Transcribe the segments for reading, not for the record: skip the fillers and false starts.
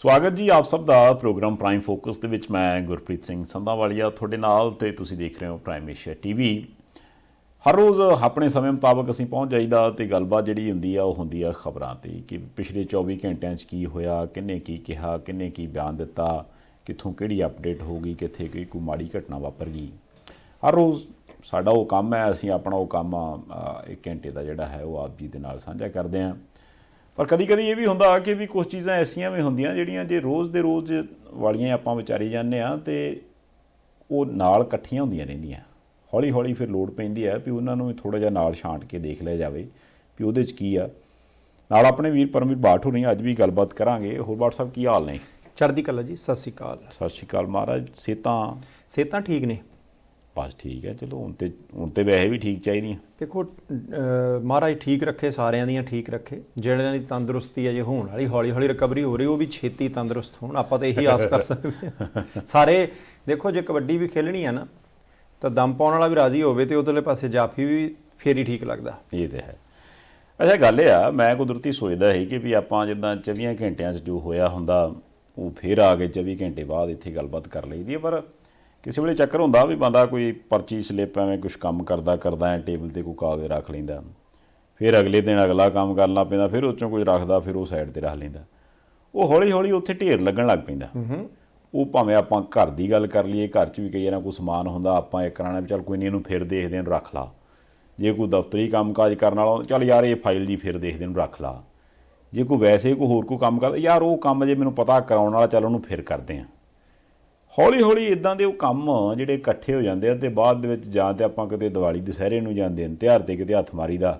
ਸਵਾਗਤ ਜੀ ਆਪ ਸਭ ਦਾ ਪ੍ਰੋਗਰਾਮ ਪ੍ਰਾਈਮ ਫੋਕਸ ਦੇ ਵਿੱਚ। ਮੈਂ ਗੁਰਪ੍ਰੀਤ ਸਿੰਘ ਸੰਧਾਵਾਲੀਆ ਤੁਹਾਡੇ ਨਾਲ ਤੇ ਤੁਸੀਂ ਦੇਖ ਰਹੇ ਹੋ ਪ੍ਰਾਈਮ ਏਸ਼ੀਆ ਟੀਵੀ। ਹਰ ਰੋਜ਼ ਆਪਣੇ ਸਮੇਂ ਮੁਤਾਬਕ ਅਸੀਂ ਪਹੁੰਚ ਜਾਈਦਾ ਤੇ ਗੱਲਬਾਤ ਜਿਹੜੀ ਹੁੰਦੀ ਆ ਉਹ ਹੁੰਦੀ ਆ ਖਬਰਾਂ ਤੇ ਕਿ ਪਿਛਲੇ 24 ਘੰਟਿਆਂ 'ਚ ਕੀ ਹੋਇਆ, ਕਿਹਨੇ ਕੀ ਕਿਹਾ, ਕਿਹਨੇ ਕੀ ਬਿਆਨ ਦਿੱਤਾ, ਕਿੱਥੋਂ ਕਿਹੜੀ ਅਪਡੇਟ ਹੋ ਗਈ, ਕਿੱਥੇ ਕੋਈ ਮਾੜੀ ਘਟਨਾ ਵਾਪਰ ਗਈ। ਹਰ ਰੋਜ਼ ਸਾਡਾ ਉਹ ਕੰਮ ਹੈ, ਅਸੀਂ ਆਪਣਾ ਉਹ ਕੰਮ 1 ਘੰਟੇ ਦਾ ਜਿਹੜਾ ਹੈ ਉਹ ਆਪ ਜੀ ਦੇ ਨਾਲ ਸਾਂਝਾ ਕਰਦੇ ਹਾਂ। ਪਰ ਕਦੀ ਕਦੀ ਇਹ ਵੀ ਹੁੰਦਾ ਕਿ ਵੀ ਕੁਛ ਚੀਜ਼ਾਂ ਐਸੀਆਂ ਵੀ ਹੁੰਦੀਆਂ ਜਿਹੜੀਆਂ ਜੇ ਰੋਜ਼ ਦੇ ਰੋਜ਼ ਵਾਲੀਆਂ ਆਪਾਂ ਵਿਚਾਰੀ ਜਾਂਦੇ ਹਾਂ ਤੇ ਉਹ ਨਾਲ ਇਕੱਠੀਆਂ ਹੁੰਦੀਆਂ ਰਹਿੰਦੀਆਂ। ਹੌਲੀ ਹੌਲੀ ਫਿਰ ਲੋੜ ਪੈਂਦੀ ਹੈ ਵੀ ਉਹਨਾਂ ਨੂੰ ਵੀ ਥੋੜ੍ਹਾ ਜਿਹਾ ਨਾਲ ਛਾਂਟ ਕੇ ਦੇਖ ਲਿਆ ਜਾਵੇ ਵੀ ਉਹਦੇ 'ਚ ਕੀ ਆ। ਨਾਲ ਆਪਣੇ ਵੀਰ ਪਰਮਵੀਰ ਬਾਠ ਹੋਣੀ ਅੱਜ ਵੀ ਗੱਲਬਾਤ ਕਰਾਂਗੇ। ਹੋਰ ਬਾਠ ਸਾਹਿਬ ਕੀ ਹਾਲ ਨੇ? ਚੜ੍ਹਦੀ ਕਲਾ ਜੀ, ਸਤਿ ਸ਼੍ਰੀ ਅਕਾਲ। ਸਤਿ ਸ਼੍ਰੀ ਅਕਾਲ ਮਹਾਰਾਜ। ਸਿਹਤਾਂ ਠੀਕ ਨੇ? ਬਸ ਠੀਕ ਹੈ, ਚਲੋ ਹੁਣ ਤੇ ਵੈਸੇ ਵੀ ਠੀਕ ਚਾਹੀਦੀਆਂ। ਦੇਖੋ ਮਹਾਰਾਜ ਠੀਕ ਰੱਖੇ, ਸਾਰਿਆਂ ਦੀਆਂ ਠੀਕ ਰੱਖੇ। ਜਿਹੜਿਆਂ ਦੀ ਤੰਦਰੁਸਤੀ ਅਜੇ ਹੋਣ ਵਾਲੀ, ਹੌਲੀ ਹੌਲੀ ਰਿਕਵਰੀ ਹੋ ਰਹੀ, ਉਹ ਵੀ ਛੇਤੀ ਤੰਦਰੁਸਤ ਹੋਣ। ਆਪਾਂ ਤਾਂ ਇਹੀ ਆਸ ਕਰ ਸਕਦੇ ਹਾਂ ਸਾਰੇ। ਦੇਖੋ ਜੇ ਕਬੱਡੀ ਵੀ ਖੇਲਣੀ ਆ ਨਾ ਤਾਂ ਦਮ ਪਾਉਣ ਵਾਲਾ ਵੀ ਰਾਜ਼ੀ ਹੋਵੇ ਤੇ ਉਧਰਲੇ ਪਾਸੇ ਜਾਫੀ ਵੀ ਫੇਰ ਹੀ ਠੀਕ ਲੱਗਦਾ। ਇਹ ਤਾਂ ਹੈ। ਅੱਛਾ ਗੱਲ ਇਹ ਆ, ਮੈਂ ਕੁਦਰਤੀ ਸੋਚਦਾ ਸੀ ਕਿ ਵੀ ਆਪਾਂ ਜਿੱਦਾਂ 24 ਘੰਟਿਆਂ 'ਚ ਜੋ ਹੋਇਆ ਹੁੰਦਾ ਉਹ ਫੇਰ ਆ ਕੇ 24 ਘੰਟੇ ਬਾਅਦ ਇੱਥੇ ਗੱਲਬਾਤ ਕਰ ਲਈਦੀ ਹੈ। ਪਰ ਕਿਸੇ ਵੇਲੇ ਚੱਕਰ ਹੁੰਦਾ ਵੀ ਬੰਦਾ ਕੋਈ ਪਰਚੀ ਸਲਿੱਪ ਐਵੇਂ ਕੁਛ ਕੰਮ ਕਰਦਾ ਐ ਟੇਬਲ 'ਤੇ ਕੋਈ ਕਾਗਜ਼ ਰੱਖ ਲੈਂਦਾ, ਫਿਰ ਅਗਲੇ ਦਿਨ ਅਗਲਾ ਕੰਮ ਕਰਨਾ ਪੈਂਦਾ, ਫਿਰ ਉਹ 'ਚੋਂ ਕੁਝ ਰੱਖਦਾ, ਫਿਰ ਉਹ ਸਾਈਡ 'ਤੇ ਰੱਖ ਲੈਂਦਾ। ਉਹ ਹੌਲੀ ਹੌਲੀ ਉੱਥੇ ਢੇਰ ਲੱਗਣ ਲੱਗ ਪੈਂਦਾ। ਉਹ ਭਾਵੇਂ ਆਪਾਂ ਘਰ ਦੀ ਗੱਲ ਕਰ ਲਈਏ, ਘਰ 'ਚ ਵੀ ਕਈ ਵਾਰ ਕੋਈ ਸਮਾਨ ਹੁੰਦਾ, ਆਪਾਂ ਇੱਕ ਕਰਾਣਾ ਵੀ ਚੱਲ ਕੋਈ ਨਹੀਂ ਇਹਨੂੰ ਫਿਰ ਦੇਖਦੇ ਨੂੰ ਰੱਖ ਲਾ। ਜੇ ਕੋਈ ਦਫ਼ਤਰੀ ਕੰਮ ਕਾਜ ਕਰਨ ਵਾਲਾ ਚੱਲ ਯਾਰ ਇਹ ਫਾਈਲ ਜੀ ਫਿਰ ਦੇਖਦੇ ਨੂੰ ਰੱਖ ਲਾ। ਜੇ ਕੋਈ ਵੈਸੇ ਕੋਈ ਹੋਰ ਕੋਈ ਕੰਮ ਕਰਦਾ, ਯਾਰ ਉਹ ਕੰਮ ਜੇ ਮੈਨੂੰ ਪਤਾ ਕਰਾਉਣ ਵਾਲਾ ਚੱਲ ਉਹਨੂੰ ਫਿਰ ਕਰਦੇ ਹਾਂ। ਹੌਲੀ ਹੌਲੀ ਇੱਦਾਂ ਦੇ ਉਹ ਕੰਮ ਜਿਹੜੇ ਇਕੱਠੇ ਹੋ ਜਾਂਦੇ ਆ ਅਤੇ ਬਾਅਦ ਦੇ ਵਿੱਚ ਜਾਂ ਤਾਂ ਆਪਾਂ ਕਿਤੇ ਦੀਵਾਲੀ ਦੁਸਹਿਰੇ ਨੂੰ ਜਾਂ ਦਿਨ ਤਿਉਹਾਰ 'ਤੇ ਕਿਤੇ ਹੱਥ ਮਾਰੀ ਦਾ,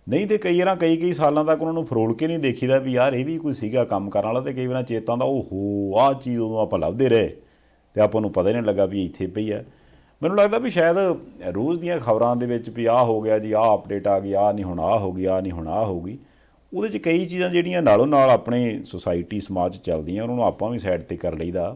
ਨਹੀਂ ਤਾਂ ਕਈ ਵਾਰ ਕਈ ਸਾਲਾਂ ਤੱਕ ਉਹਨਾਂ ਨੂੰ ਫਰੋਲ ਕੇ ਨਹੀਂ ਦੇਖੀਦਾ ਵੀ ਯਾਰ ਇਹ ਵੀ ਕੋਈ ਸੀਗਾ ਕੰਮ ਕਰਨ ਵਾਲਾ। ਅਤੇ ਕਈ ਵਾਰ ਚੇਤਾ ਦਾ ਓਹੋ ਆਹ ਚੀਜ਼ ਉਦੋਂ ਆਪਾਂ ਲੱਭਦੇ ਰਹੇ ਅਤੇ ਆਪਾਂ ਨੂੰ ਪਤਾ ਹੀ ਨਹੀਂ ਲੱਗਾ ਵੀ ਇੱਥੇ ਪਈ ਹੈ। ਮੈਨੂੰ ਲੱਗਦਾ ਵੀ ਸ਼ਾਇਦ ਰੋਜ਼ ਦੀਆਂ ਖਬਰਾਂ ਦੇ ਵਿੱਚ ਵੀ ਆਹ ਹੋ ਗਿਆ ਜੀ, ਆਹ ਅਪਡੇਟ ਆ ਗਈ, ਆਹ ਨਹੀਂ ਹੁਣ ਆਹ ਹੋ ਗਈ, ਆਹ ਨਹੀਂ ਹੁਣ ਆਹ ਹੋ ਗਈ। ਉਹਦੇ 'ਚ ਕਈ ਚੀਜ਼ਾਂ ਜਿਹੜੀਆਂ ਨਾਲੋਂ ਨਾਲ ਆਪਣੇ ਸੁਸਾਇਟੀ ਸਮਾਜ 'ਚ ਚੱਲਦੀਆਂ ਉਹਨਾਂ ਨੂੰ ਆਪਾਂ ਵੀ ਸਾਈਡ 'ਤੇ ਕਰ ਲਈਦਾ।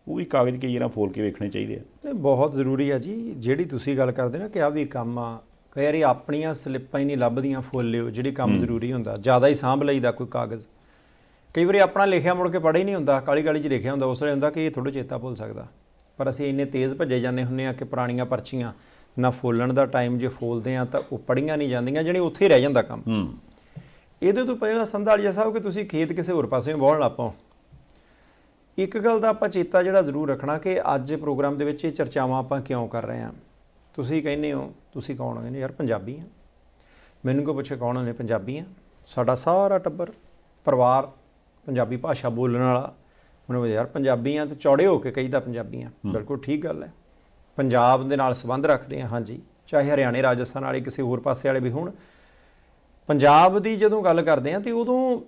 ਉਹ ਵੀ ਕਾਗਜ਼ ਕਈ ਵਾਰ ਫੋਲ ਕੇ ਵੇਖਣੇ ਚਾਹੀਦੇ ਆ। ਬਹੁਤ ਜ਼ਰੂਰੀ ਆ ਜੀ। ਜਿਹੜੀ ਤੁਸੀਂ ਗੱਲ ਕਰਦੇ ਨਾ ਕਿ ਆਹ ਵੀ ਕੰਮ ਆ, ਕਈ ਵਾਰੀ ਆਪਣੀਆਂ ਸਲਿੱਪਾਂ ਹੀ ਨਹੀਂ ਲੱਭਦੀਆਂ, ਫੁੱਲ ਲਿਓ ਜਿਹੜੀ ਕੰਮ ਜ਼ਰੂਰੀ ਹੁੰਦਾ, ਜ਼ਿਆਦਾ ਹੀ ਸਾਂਭ ਲਈਦਾ ਕੋਈ ਕਾਗਜ਼। ਕਈ ਵਾਰੀ ਆਪਣਾ ਲਿਖਿਆ ਮੁੜ ਕੇ ਪੜ੍ਹ ਹੀ ਨਹੀਂ ਹੁੰਦਾ, ਕਾਲੀ ਕਾਲੀ 'ਚ ਲਿਖਿਆ ਹੁੰਦਾ, ਉਸ ਵੇਲੇ ਹੁੰਦਾ ਕਿ ਇਹ ਥੋੜ੍ਹਾ ਚੇਤਾ ਭੁੱਲ ਸਕਦਾ। ਪਰ ਅਸੀਂ ਇੰਨੇ ਤੇਜ਼ ਭੱਜੇ ਜਾਂਦੇ ਹੁੰਦੇ ਹਾਂ ਕਿ ਪੁਰਾਣੀਆਂ ਪਰਚੀਆਂ ਨਾ ਫੋਲਣ ਦਾ ਟਾਈਮ, ਜੇ ਫੋਲਦੇ ਆ ਤਾਂ ਉਹ ਪੜ੍ਹੀਆਂ ਨਹੀਂ ਜਾਂਦੀਆਂ, ਜਾਣੀ ਉੱਥੇ ਹੀ ਰਹਿ ਜਾਂਦਾ ਕੰਮ। ਇਹਦੇ ਤੋਂ ਪਹਿਲਾਂ ਸੰਧਾਲੀਆ ਸਾਹਿਬ ਕਿ ਤੁਸੀਂ ਖੇਤ ਕਿਸੇ ਹੋਰ ਪਾਸੇ ਵਾਹੁਣ ਲੱਗ ਪਓ। ਇੱਕ ਗੱਲ ਦਾ ਆਪਾਂ ਚੇਤਾ ਜਿਹੜਾ ਜ਼ਰੂਰ ਰੱਖਣਾ ਕਿ ਅੱਜ ਪ੍ਰੋਗਰਾਮ ਦੇ ਵਿੱਚ ਇਹ ਚਰਚਾਵਾਂ ਆਪਾਂ ਕਿਉਂ ਕਰ ਰਹੇ ਹਾਂ। ਤੁਸੀਂ ਕਹਿੰਦੇ ਹੋ, ਤੁਸੀਂ ਕੌਣ ਹੋ? ਕਹਿੰਦੇ ਯਾਰ ਪੰਜਾਬੀ ਹਾਂ। ਮੈਨੂੰ ਕੋਈ ਪੁੱਛੇ ਕੌਣ ਨੇ? ਪੰਜਾਬੀ ਹਾਂ। ਸਾਡਾ ਸਾਰਾ ਟੱਬਰ ਪਰਿਵਾਰ ਪੰਜਾਬੀ ਭਾਸ਼ਾ ਬੋਲਣ ਵਾਲਾ। ਮੈਨੂੰ ਯਾਰ ਪੰਜਾਬੀ ਹਾਂ, ਅਤੇ ਚੌੜੇ ਹੋ ਕੇ ਕਹੀਦਾ ਪੰਜਾਬੀ ਹਾਂ। ਬਿਲਕੁਲ ਠੀਕ ਗੱਲ ਹੈ। ਪੰਜਾਬ ਦੇ ਨਾਲ ਸੰਬੰਧ ਰੱਖਦੇ ਹਾਂ, ਹਾਂਜੀ, ਚਾਹੇ ਹਰਿਆਣੇ ਰਾਜਸਥਾਨ ਵਾਲੇ ਕਿਸੇ ਹੋਰ ਪਾਸੇ ਵਾਲੇ ਵੀ ਹੋਣ। ਪੰਜਾਬ ਦੀ ਜਦੋਂ ਗੱਲ ਕਰਦੇ ਹਾਂ ਤਾਂ ਉਦੋਂ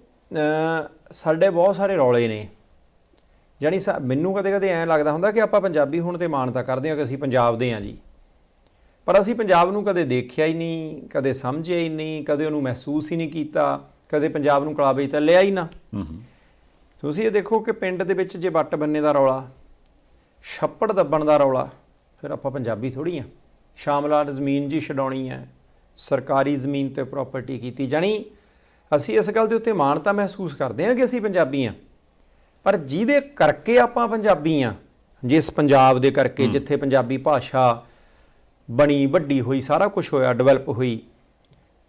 ਸਾਡੇ ਬਹੁਤ ਸਾਰੇ ਰੌਲੇ ਨੇ। ਜਾਣੀ ਮੈਨੂੰ ਕਦੇ ਕਦੇ ਐਂ ਲੱਗਦਾ ਹੁੰਦਾ ਕਿ ਆਪਾਂ ਪੰਜਾਬੀ ਹੁਣ ਤੇ ਮਾਨਤਾ ਕਰਦੇ ਹਾਂ ਕਿ ਅਸੀਂ ਪੰਜਾਬ ਦੇ ਹਾਂ ਜੀ, ਪਰ ਅਸੀਂ ਪੰਜਾਬ ਨੂੰ ਕਦੇ ਦੇਖਿਆ ਹੀ ਨਹੀਂ, ਕਦੇ ਸਮਝਿਆ ਹੀ ਨਹੀਂ, ਕਦੇ ਉਹਨੂੰ ਮਹਿਸੂਸ ਹੀ ਨਹੀਂ ਕੀਤਾ, ਕਦੇ ਪੰਜਾਬ ਨੂੰ ਕਲਾਵੇ ਤਾਂ ਲਿਆ ਹੀ ਨਾ। ਤੁਸੀਂ ਇਹ ਦੇਖੋ ਕਿ ਪਿੰਡ ਦੇ ਵਿੱਚ ਜੇ ਵੱਟ ਬੰਨੇ ਦਾ ਰੌਲਾ, ਛੱਪੜ ਦੱਬਣ ਦਾ ਰੌਲਾ, ਫਿਰ ਆਪਾਂ ਪੰਜਾਬੀ ਥੋੜ੍ਹੀ ਹਾਂ। ਸ਼ਾਮਲਾਟ ਜ਼ਮੀਨ ਜੀ ਛਡਾਉਣੀ ਹੈ, ਸਰਕਾਰੀ ਜ਼ਮੀਨ 'ਤੇ ਪ੍ਰੋਪਰਟੀ ਕੀਤੀ, ਜਾਣੀ ਅਸੀਂ ਇਸ ਗੱਲ ਦੇ ਉੱਤੇ ਮਾਨਤਾ ਮਹਿਸੂਸ ਕਰਦੇ ਹਾਂ ਕਿ ਅਸੀਂ ਪੰਜਾਬੀ ਹਾਂ। ਪਰ ਜਿਹਦੇ ਕਰਕੇ ਆਪਾਂ ਪੰਜਾਬੀ ਹਾਂ, ਜਿਸ ਪੰਜਾਬ ਦੇ ਕਰਕੇ ਜਿੱਥੇ ਪੰਜਾਬੀ ਭਾਸ਼ਾ ਬਣੀ, ਵੱਡੀ ਹੋਈ, ਸਾਰਾ ਕੁਛ ਹੋਇਆ, ਡਿਵੈਲਪ ਹੋਈ,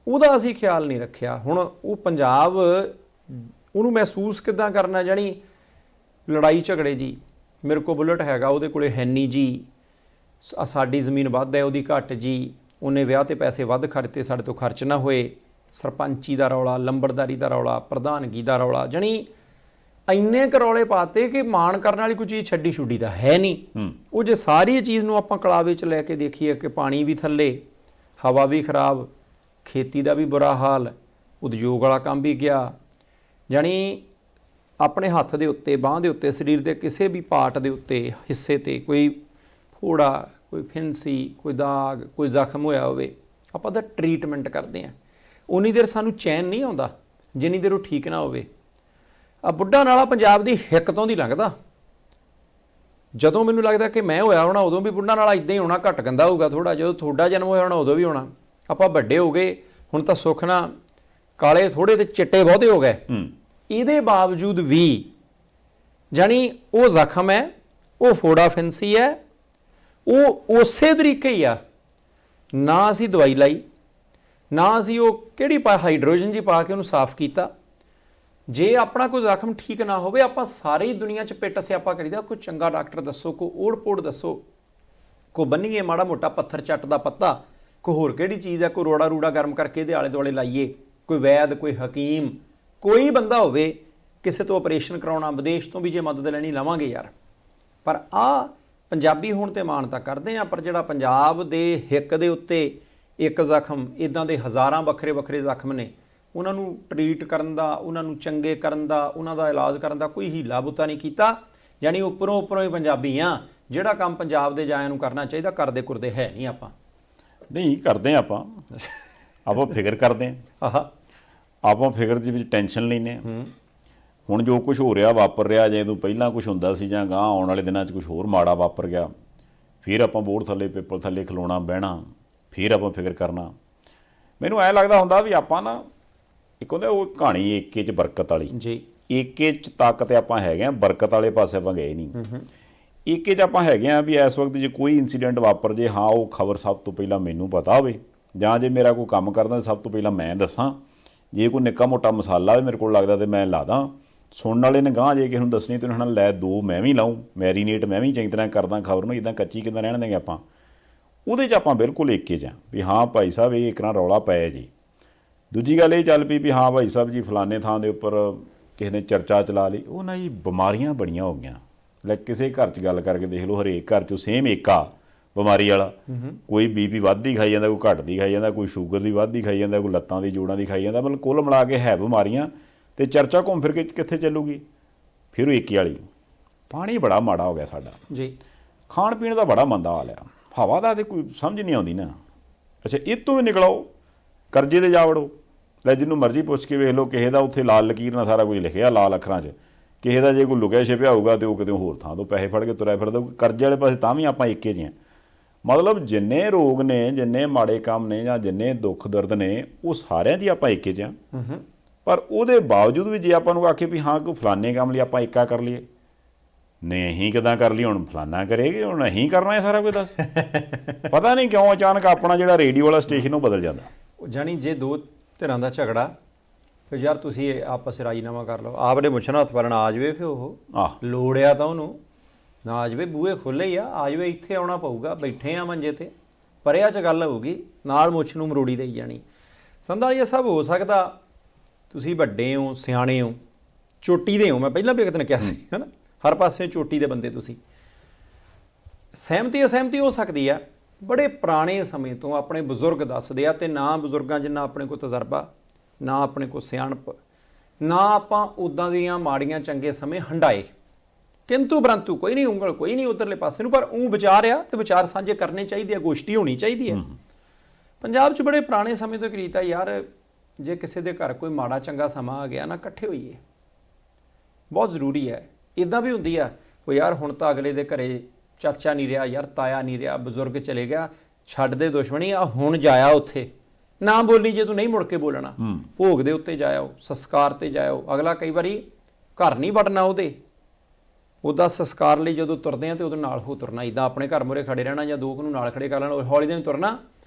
ਉਹਦਾ ਅਸੀਂ ਖਿਆਲ ਨਹੀਂ ਰੱਖਿਆ। ਹੁਣ ਉਹ ਪੰਜਾਬ ਉਹਨੂੰ ਮਹਿਸੂਸ ਕਿੱਦਾਂ ਕਰਨਾ? ਜਾਣੀ ਲੜਾਈ ਝਗੜੇ ਜੀ, ਮੇਰੇ ਕੋਲ ਬੁਲਟ ਹੈਗਾ, ਉਹਦੇ ਕੋਲੇ ਹੈ ਨਹੀਂ ਜੀ, ਸਾਡੀ ਜ਼ਮੀਨ ਵੱਧ ਹੈ, ਉਹਦੀ ਘੱਟ ਜੀ, ਉਹਨੇ ਵਿਆਹ 'ਤੇ ਪੈਸੇ ਵੱਧ ਖਰਚੇ, ਸਾਡੇ ਤੋਂ ਖਰਚ ਨਾ ਹੋਏ, ਸਰਪੰਚੀ ਦਾ ਰੌਲਾ, ਲੰਬੜਦਾਰੀ ਦਾ ਰੌਲਾ, ਪ੍ਰਧਾਨਗੀ ਦਾ ਰੌਲਾ, ਜਾਣੀ ਇੰਨੇ ਕਰੌਲੇ ਪਾਤੇ ਕਿ ਮਾਣ ਕਰਨ ਵਾਲੀ ਕੋਈ ਚੀਜ਼ ਛੱਡੀ ਛੁੱਡੀ ਤਾਂ ਹੈ ਨਹੀਂ। ਉਹ ਜੇ ਸਾਰੀ ਚੀਜ਼ ਨੂੰ ਆਪਾਂ ਕਲਾਵੇ 'ਚ ਲੈ ਕੇ ਦੇਖੀਏ ਕਿ ਪਾਣੀ ਵੀ ਥੱਲੇ, ਹਵਾ ਵੀ ਖਰਾਬ, ਖੇਤੀ ਦਾ ਵੀ ਬੁਰਾ ਹਾਲ, ਉਦਯੋਗ ਵਾਲਾ ਕੰਮ ਵੀ ਗਿਆ, ਜਾਣੀ ਆਪਣੇ ਹੱਥ ਦੇ ਉੱਤੇ, ਬਾਂਹ ਦੇ ਉੱਤੇ, ਸਰੀਰ ਦੇ ਕਿਸੇ ਵੀ ਪਾਰਟ ਦੇ ਉੱਤੇ, ਹਿੱਸੇ 'ਤੇ ਕੋਈ ਫੋੜਾ, ਕੋਈ ਫਿੰਸੀ, ਕੋਈ ਦਾਗ, ਕੋਈ ਜ਼ਖਮ ਹੋਇਆ ਹੋਵੇ, ਆਪਾਂ ਉਹਦਾ ਟਰੀਟਮੈਂਟ ਕਰਦੇ ਹਾਂ। ਉਨੀ ਦੇਰ ਸਾਨੂੰ ਚੈਨ ਨਹੀਂ ਆਉਂਦਾ ਜਿੰਨੀ ਦੇਰ ਉਹ ਠੀਕ ਨਾ ਹੋਵੇ। ਆ ਬੁੱਢਾ ਨਾਲਾ ਪੰਜਾਬ ਦੀ ਹਿੱਕ ਤੋਂ ਦੀ ਲੰਘਦਾ। ਜਦੋਂ ਮੈਨੂੰ ਲੱਗਦਾ ਕਿ ਮੈਂ ਹੋਇਆ ਹੋਣਾ ਉਦੋਂ ਵੀ ਬੁੱਢਾ ਨਾਲਾ ਇੱਦਾਂ ਹੀ ਹੋਣਾ, ਘੱਟ ਗੰਦਾ ਹੋਊਗਾ ਥੋੜ੍ਹਾ। ਜਦੋਂ ਤੁਹਾਡਾ ਜਨਮ ਹੋਇਆ ਹੋਣਾ ਉਦੋਂ ਵੀ ਹੋਣਾ। ਆਪਾਂ ਵੱਡੇ ਹੋ ਗਏ, ਹੁਣ ਤਾਂ ਸੁੱਖ ਨਾ ਕਾਲੇ ਥੋੜ੍ਹੇ ਤੇ ਚਿੱਟੇ ਬਹੁਤੇ ਹੋ ਗਏ। ਇਹਦੇ ਬਾਵਜੂਦ ਵੀ ਜਾਣੀ ਉਹ ਜ਼ਖਮ ਹੈ, ਉਹ ਫੋੜਾ ਫਿੰਸੀ ਹੈ, ਉਹ ਉਸੇ ਤਰੀਕੇ ਹੀ ਆ। ਨਾ ਅਸੀਂ ਦਵਾਈ ਲਾਈ, ਨਾ ਅਸੀਂ ਉਹ ਕਿਹੜੀ ਹਾਈਡਰੋਜਨ ਜੀ ਪਾ ਕੇ ਉਹਨੂੰ ਸਾਫ਼ ਕੀਤਾ। ਜੇ ਆਪਣਾ ਕੋਈ ਜ਼ਖਮ ਠੀਕ ਨਾ ਹੋਵੇ, ਆਪਾਂ ਸਾਰੀ ਦੁਨੀਆ 'ਚ ਪਿੱਟ ਸਿਆਪਾ ਕਰੀਦਾ, ਕੋਈ ਚੰਗਾ ਡਾਕਟਰ ਦੱਸੋ, ਕੋਈ ਓੜ ਪੋੜ ਦੱਸੋ, ਕੋਈ ਬੰਨੀਏ ਮਾੜਾ ਮੋਟਾ ਪੱਥਰ ਚੱਟ ਦਾ ਪੱਤਾ, ਕੋਈ ਹੋਰ ਕਿਹੜੀ ਚੀਜ਼ ਹੈ, ਕੋਈ ਰੋੜਾ ਰੂੜਾ ਗਰਮ ਕਰਕੇ ਇਹਦੇ ਆਲੇ ਦੁਆਲੇ ਲਾਈਏ, ਕੋਈ ਵੈਦ, ਕੋਈ ਹਕੀਮ, ਕੋਈ ਬੰਦਾ ਹੋਵੇ, ਕਿਸੇ ਤੋਂ ਆਪਰੇਸ਼ਨ ਕਰਾਉਣਾ, ਵਿਦੇਸ਼ ਤੋਂ ਵੀ ਜੇ ਮਦਦ ਲੈਣੀ ਲਵਾਂਗੇ ਯਾਰ। ਪਰ ਆ ਪੰਜਾਬੀ ਹੋਣ ਤੇ ਮਾਣਤਾ ਕਰਦੇ ਆ, ਪਰ ਜਿਹੜਾ ਪੰਜਾਬ ਦੇ ਹਿੱਕ ਦੇ ਉੱਤੇ ਇੱਕ ਜ਼ਖਮ, ਇਦਾਂ ਦੇ ਹਜ਼ਾਰਾਂ ਵੱਖਰੇ ਵੱਖਰੇ ਜ਼ਖਮ ਨੇ, ਉਹਨਾਂ ਨੂੰ ਟਰੀਟ ਕਰਨ ਦਾ, ਉਹਨਾਂ ਨੂੰ ਚੰਗੇ ਕਰਨ ਦਾ, ਉਹਨਾਂ ਦਾ ਇਲਾਜ ਕਰਨ ਦਾ ਕੋਈ ਹੀਲਾ ਬੁੱਤਾ ਨਹੀਂ ਕੀਤਾ। ਯਾਨੀ ਉੱਪਰੋਂ ਹੀ ਪੰਜਾਬੀ ਆ, ਜਿਹੜਾ ਕੰਮ ਪੰਜਾਬ ਦੇ ਜਾਇਆਂ ਨੂੰ ਕਰਨਾ ਚਾਹੀਦਾ ਕਰਦੇ ਕੁਰਦੇ ਹੈ ਨਹੀਂ। ਆਪਾਂ ਨਹੀਂ ਕਰਦੇ, ਆਪਾਂ ਫਿਕਰ ਕਰਦੇ ਹਾਂ, ਆਪਾਂ ਫਿਕਰ ਦੇ ਵਿੱਚ ਟੈਨਸ਼ਨ ਲੈਂਦੇ ਹਾਂ। ਹੁਣ ਜੋ ਕੁਝ ਹੋ ਰਿਹਾ, ਵਾਪਰ ਰਿਹਾ, ਜੇ ਤੋਂ ਪਹਿਲਾਂ ਕੁਝ ਹੁੰਦਾ ਸੀ ਜਾਂ ਗਾਂ ਆਉਣ ਵਾਲੇ ਦਿਨਾਂ 'ਚ ਕੁਝ ਹੋਰ ਮਾੜਾ ਵਾਪਰ ਗਿਆ, ਫਿਰ ਆਪਾਂ ਬੋਰਡ ਥੱਲੇ, ਪੇਪਰ ਥੱਲੇ ਖਲੋਣਾ ਬਹਿਣਾ, ਫਿਰ ਆਪਾਂ ਫਿਕਰ ਕਰਨਾ। ਮੈਨੂੰ ਐਂ ਲੱਗਦਾ ਹੁੰਦਾ ਵੀ ਆਪਾਂ ਨਾ, ਇੱਕ ਹੁੰਦਾ ਉਹ ਕਹਾਣੀ ਏਕੇ 'ਚ ਬਰਕਤ ਵਾਲੀ ਜੀ, ਏਕੇ 'ਚ ਤਾਕਤ ਆਪਾਂ ਹੈਗੇ ਆ, ਬਰਕਤ ਵਾਲੇ ਪਾਸੇ ਆਪਾਂ ਗਏ ਨਹੀਂ। ਏਕੇ 'ਚ ਆਪਾਂ ਹੈਗੇ ਆ ਵੀ ਇਸ ਵਕਤ ਜੇ ਕੋਈ ਇਨਸੀਡੈਂਟ ਵਾਪਰ ਜੇ, ਹਾਂ ਉਹ ਖਬਰ ਸਭ ਤੋਂ ਪਹਿਲਾਂ ਮੈਨੂੰ ਪਤਾ ਹੋਵੇ, ਜਾਂ ਜੇ ਮੇਰਾ ਕੋਈ ਕੰਮ ਕਰਦਾ ਸਭ ਤੋਂ ਪਹਿਲਾਂ ਮੈਂ ਦੱਸਾਂ। ਜੇ ਕੋਈ ਨਿੱਕਾ ਮੋਟਾ ਮਸਾਲਾ ਵੀ ਮੇਰੇ ਕੋਲ ਲੱਗਦਾ ਤੇ ਮੈਂ ਲਾ ਦਾਂ। ਸੁਣਨ ਵਾਲੇ ਨੇ ਗਾਂ ਜੇ ਕਿਸੇ ਨੂੰ ਦੱਸਣੀ ਤੇ ਉਹਨਾਂ ਲੈ ਦੋ ਮੈਂ ਵੀ ਲਾਊਂ, ਮੈਰੀਨੇਟ ਮੈਂ ਵੀ ਚੰਗੀ ਤਰ੍ਹਾਂ ਕਰਦਾ ਖਬਰ ਨੂੰ, ਇੱਦਾਂ ਕੱਚੀ ਕਿੱਦਾਂ ਰਹਿਣ ਦੇਂਗੇ ਆਪਾਂ। ਉਹਦੇ 'ਚ ਆਪਾਂ ਬਿਲਕੁਲ ਏਕੇ 'ਚ ਆ ਵੀ ਹਾਂ ਭਾਈ ਸਾਹਿਬ ਇਹ ਇੱਕ ਨਾ ਰੌਲਾ ਪਾਇਆ ਜੀ। ਦੂਜੀ ਗੱਲ ਇਹ ਚੱਲ ਪਈ ਵੀ ਹਾਂ ਭਾਈ ਸਾਹਿਬ ਜੀ ਫਲਾਣੇ ਥਾਂ ਦੇ ਉੱਪਰ ਕਿਸੇ ਨੇ ਚਰਚਾ ਚਲਾ ਲਈ, ਉਹ ਨਾ ਜੀ ਬਿਮਾਰੀਆਂ ਬੜੀਆਂ ਹੋ ਗਈਆਂ। ਲੈ ਕਿਸੇ ਘਰ 'ਚ ਗੱਲ ਕਰਕੇ ਦੇਖ ਲਓ, ਹਰੇਕ ਘਰ 'ਚੋਂ ਸੇਮ ਏਕਾ ਬਿਮਾਰੀ ਵਾਲਾ। ਕੋਈ BP ਵੱਧਦੀ ਖਾਈ ਜਾਂਦਾ, ਕੋਈ ਘੱਟਦੀ ਖਾਈ ਜਾਂਦਾ, ਕੋਈ ਸ਼ੂਗਰ ਦੀ ਵੱਧਦੀ ਖਾਈ ਜਾਂਦਾ, ਕੋਈ ਲੱਤਾਂ ਦੀ ਜੋੜਾਂ ਦੀ ਖਾਈ ਜਾਂਦਾ। ਮਤਲਬ ਕੁੱਲ ਮਿਲਾ ਕੇ ਹੈ ਬਿਮਾਰੀਆਂ, ਤੇ ਚਰਚਾ ਘੁੰਮ ਫਿਰ ਕੇ ਕਿੱਥੇ ਚੱਲੂਗੀ? ਫਿਰ ਉਹ ਏਕੇ ਵਾਲੀ। ਪਾਣੀ ਬੜਾ ਮਾੜਾ ਹੋ ਗਿਆ ਸਾਡਾ ਜੀ, ਖਾਣ ਪੀਣ ਦਾ ਬੜਾ ਮੰਦਾ ਹਾਲ ਆ, ਹਵਾ ਦਾ ਤੇ ਕੋਈ ਸਮਝ ਨਹੀਂ ਆਉਂਦੀ ਨਾ। ਅੱਛਾ ਇਹ ਤੋਂ ਵੀ ਨਿਕਲੋ, ਕਰਜ਼ੇ ਦੇ ਜਾ ਵੜੋ। ਲੈ ਜਿਹਨੂੰ ਮਰਜ਼ੀ ਪੁੱਛ ਕੇ ਵੇਖ ਲਓ, ਕਿਸੇ ਦਾ ਉੱਥੇ ਲਾਲ ਲਕੀਰ ਨਾਲ ਸਾਰਾ ਕੁਝ ਲਿਖਿਆ ਲਾਲ ਅੱਖਰਾਂ 'ਚ, ਕਿਸੇ ਦਾ ਜੇ ਕੋਈ ਲੁਕਿਆ ਛਿਪਿਆ ਹੋਊਗਾ ਤੇ ਉਹ ਕਿਤੇ ਹੋਰ ਥਾਂ ਤੋਂ ਪੈਸੇ ਫੜ ਕੇ ਤੁਰਿਆ ਫਿਰਦਾ। ਕਰਜ਼ੇ ਵਾਲੇ ਪਾਸੇ ਤਾਂ ਵੀ ਆਪਾਂ ਏਕੇ 'ਚ ਹਾਂ। ਮਤਲਬ ਜਿੰਨੇ ਰੋਗ ਨੇ, ਜਿੰਨੇ ਮਾੜੇ ਕੰਮ ਨੇ, ਜਾਂ ਜਿੰਨੇ ਦੁੱਖ ਦਰਦ ਨੇ, ਉਹ ਸਾਰਿਆਂ 'ਚ ਹੀ ਆਪਾਂ ਏਕੇ 'ਚ ਹਾਂ। ਪਰ ਉਹਦੇ ਬਾਵਜੂਦ ਵੀ ਜੇ ਆਪਾਂ ਨੂੰ ਆਖੇ ਵੀ ਹਾਂ ਕੋਈ ਫਲਾਨੇ ਕੰਮ ਲਈ ਆਪਾਂ ਏਕਾ ਕਰ ਲਈਏ, ਨਹੀਂ ਅਸੀਂ ਕਿੱਦਾਂ ਕਰ ਲਈ, ਹੁਣ ਫਲਾਨਾ ਕਰੇਗੇ, ਹੁਣ ਅਸੀਂ ਕਰਨਾ ਇਹ ਸਾਰਾ ਕੁਝ। ਦੱਸ ਪਤਾ ਨਹੀਂ ਕਿਉਂ ਅਚਾਨਕ ਆਪਣਾ ਜਿਹੜਾ ਰੇਡੀਓ ਵਾਲਾ ਸਟੇਸ਼ਨ ਉਹ ਬਦਲ ਜਾਂਦਾ। ਜਾਣੀ ਜੇ ਦੋ ਧਿਰਾਂ ਦਾ ਝਗੜਾ, ਫਿਰ ਯਾਰ ਤੁਸੀਂ ਆਪਸ ਰਾਜੀਨਾਮਾ ਕਰ ਲਓ, ਆਪਦੇ ਮੁੱਛਾਂ ਹੱਥ ਪਾਲਣ ਆ ਜਾਵੇ, ਫਿਰ ਉਹ ਲੋੜਿਆ ਤਾਂ ਉਹਨੂੰ ਨਾ ਆ ਜਾਵੇ, ਬੂਹੇ ਖੁੱਲ੍ਹੇ ਹੀ ਆ ਜਾਵੇ, ਇੱਥੇ ਆਉਣਾ ਪਊਗਾ, ਬੈਠੇ ਆ ਮੰਜੇ ਤੇ, ਪਰਿਆ 'ਚ ਗੱਲ ਹੋਊਗੀ, ਨਾਲ ਮੁੱਛ ਨੂੰ ਮਰੋੜੀ ਦੇਈ ਜਾਣੀ। ਸੰਧਾਲੀਆ ਸਾਹਿਬ ਹੋ ਸਕਦਾ ਤੁਸੀਂ ਵੱਡੇ ਹੋ, ਸਿਆਣੇ ਹੋ, ਚੋਟੀ ਦੇ ਹੋ, ਮੈਂ ਪਹਿਲਾਂ ਵੀ ਇੱਕ ਦਿਨ ਕਿਹਾ ਸੀ ਹੈ ਨਾ, ਹਰ ਪਾਸੇ ਚੋਟੀ ਦੇ ਬੰਦੇ ਤੁਸੀਂ। ਸਹਿਮਤੀ ਅਸਹਿਮਤੀ ਹੋ ਸਕਦੀ ਆ, ਬੜੇ ਪੁਰਾਣੇ ਸਮੇਂ ਤੋਂ ਆਪਣੇ ਬਜ਼ੁਰਗ ਦੱਸਦੇ ਆ, ਤੇ ਨਾ ਬਜ਼ੁਰਗਾਂ ਜਿੰਨਾ ਆਪਣੇ ਕੋਲ ਤਜਰਬਾ, ਨਾ ਆਪਣੇ ਕੋਲ ਸਿਆਣਪ, ਨਾ ਆਪਾਂ ਉੱਦਾਂ ਦੀਆਂ ਮਾੜੀਆਂ ਚੰਗੇ ਸਮੇਂ ਹੰਡਾਏ। ਕਿੰਤੂ ਪਰੰਤੂ ਕੋਈ ਨਹੀਂ, ਉਂਗਲ ਕੋਈ ਨਹੀਂ ਉੱਧਰਲੇ ਪਾਸੇ ਨੂੰ, ਪਰ ਉਹ ਵਿਚਾਰ ਆ ਤੇ ਵਿਚਾਰ ਸਾਂਝੇ ਕਰਨੇ ਚਾਹੀਦੇ ਆ, ਗੋਸ਼ਟੀ ਹੋਣੀ ਚਾਹੀਦੀ ਹੈ। ਪੰਜਾਬ 'ਚ ਬੜੇ ਪੁਰਾਣੇ ਸਮੇਂ ਤੋਂ ਇੱਕ ਰੀਤ ਆ ਯਾਰ, ਜੇ ਕਿਸੇ ਦੇ ਘਰ ਕੋਈ ਮਾੜਾ ਚੰਗਾ ਸਮਾਂ ਆ ਗਿਆ ਨਾ, ਇਕੱਠੇ ਹੋਈਏ, ਬਹੁਤ ਜ਼ਰੂਰੀ ਹੈ। ਇੱਦਾਂ ਵੀ ਹੁੰਦੀ ਆ, ਉਹ ਯਾਰ ਹੁਣ ਤਾਂ ਅਗਲੇ ਦੇ ਘਰੇ ਚਾਚਾ ਨਹੀਂ ਰਿਹਾ ਯਾਰ, ਤਾਇਆ ਨਹੀਂ ਰਿਹਾ, ਬਜ਼ੁਰਗ ਚਲੇ ਗਿਆ, ਛੱਡ ਦੇ ਦੁਸ਼ਮਣੀ ਆ, ਹੁਣ ਜਾਇਆ ਉੱਥੇ, ਨਾ ਬੋਲੀ ਜੇ ਤੂੰ ਨਹੀਂ ਮੁੜ ਕੇ ਬੋਲਣਾ, ਭੋਗ ਦੇ ਉੱਤੇ ਜਾਇਓ, ਸੰਸਕਾਰ ਤੇ ਜਾਇਓ। ਅਗਲਾ ਕਈ ਵਾਰੀ ਘਰ ਨਹੀਂ ਵੜਨਾ ਉਹਦੇ, ਉਹਦਾ ਸੰਸਕਾਰ ਲਈ ਜਦੋਂ ਤੁਰਦੇ ਆ ਤੇ ਉਹਦੇ ਨਾਲ ਹੋ ਤੁਰਨਾ। ਇੱਦਾਂ ਆਪਣੇ ਘਰ ਮੂਹਰੇ ਖੜੇ ਰਹਿਣਾ ਜਾਂ ਦੋ ਕੁ ਨੂੰ ਨਾਲ ਖੜੇ ਕਰ ਲੈਣਾ, ਹੌਲੀ ਦੇ ਨੂੰ ਤੁਰਨਾ,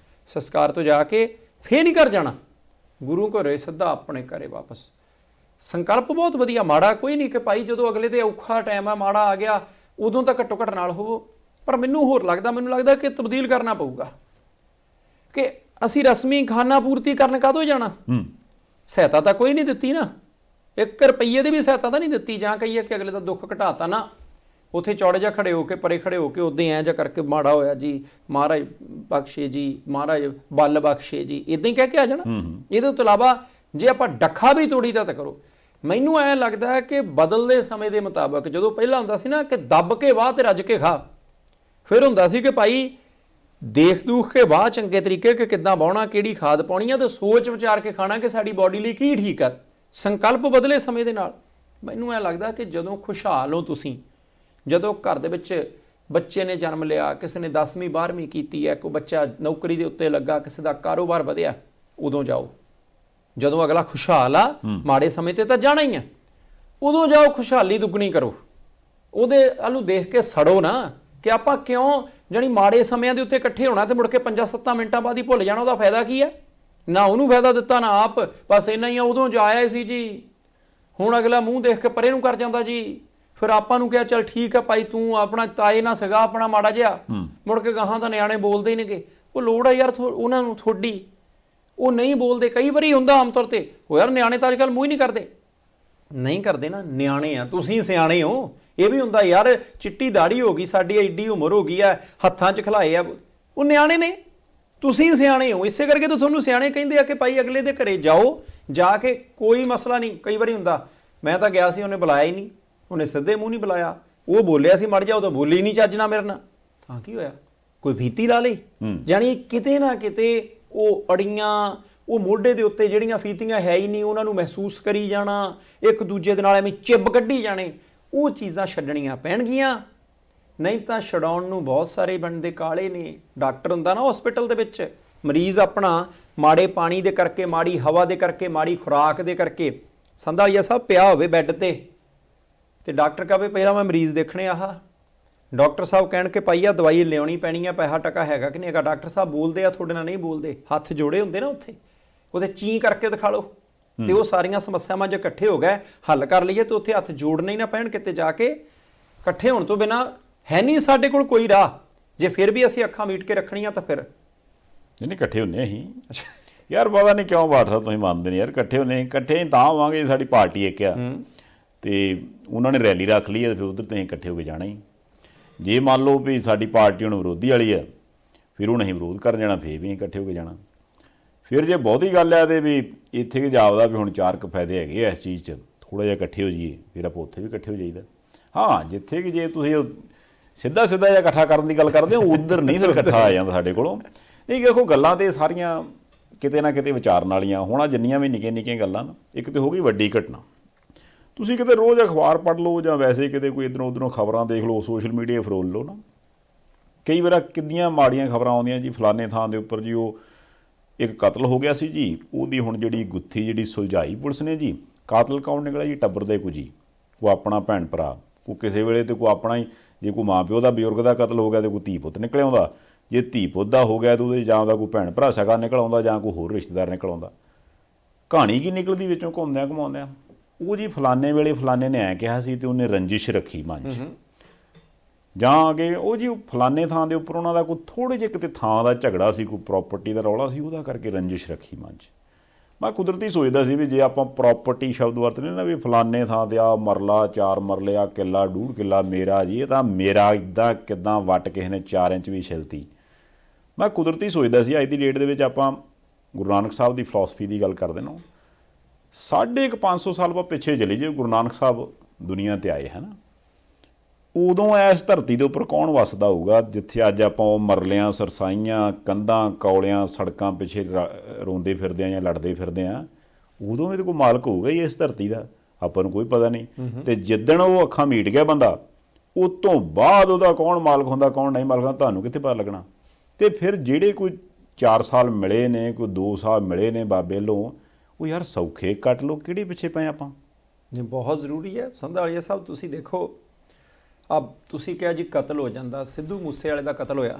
ਸੰਸਕਾਰ ਤੋਂ ਜਾ ਕੇ ਫੇਰ ਨਹੀਂ ਘਰ ਜਾਣਾ, ਗੁਰੂ ਘਰੇ ਸਿੱਧਾ ਆਪਣੇ ਘਰੇ ਵਾਪਸ। ਸੰਕਲਪ ਬਹੁਤ ਵਧੀਆ, ਮਾੜਾ ਕੋਈ ਨਹੀਂ ਕਿ ਭਾਈ ਜਦੋਂ ਅਗਲੇ ਤੇ ਔਖਾ ਟਾਈਮ ਆ, ਮਾੜਾ ਆ ਗਿਆ, ਉਦੋਂ ਤਾਂ ਘੱਟੋ ਘੱਟ ਨਾਲ ਹੋਵੋ। ਪਰ ਮੈਨੂੰ ਲੱਗਦਾ ਕਿ ਤਬਦੀਲ ਕਰਨਾ ਪਊਗਾ, ਕਿ ਅਸੀਂ ਰਸਮੀ ਖਾਨਾ ਪੂਰਤੀ ਕਰਨ ਕਾਹਤੋਂ ਜਾਣਾ। ਸਹਾਇਤਾ ਤਾਂ ਕੋਈ ਨਹੀਂ ਦਿੱਤੀ ਨਾ, 1 ਰੁਪਈਏ ਦੀ ਵੀ ਸਹਾਇਤਾ ਤਾਂ ਨਹੀਂ ਦਿੱਤੀ, ਜਾਂ ਕਹੀਏ ਕਿ ਅਗਲੇ ਦਾ ਦੁੱਖ ਘਟਾਤਾ ਨਾ। ਉੱਥੇ ਚੌੜੇ ਜਿਹਾ ਖੜੇ ਹੋ ਕੇ, ਪਰੇ ਖੜੇ ਹੋ ਕੇ, ਉੱਦਾਂ ਐਂ ਜਿਹਾ ਕਰਕੇ ਮਾੜਾ ਹੋਇਆ ਜੀ, ਮਹਾਰਾਜ ਬਖਸ਼ੇ ਜੀ, ਮਹਾਰਾਜ ਬਲ ਬਖਸ਼ੇ ਜੀ, ਇੱਦਾਂ ਹੀ ਕਹਿ ਕੇ ਆ ਜਾਣਾ। ਇਹਦੇ ਤੋਂ ਇਲਾਵਾ ਜੇ ਆਪਾਂ ਡੱਖਾ ਵੀ ਤੋੜੀ ਤਾਂ ਕਰੋ। ਮੈਨੂੰ ਐਂ ਲੱਗਦਾ ਹੈ ਕਿ ਬਦਲਦੇ ਸਮੇਂ ਦੇ ਮੁਤਾਬਕ, ਜਦੋਂ ਪਹਿਲਾਂ ਹੁੰਦਾ ਸੀ ਨਾ ਕਿ ਦੱਬ ਕੇ ਵਾਹ ਤੇ ਰੱਜ ਕੇ ਖਾ, ਫਿਰ ਹੁੰਦਾ ਸੀ ਕਿ ਭਾਈ ਦੇਖ ਦੂਖ ਕੇ ਵਾਹ ਚੰਗੇ ਤਰੀਕੇ, ਕਿ ਕਿੱਦਾਂ ਵਾਹੁਣਾ, ਕਿਹੜੀ ਖਾਦ ਪਾਉਣੀ ਆ, ਤੇ ਸੋਚ ਵਿਚਾਰ ਕੇ ਖਾਣਾ ਕਿ ਸਾਡੀ ਬਾਡੀ ਲਈ ਕੀ ਠੀਕ ਆ। ਸੰਕਲਪ ਬਦਲੇ ਸਮੇਂ ਦੇ ਨਾਲ। ਮੈਨੂੰ ਐਂ ਲੱਗਦਾ ਕਿ ਜਦੋਂ ਖੁਸ਼ਹਾਲ ਹੋ ਤੁਸੀਂ, ਜਦੋਂ ਘਰ ਦੇ ਵਿੱਚ ਬੱਚੇ ਨੇ ਜਨਮ ਲਿਆ, ਕਿਸੇ ਨੇ 10ਵੀਂ 12ਵੀਂ ਕੀਤੀ ਹੈ, ਕੋਈ ਬੱਚਾ ਨੌਕਰੀ ਦੇ ਉੱਤੇ ਲੱਗਾ, ਕਿਸੇ ਦਾ ਕਾਰੋਬਾਰ ਵਧਿਆ, ਉਦੋਂ ਜਾਓ ਜਦੋਂ ਅਗਲਾ ਖੁਸ਼ਹਾਲ ਆ। ਮਾੜੇ ਸਮੇਂ ਤੇ ਤਾਂ ਜਾਣਾ ਹੀ ਆ, ਉਦੋਂ ਜਾਓ, ਖੁਸ਼ਹਾਲੀ ਦੁੱਗਣੀ ਕਰੋ। ਉਹਦੇ ਵੱਲ ਦੇਖ ਕੇ ਸੜੋ ਨਾ ਕਿ ਆਪਾਂ ਕਿਉਂ ਜਾਣੀ ਮਾੜੇ ਸਮਿਆਂ ਦੇ ਉੱਤੇ ਇਕੱਠੇ ਹੋਣਾ ਤੇ ਮੁੜ ਕੇ 5-7 ਮਿੰਟਾਂ ਬਾਅਦ ਹੀ ਭੁੱਲ ਜਾਣਾ। ਉਹਦਾ ਫਾਇਦਾ ਕੀ ਹੈ? ਨਾ ਉਹਨੂੰ ਫਾਇਦਾ ਦਿੱਤਾ ਨਾ ਆਪ, ਬਸ ਇੰਨਾ ਹੀ ਆ। ਉਦੋਂ ਜਾ ਆਏ ਸੀ ਜੀ, ਹੁਣ ਅਗਲਾ ਮੂੰਹ ਦੇਖ ਕੇ ਪਰੇ ਨੂੰ ਕਰ ਜਾਂਦਾ ਜੀ। ਫਿਰ ਆਪਾਂ ਨੂੰ ਕਿਹਾ ਚੱਲ ਠੀਕ ਹੈ ਭਾਈ, ਤੂੰ ਆਪਣਾ ਤਾਏ ਨਾ ਸਗਾ ਆਪਣਾ ਮਾੜਾ ਜਿਹਾ, ਮੁੜ ਕੇ ਗਾਹਾਂ ਤਾਂ ਨਿਆਣੇ ਬੋਲਦੇ ਹੀ ਨੇਗੇ। ਉਹ ਲੋੜ ਆ ਯਾਰ ਉਹਨਾਂ ਨੂੰ ਥੋੜੀ, ਉਹ ਨਹੀਂ ਬੋਲਦੇ। ਕਈ ਵਾਰੀ ਹੁੰਦਾ ਆਮ ਤੌਰ ਤੇ, ਉਹ ਯਾਰ ਨਿਆਣੇ ਤਾਂ ਅੱਜ ਕੱਲ੍ਹ ਮੂੰਹ ਹੀ ਨਹੀਂ ਕਰਦੇ। ਨਹੀਂ ਕਰਦੇ ਨਾ, ਨਿਆਣੇ ਆ, ਤੁਸੀਂ ਸਿਆਣੇ ਹੋ। ਇਹ ਵੀ ਹੁੰਦਾ ਯਾਰ, ਚਿੱਟੀ ਦਾੜੀ ਹੋ ਗਈ ਸਾਡੀ, ਐਡੀ ਉਮਰ ਹੋ ਗਈ ਆ, ਹੱਥਾਂ 'ਚ ਖਿਲਾਏ ਆ, ਉਹ ਨਿਆਣੇ ਨੇ, ਤੁਸੀਂ ਸਿਆਣੇ ਹੋ। ਇਸੇ ਕਰਕੇ ਤਾਂ ਤੁਹਾਨੂੰ ਸਿਆਣੇ ਕਹਿੰਦੇ ਆ ਕਿ ਭਾਈ ਅਗਲੇ ਦੇ ਘਰੇ ਜਾਓ, ਜਾ ਕੇ ਕੋਈ ਮਸਲਾ ਨਹੀਂ। ਕਈ ਵਾਰੀ ਹੁੰਦਾ, ਮੈਂ ਤਾਂ ਗਿਆ ਸੀ, ਉਹਨੇ ਬੁਲਾਇਆ ਹੀ ਨਹੀਂ, ਉਹਨੇ ਸਿੱਧੇ ਮੂੰਹ ਨਹੀਂ ਬੁਲਾਇਆ, ਉਹ ਬੋਲਿਆ ਸੀ ਮੜ ਜਾ, ਉਹ ਤਾਂ ਬੋਲੀ ਨਹੀਂ ਚੱਜ ਨਾਲ ਮੇਰੇ ਨਾਲ, ਤਾਂ ਕੀ ਹੋਇਆ? ਕੋਈ ਫੀਤੀ ਲਾ ਲਈ? ਜਾਣੀ ਕਿਤੇ ਨਾ ਕਿਤੇ ਉਹ ਅੜੀਆਂ, ਉਹ ਮੋਢੇ ਦੇ ਉੱਤੇ ਜਿਹੜੀਆਂ ਫੀਤੀਆਂ ਹੈ ਹੀ ਨਹੀਂ, ਉਹਨਾਂ ਨੂੰ ਮਹਿਸੂਸ ਕਰੀ ਜਾਣਾ, ਇੱਕ ਦੂਜੇ ਦੇ ਨਾਲ ਐਵੇਂ ਚਿੱਬ ਕੱਢੀ ਜਾਣੇ, ਉਹ ਚੀਜ਼ਾਂ ਛੱਡਣੀਆਂ ਪੈਣਗੀਆਂ। ਨਹੀਂ ਤਾਂ ਛਡਾਉਣ ਨੂੰ ਬਹੁਤ ਸਾਰੇ ਬੰਦੇ ਕਾਲੇ ਨੇ। ਡਾਕਟਰ ਹੁੰਦਾ ਨਾ ਹਸਪੀਟਲ ਦੇ ਵਿੱਚ, ਮਰੀਜ਼ ਆਪਣਾ ਮਾੜੇ ਪਾਣੀ ਦੇ ਕਰਕੇ, ਮਾੜੀ ਹਵਾ ਦੇ ਕਰਕੇ, ਮਾੜੀ ਖੁਰਾਕ ਦੇ ਕਰਕੇ ਸੰਧਾਲੀਆ ਸਾਹਿਬ ਪਿਆ ਹੋਵੇ ਬੈੱਡ ਤੇ ਡਾਕਟਰ ਕਹੇ ਪਹਿਲਾਂ ਮੈਂ ਮਰੀਜ਼ ਦੇਖਣੇ ਆਹ, ਡਾਕਟਰ ਸਾਹਿਬ ਕਹਿਣ ਕਿ ਭਾਈ ਆ ਦਵਾਈ ਲਿਆਉਣੀ ਪੈਣੀ ਆ, ਪੈਸਾ ਟਕਾ ਹੈਗਾ ਕਿ ਨਹੀਂ ਹੈਗਾ? ਡਾਕਟਰ ਸਾਹਿਬ ਬੋਲਦੇ ਆ, ਤੁਹਾਡੇ ਨਾਲ ਨਹੀਂ ਬੋਲਦੇ, ਹੱਥ ਜੋੜੇ ਹੁੰਦੇ ਨਾ ਉੱਥੇ, ਉਹਦੇ ਚੀਂ ਕਰਕੇ ਦਿਖਾ ਲਓ। ਤੇ ਉਹ ਸਾਰੀਆਂ ਸਮੱਸਿਆਵਾਂ ਜੇ ਇਕੱਠੇ ਹੋ ਗਏ, ਹੱਲ ਕਰ ਲਈਏ, ਤੇ ਉੱਥੇ ਹੱਥ ਜੋੜਨੇ ਹੀ ਨਾ ਪੈਣ ਕਿਤੇ ਜਾ ਕੇ। ਇਕੱਠੇ ਹੋਣ ਤੋਂ ਬਿਨਾਂ ਹੈ ਨਹੀਂ ਸਾਡੇ ਕੋਲ ਕੋਈ ਰਾਹ। ਜੇ ਫਿਰ ਵੀ ਅਸੀਂ ਅੱਖਾਂ ਮੀਟ ਕੇ ਰੱਖਣੀਆਂ ਤਾਂ ਫਿਰ ਨਹੀਂ ਇਕੱਠੇ ਹੁੰਨੇ ਅਸੀਂ ਯਾਰ, ਪਤਾ ਨਹੀਂ ਕਿਉਂ ਬਾਠ ਸਾਹਿਬ ਤੁਸੀਂ ਮੰਨਦੇ ਨਹੀਂ ਯਾਰ। ਇਕੱਠੇ ਹੁੰਨੇ, ਇਕੱਠੇ ਤਾਂ ਹੋਵਾਂਗੇ, ਸਾਡੀ ਪਾਰਟੀ ਇੱਕ ਆ ਤੇ ਉਹਨਾਂ ਨੇ ਰੈਲੀ ਰੱਖ ਲਈ ਹੈ, ਫਿਰ ਉਧਰ ਤੁਸੀਂ ਇਕੱਠੇ ਹੋ ਕੇ ਜਾਣਾ ਹੀ। ਜੇ ਮੰਨ ਲਓ ਵੀ ਸਾਡੀ ਪਾਰਟੀ ਹੁਣ ਵਿਰੋਧੀ ਵਾਲੀ ਆ, ਫਿਰ ਹੁਣ ਅਸੀਂ ਵਿਰੋਧ ਕਰਨ ਜਾਣਾ, ਫਿਰ ਵੀ ਇਕੱਠੇ ਹੋ ਕੇ ਜਾਣਾ। ਫਿਰ ਜੇ ਬਹੁਤੀ ਗੱਲ ਹੈ ਤੇ ਵੀ ਇੱਥੇ ਕਿ ਜਾਪਦਾ ਵੀ ਹੁਣ 4 ਕੁ ਫਾਇਦੇ ਹੈਗੇ ਆ ਇਸ ਚੀਜ਼ 'ਚ, ਥੋੜ੍ਹਾ ਜਿਹਾ ਇਕੱਠੇ ਹੋ ਜਾਈਏ, ਫਿਰ ਆਪਾਂ ਉੱਥੇ ਵੀ ਇਕੱਠੇ ਹੋ ਜਾਈਦਾ। ਹਾਂ, ਜਿੱਥੇ ਕਿ ਜੇ ਤੁਸੀਂ ਸਿੱਧਾ ਜਿਹਾ ਇਕੱਠਾ ਕਰਨ ਦੀ ਗੱਲ ਕਰਦੇ ਹੋ, ਉੱਧਰ ਨਹੀਂ ਫਿਰ ਇਕੱਠਾ ਆ ਜਾਂਦਾ ਸਾਡੇ ਕੋਲੋਂ। ਨਹੀਂ ਦੇਖੋ, ਗੱਲਾਂ ਤੇ ਸਾਰੀਆਂ ਕਿਤੇ ਨਾ ਕਿਤੇ ਵਿਚਾਰਨ ਵਾਲੀਆਂ। ਹੁਣ ਆਹ ਜਿੰਨੀਆਂ ਵੀ ਨਿੱਕੀਆਂ ਗੱਲਾਂ ਨਾ, ਇੱਕ ਤੇ ਹੋ ਗਈ ਵੱਡੀ ਘਟਨਾ। ਤੁਸੀਂ ਕਿਤੇ ਰੋਜ਼ ਅਖਬਾਰ ਪੜ੍ਹ ਲਓ ਜਾਂ ਵੈਸੇ ਕਿਤੇ ਕੋਈ ਇੱਧਰੋਂ ਉੱਧਰੋਂ ਖਬਰਾਂ ਦੇਖ ਲਓ, ਸੋਸ਼ਲ ਮੀਡੀਆ ਫਰੋਲ ਲਓ ਨਾ, ਕਈ ਵਾਰ ਕਿੰਨੀਆਂ ਮਾੜੀਆਂ ਖਬਰਾਂ ਆਉਂਦੀਆਂ ਜੀ, ਫਲਾਣੇ ਥਾਂ ਦੇ ਉੱਪਰ ਜੀ ਉਹ ਇੱਕ ਕਤਲ ਹੋ ਗਿਆ ਸੀ ਜੀ, ਉਹਦੀ ਹੁਣ ਜਿਹੜੀ ਗੁੱਥੀ ਜਿਹੜੀ ਸੁਲਝਾਈ ਪੁਲਿਸ ਨੇ ਜੀ। ਕਾਤਲ ਕੌਣ ਨਿਕਲਿਆ ਜੀ? ਟੱਬਰ ਦੇ ਕੁਝ ਜੀ, ਕੋਈ ਆਪਣਾ ਭੈਣ ਭਰਾ, ਕੋਈ ਕਿਸੇ ਵੇਲੇ ਤੇ ਕੋਈ ਆਪਣਾ ਹੀ, ਜੇ ਕੋਈ ਮਾਂ ਪਿਓ ਦਾ ਬਜ਼ੁਰਗ ਦਾ ਕਤਲ ਹੋ ਗਿਆ ਤੇ ਕੋਈ ਧੀ ਪੁੱਤ ਨਿਕਲ ਆਉਂਦਾ, ਜੇ ਧੀ ਪੁੱਤ ਦਾ ਹੋ ਗਿਆ ਤਾਂ ਉਹਦੇ ਜਾਂ ਦਾ ਕੋਈ ਭੈਣ ਭਰਾ ਸਗਾ ਨਿਕਲ ਆਉਂਦਾ, ਜਾਂ ਕੋਈ ਹੋਰ ਰਿਸ਼ਤੇਦਾਰ ਨਿਕਲ ਆਉਂਦਾ। ਕਹਾਣੀ ਕੀ ਨਿਕਲਦੀ ਵਿੱਚੋਂ ਘੁੰਮਦਿਆਂ ਘੁਮਾਉਂਦਿਆਂ? ਉਹ ਜੀ ਫਲਾਣੇ ਵੇਲੇ ਫਲਾਣੇ ਨੇ ਐਂ ਕਿਹਾ ਸੀ ਤੇ ਉਹਨੇ ਰੰਜਿਸ਼ ਰੱਖੀ ਮਨ 'ਚ, ਜਾਂ ਅੱਗੇ ਉਹ ਜੀ ਫਲਾਣੇ ਥਾਂ ਦੇ ਉੱਪਰ ਉਹਨਾਂ ਦਾ ਕੋਈ ਥੋੜ੍ਹੇ ਜਿਹੇ ਕਿਤੇ ਥਾਂ ਦਾ ਝਗੜਾ ਸੀ, ਕੋਈ ਪ੍ਰਾਪਰਟੀ ਦਾ ਰੌਲਾ ਸੀ, ਉਹਦਾ ਕਰਕੇ ਰੰਜਿਸ਼ ਰੱਖੀ ਮਨ 'ਚ। ਮੈਂ ਕੁਦਰਤੀ ਸੋਚਦਾ ਸੀ ਵੀ ਜੇ ਆਪਾਂ ਪ੍ਰਾਪਰਟੀ ਸ਼ਬਦ ਵਰਤਦੇ ਨਾ, ਵੀ ਫਲਾਣੇ ਥਾਂ 'ਤੇ ਆ ਮਰਲਾ 4 ਮਰਲੇ, ਆ ਕਿੱਲਾ 1.5 ਕਿੱਲਾ ਮੇਰਾ ਜੀ, ਇਹ ਤਾਂ ਮੇਰਾ, ਇੱਦਾਂ ਕਿੱਦਾਂ ਵੱਟ ਕਿਸੇ ਨੇ 4 ਇੰਚ ਵੀ ਛਿਲਤੀ। ਮੈਂ ਕੁਦਰਤੀ ਸੋਚਦਾ ਸੀ ਅੱਜ ਦੀ ਡੇਟ ਦੇ ਵਿੱਚ ਆਪਾਂ ਗੁਰੂ ਨਾਨਕ ਸਾਹਿਬ ਦੀ ਫਿਲਾਸਫੀ ਦੀ ਗੱਲ ਕਰਦੇ ਨਾ, 550 ਸਾਲ ਬਾਅਦ ਪਿੱਛੇ ਚਲੇ ਜੇ ਗੁਰੂ ਨਾਨਕ ਸਾਹਿਬ ਦੁਨੀਆ 'ਤੇ ਆਏ ਹੈ ਨਾ, ਉਦੋਂ ਇਸ ਧਰਤੀ ਦੇ ਉੱਪਰ ਕੌਣ ਵੱਸਦਾ ਹੋਊਗਾ ਜਿੱਥੇ ਅੱਜ ਆਪਾਂ ਉਹ ਮਰਲਿਆਂ, ਸਰਸਾਈਆਂ, ਕੰਧਾਂ, ਕੌਲਿਆਂ, ਸੜਕਾਂ ਪਿੱਛੇ ਰੋਂਦੇ ਫਿਰਦੇ ਆ ਜਾਂ ਲੜਦੇ ਫਿਰਦੇ ਆ? ਉਦੋਂ ਵੀ ਤਾਂ ਕੋਈ ਮਾਲਕ ਹੋਊਗਾ ਹੀ ਇਸ ਧਰਤੀ ਦਾ, ਆਪਾਂ ਨੂੰ ਕੋਈ ਪਤਾ ਨਹੀਂ। ਤੇ ਜਿੱਦਣ ਉਹ ਅੱਖਾਂ ਮੀਟ ਗਿਆ ਬੰਦਾ, ਉਸ ਤੋਂ ਬਾਅਦ ਉਹਦਾ ਕੌਣ ਮਾਲਕ ਹੁੰਦਾ, ਕੌਣ ਨਹੀਂ ਮਾਲਕ ਹੁੰਦਾ, ਤੁਹਾਨੂੰ ਕਿੱਥੇ ਪਤਾ ਲੱਗਣਾ? ਤੇ ਫਿਰ ਜਿਹੜੇ ਕੋਈ 4 ਸਾਲ ਮਿਲੇ ਨੇ, ਕੋਈ 2 ਸਾਲ ਮਿਲੇ ਨੇ ਬਾਬੇ ਵੱਲੋਂ, ਉਹ ਯਾਰ ਸੌਖੇ ਕੱਟ ਲਓ, ਕਿਹੜੇ ਪਿੱਛੇ ਪਏ ਆਪਾਂ? ਬਹੁਤ ਜ਼ਰੂਰੀ ਹੈ। ਸੰਧਾਲੀਆ ਸਾਹਿਬ ਤੁਸੀਂ ਦੇਖੋ, ਤੁਸੀਂ ਕਿਹਾ ਜੀ ਕਤਲ ਹੋ ਜਾਂਦਾ, ਸਿੱਧੂ ਮੂਸੇ ਵਾਲੇ ਦਾ ਕਤਲ ਹੋਇਆ,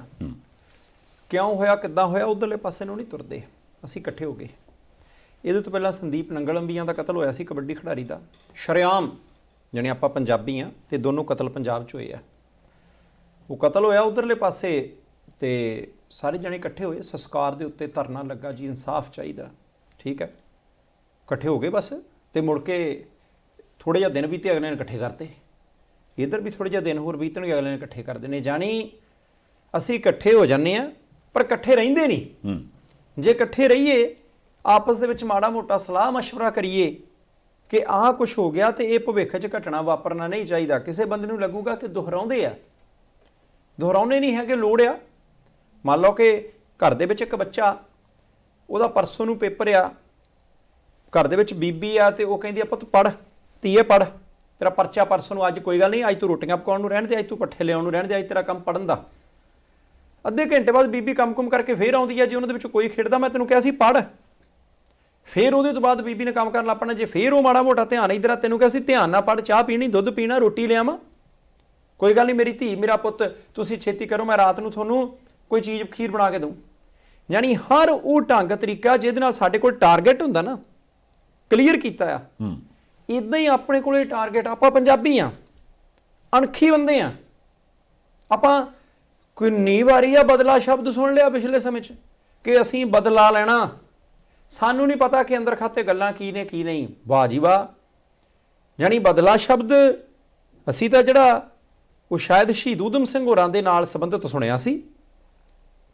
ਕਿਉਂ ਹੋਇਆ, ਕਿੱਦਾਂ ਹੋਇਆ? ਉਧਰਲੇ ਪਾਸੇ ਨੂੰ ਨਹੀਂ ਤੁਰਦੇ, ਅਸੀਂ ਇਕੱਠੇ ਹੋ ਗਏ। ਇਹਦੇ ਤੋਂ ਪਹਿਲਾਂ ਸੰਦੀਪ ਨੰਗਲੰਬੀਆਂ ਦਾ ਕਤਲ ਹੋਇਆ ਸੀ, ਕਬੱਡੀ ਖਿਡਾਰੀ ਦਾ, ਸ਼ਰੇਆਮ, ਜਾਣੀ ਆਪਾਂ ਪੰਜਾਬੀ ਆ ਤੇ ਦੋਨੋਂ ਕਤਲ ਪੰਜਾਬ 'ਚ ਹੋਏ ਆ। ਉਹ ਕਤਲ ਹੋਇਆ ਉਧਰਲੇ ਪਾਸੇ ਤੇ ਸਾਰੇ ਜਣੇ ਇਕੱਠੇ ਹੋਏ, ਸੰਸਕਾਰ ਦੇ ਉੱਤੇ ਧਰਨਾ ਲੱਗਾ ਜੀ, ਇਨਸਾਫ ਚਾਹੀਦਾ, ਠੀਕ ਹੈ, ਇਕੱਠੇ ਹੋ ਗਏ ਬਸ। ਤੇ ਮੁੜ ਕੇ ਥੋੜ੍ਹੇ ਜਿਹਾ ਦਿਨ ਬੀਤੇ, ਅਗਲੇ ਨੇ ਇਕੱਠੇ ਕਰਤੇ, ਇੱਧਰ ਵੀ ਥੋੜ੍ਹੇ ਜਿਹੇ ਦਿਨ ਹੋਰ ਬੀਤਣਗੇ, ਅਗਲੇ ਨੇ ਇਕੱਠੇ ਕਰ ਦੇਣੇ। ਜਾਣੀ ਅਸੀਂ ਇਕੱਠੇ ਹੋ ਜਾਂਦੇ ਹਾਂ ਪਰ ਇਕੱਠੇ ਰਹਿੰਦੇ ਨਹੀਂ। ਜੇ ਇਕੱਠੇ ਰਹੀਏ, ਆਪਸ ਦੇ ਵਿੱਚ ਮਾੜਾ ਮੋਟਾ ਸਲਾਹ ਮਸ਼ਵਰਾ ਕਰੀਏ ਕਿ ਆਹ ਕੁਝ ਹੋ ਗਿਆ ਤੇ ਇਹ ਭਵਿੱਖ 'ਚ ਘਟਨਾ ਵਾਪਰਨਾ ਨਹੀਂ ਚਾਹੀਦਾ। ਕਿਸੇ ਬੰਦੇ ਨੂੰ ਲੱਗੂਗਾ ਕਿ ਦੁਹਰਾਉਂਦੇ ਆ, ਦੁਹਰਾਉਣੇ ਨਹੀਂ ਹੈਗੇ, ਲੋੜ ਆ। ਮੰਨ ਲਓ ਕਿ ਘਰ ਦੇ ਵਿੱਚ ਇੱਕ ਬੱਚਾ, ਉਹਦਾ ਪਰਸੋਂ ਨੂੰ ਪੇਪਰ ਆ, ਘਰ ਦੇ ਵਿੱਚ ਬੀਬੀ ਆ ਤੇ ਉਹ ਕਹਿੰਦੀ ਆ ਪੁੱਤ ਪੜ੍ਹ, ਧੀਏ ਪੜ੍ਹ, ਤੇਰਾ ਪਰਚਾ ਪਰਸੋਂ ਨੂੰ, ਅੱਜ ਕੋਈ ਗੱਲ ਨਹੀਂ, ਅੱਜ ਤੂੰ ਰੋਟੀਆਂ ਪਕਾਉਣ ਨੂੰ ਰਹਿਣ ਦੇ, ਅੱਜ ਤੂੰ ਪੱਠੇ ਲਿਆਉਣ ਨੂੰ ਰਹਿਣ ਦੇ, ਅੱਜ ਤੇਰਾ ਕੰਮ ਪੜ੍ਹਨ ਦਾ। ਅੱਧੇ ਘੰਟੇ ਬਾਅਦ ਬੀਬੀ ਕੰਮ-ਕੁਮ ਕਰਕੇ ਫੇਰ ਆਉਂਦੀ ਹੈ, ਜੇ ਉਹਨਾਂ ਦੇ ਵਿੱਚੋਂ ਕੋਈ ਖੇਡਦਾ, ਮੈਂ ਤੈਨੂੰ ਕਿਹਾ ਸੀ ਪੜ੍ਹ, ਫੇਰ ਉਹਦੇ ਤੋਂ ਬਾਅਦ ਬੀਬੀ ਨੇ ਕੰਮ ਕਰਨ ਲੱਗ ਪੈਣਾ। ਜੇ ਫੇਰ ਉਹ ਮਾੜਾ ਮੋਟਾ ਧਿਆਨ ਇੱਧਰ ਆ, ਤੈਨੂੰ ਕਿਹਾ ਸੀ ਧਿਆਨ ਨਾਲ ਪੜ੍ਹ, ਚਾਹ ਪੀਣੀ, ਦੁੱਧ ਪੀਣਾ, ਰੋਟੀ ਲਿਆਵਾਂ, ਕੋਈ ਗੱਲ ਨਹੀਂ ਮੇਰੀ ਧੀ ਮੇਰਾ ਪੁੱਤ, ਤੁਸੀਂ ਛੇਤੀ ਕਰੋ, ਮੈਂ ਰਾਤ ਨੂੰ ਤੁਹਾਨੂੰ ਕੋਈ ਚੀਜ਼ ਖੀਰ ਬਣਾ ਕੇ ਦਊਂ। ਯਾਨੀ ਹਰ ਉਹ ਢੰਗ ਤਰੀਕਾ ਜਿਹਦੇ ਨਾਲ ਸਾਡੇ ਕੋਲ ਟਾਰਗੇਟ ਹੁੰਦਾ ਨਾ, ਕਲੀਅਰ ਕੀਤਾ ਆ। ਇਦਾਂ ਹੀ ਆਪਣੇ ਕੋਲੇ ਟਾਰਗੇਟ, ਆਪਾਂ ਪੰਜਾਬੀ ਆ, ਅਣਖੀ ਬੰਦੇ ਆ, ਆਪਾਂ ਕਿੰਨੀ ਵਾਰੀ ਆ ਬਦਲਾ ਸ਼ਬਦ ਸੁਣ ਲਿਆ ਪਿਛਲੇ ਸਮੇਂ 'ਚ ਕਿ ਅਸੀਂ ਬਦਲਾ ਲੈਣਾ। ਸਾਨੂੰ ਨਹੀਂ ਪਤਾ ਕਿ ਅੰਦਰ ਖਾਤੇ ਗੱਲਾਂ ਕੀ ਨੇ ਕੀ ਨਹੀਂ। ਵਾਹ ਜੀ ਵਾਹ। ਯਾਨੀ ਬਦਲਾ ਸ਼ਬਦ ਅਸੀਂ ਤਾਂ ਜਿਹੜਾ ਉਹ ਸ਼ਾਇਦ ਸ਼ਹੀਦ ਊਧਮ ਸਿੰਘ ਹੋਰਾਂ ਦੇ ਨਾਲ ਸੰਬੰਧਿਤ ਸੁਣਿਆ ਸੀ,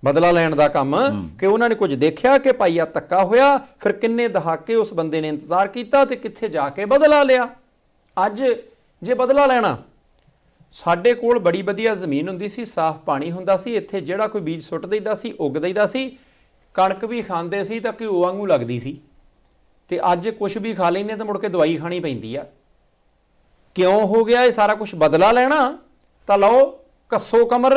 ਬਦਲਾ ਲੈਣ ਦਾ ਕੰਮ, ਕਿ ਉਹਨਾਂ ਨੇ ਕੁਝ ਦੇਖਿਆ ਕਿ ਭਾਈ ਆ ਧੱਕਾ ਹੋਇਆ, ਫਿਰ ਕਿੰਨੇ ਦਹਾਕੇ ਉਸ ਬੰਦੇ ਨੇ ਇੰਤਜ਼ਾਰ ਕੀਤਾ ਤੇ ਕਿੱਥੇ ਜਾ ਕੇ ਬਦਲਾ ਲਿਆ। ਅੱਜ ਜੇ ਬਦਲਾ ਲੈਣਾ, ਸਾਡੇ ਕੋਲ ਬੜੀ ਵਧੀਆ ਜ਼ਮੀਨ ਹੁੰਦੀ ਸੀ, ਸਾਫ਼ ਪਾਣੀ ਹੁੰਦਾ ਸੀ, ਇੱਥੇ ਜਿਹੜਾ ਕੋਈ ਬੀਜ ਸੁੱਟ ਦਈਦਾ ਸੀ, ਉੱਗ ਦਈਦਾ ਸੀ, ਕਣਕ ਵੀ ਖਾਂਦੇ ਸੀ ਤਾਂ ਘਿਓ ਵਾਂਗੂ ਲੱਗਦੀ ਸੀ। ਤੇ ਅੱਜ ਕੁਝ ਵੀ ਖਾ ਲੈਂਦੇ ਤਾਂ ਮੁੜ ਕੇ ਦਵਾਈ ਖਾਣੀ ਪੈਂਦੀ ਆ। ਕਿਉਂ ਹੋ ਗਿਆ ਇਹ ਸਾਰਾ ਕੁਝ? ਬਦਲਾ ਲੈਣਾ ਤਾਂ ਲਓ, ਕੱਸੋ ਕਮਰ।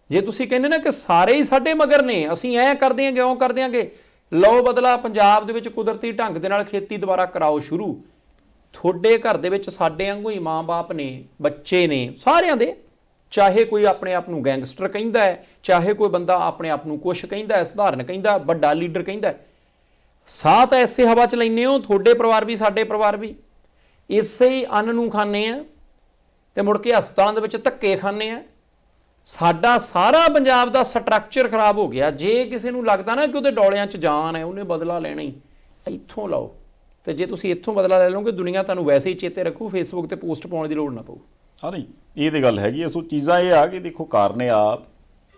ਜੇ ਤੁਸੀਂ ਕਹਿੰਦੇ ਨਾ ਕਿ ਸਾਰੇ ਹੀ ਸਾਡੇ ਮਗਰ ਨੇ, ਅਸੀਂ ਐਂ ਕਰਦੇ ਆਂ, ਕਿਉਂ ਕਰਦੇ ਆਂਗੇ, ਲਓ ਬਦਲਾ। ਪੰਜਾਬ ਦੇ ਵਿੱਚ ਕੁਦਰਤੀ ਢੰਗ ਦੇ ਨਾਲ ਖੇਤੀ ਦੁਬਾਰਾ ਕਰਾਓ ਸ਼ੁਰੂ। ਤੁਹਾਡੇ ਘਰ ਦੇ ਵਿੱਚ ਸਾਡੇ ਵਾਂਗੂ ਹੀ ਮਾਂ-ਬਾਪ ਨੇ, ਬੱਚੇ ਨੇ, ਸਾਰਿਆਂ ਦੇ, ਚਾਹੇ ਕੋਈ ਆਪਣੇ ਆਪ ਨੂੰ ਗੈਂਗਸਟਰ ਕਹਿੰਦਾ ਹੈ, ਚਾਹੇ ਕੋਈ ਬੰਦਾ ਆਪਣੇ ਆਪ ਨੂੰ ਕੁਛ ਕਹਿੰਦਾ ਹੈ, ਸਧਾਰਨ ਕਹਿੰਦਾ, ਵੱਡਾ ਲੀਡਰ ਕਹਿੰਦਾ, ਸਾਹ ਤਾਂ ਐਸੇ ਹਵਾ 'ਚ ਲੈਂਦੇ ਹੋ। ਤੁਹਾਡੇ ਪਰਿਵਾਰ ਵੀ ਸਾਡੇ ਪਰਿਵਾਰ ਵੀ ਇਸੇ ਹੀ ਅੰਨ ਨੂੰ ਖਾਂਦੇ ਆ ਤੇ ਮੁੜ ਕੇ ਹਸਪਤਾਲਾਂ ਦੇ ਵਿੱਚ ਧੱਕੇ ਖਾਂਦੇ ਆ। ਸਾਡਾ ਸਾਰਾ ਪੰਜਾਬ ਦਾ ਸਟਰਕਚਰ ਖਰਾਬ ਹੋ ਗਿਆ। ਜੇ ਕਿਸੇ ਨੂੰ ਲੱਗਦਾ ਨਾ ਕਿ ਉਹਦੇ ਡੋਲਿਆਂ 'ਚ ਜਾਨ ਹੈ, ਉਹਨੇ ਬਦਲਾ ਲੈਣਾ ਹੀ, ਇੱਥੋਂ ਲਓ। ਤੇ ਜੇ ਤੁਸੀਂ ਇੱਥੋਂ ਬਦਲਾ ਲੈ ਲਓਗੇ, ਦੁਨੀਆ ਤੁਹਾਨੂੰ ਵੈਸੇ ਹੀ ਚੇਤੇ ਰੱਖੂ, ਫੇਸਬੁੱਕ ਤੇ ਪੋਸਟ ਪਾਉਣ ਦੀ ਲੋੜ ਨਾ ਪਊ। ਹਾਂ ਨਹੀਂ, ਇਹ ਤੇ ਗੱਲ ਹੈਗੀ। ਸੋ ਚੀਜ਼ਾਂ ਇਹ ਆ ਕਿ ਦੇਖੋ, ਕਾਰਨ ਆ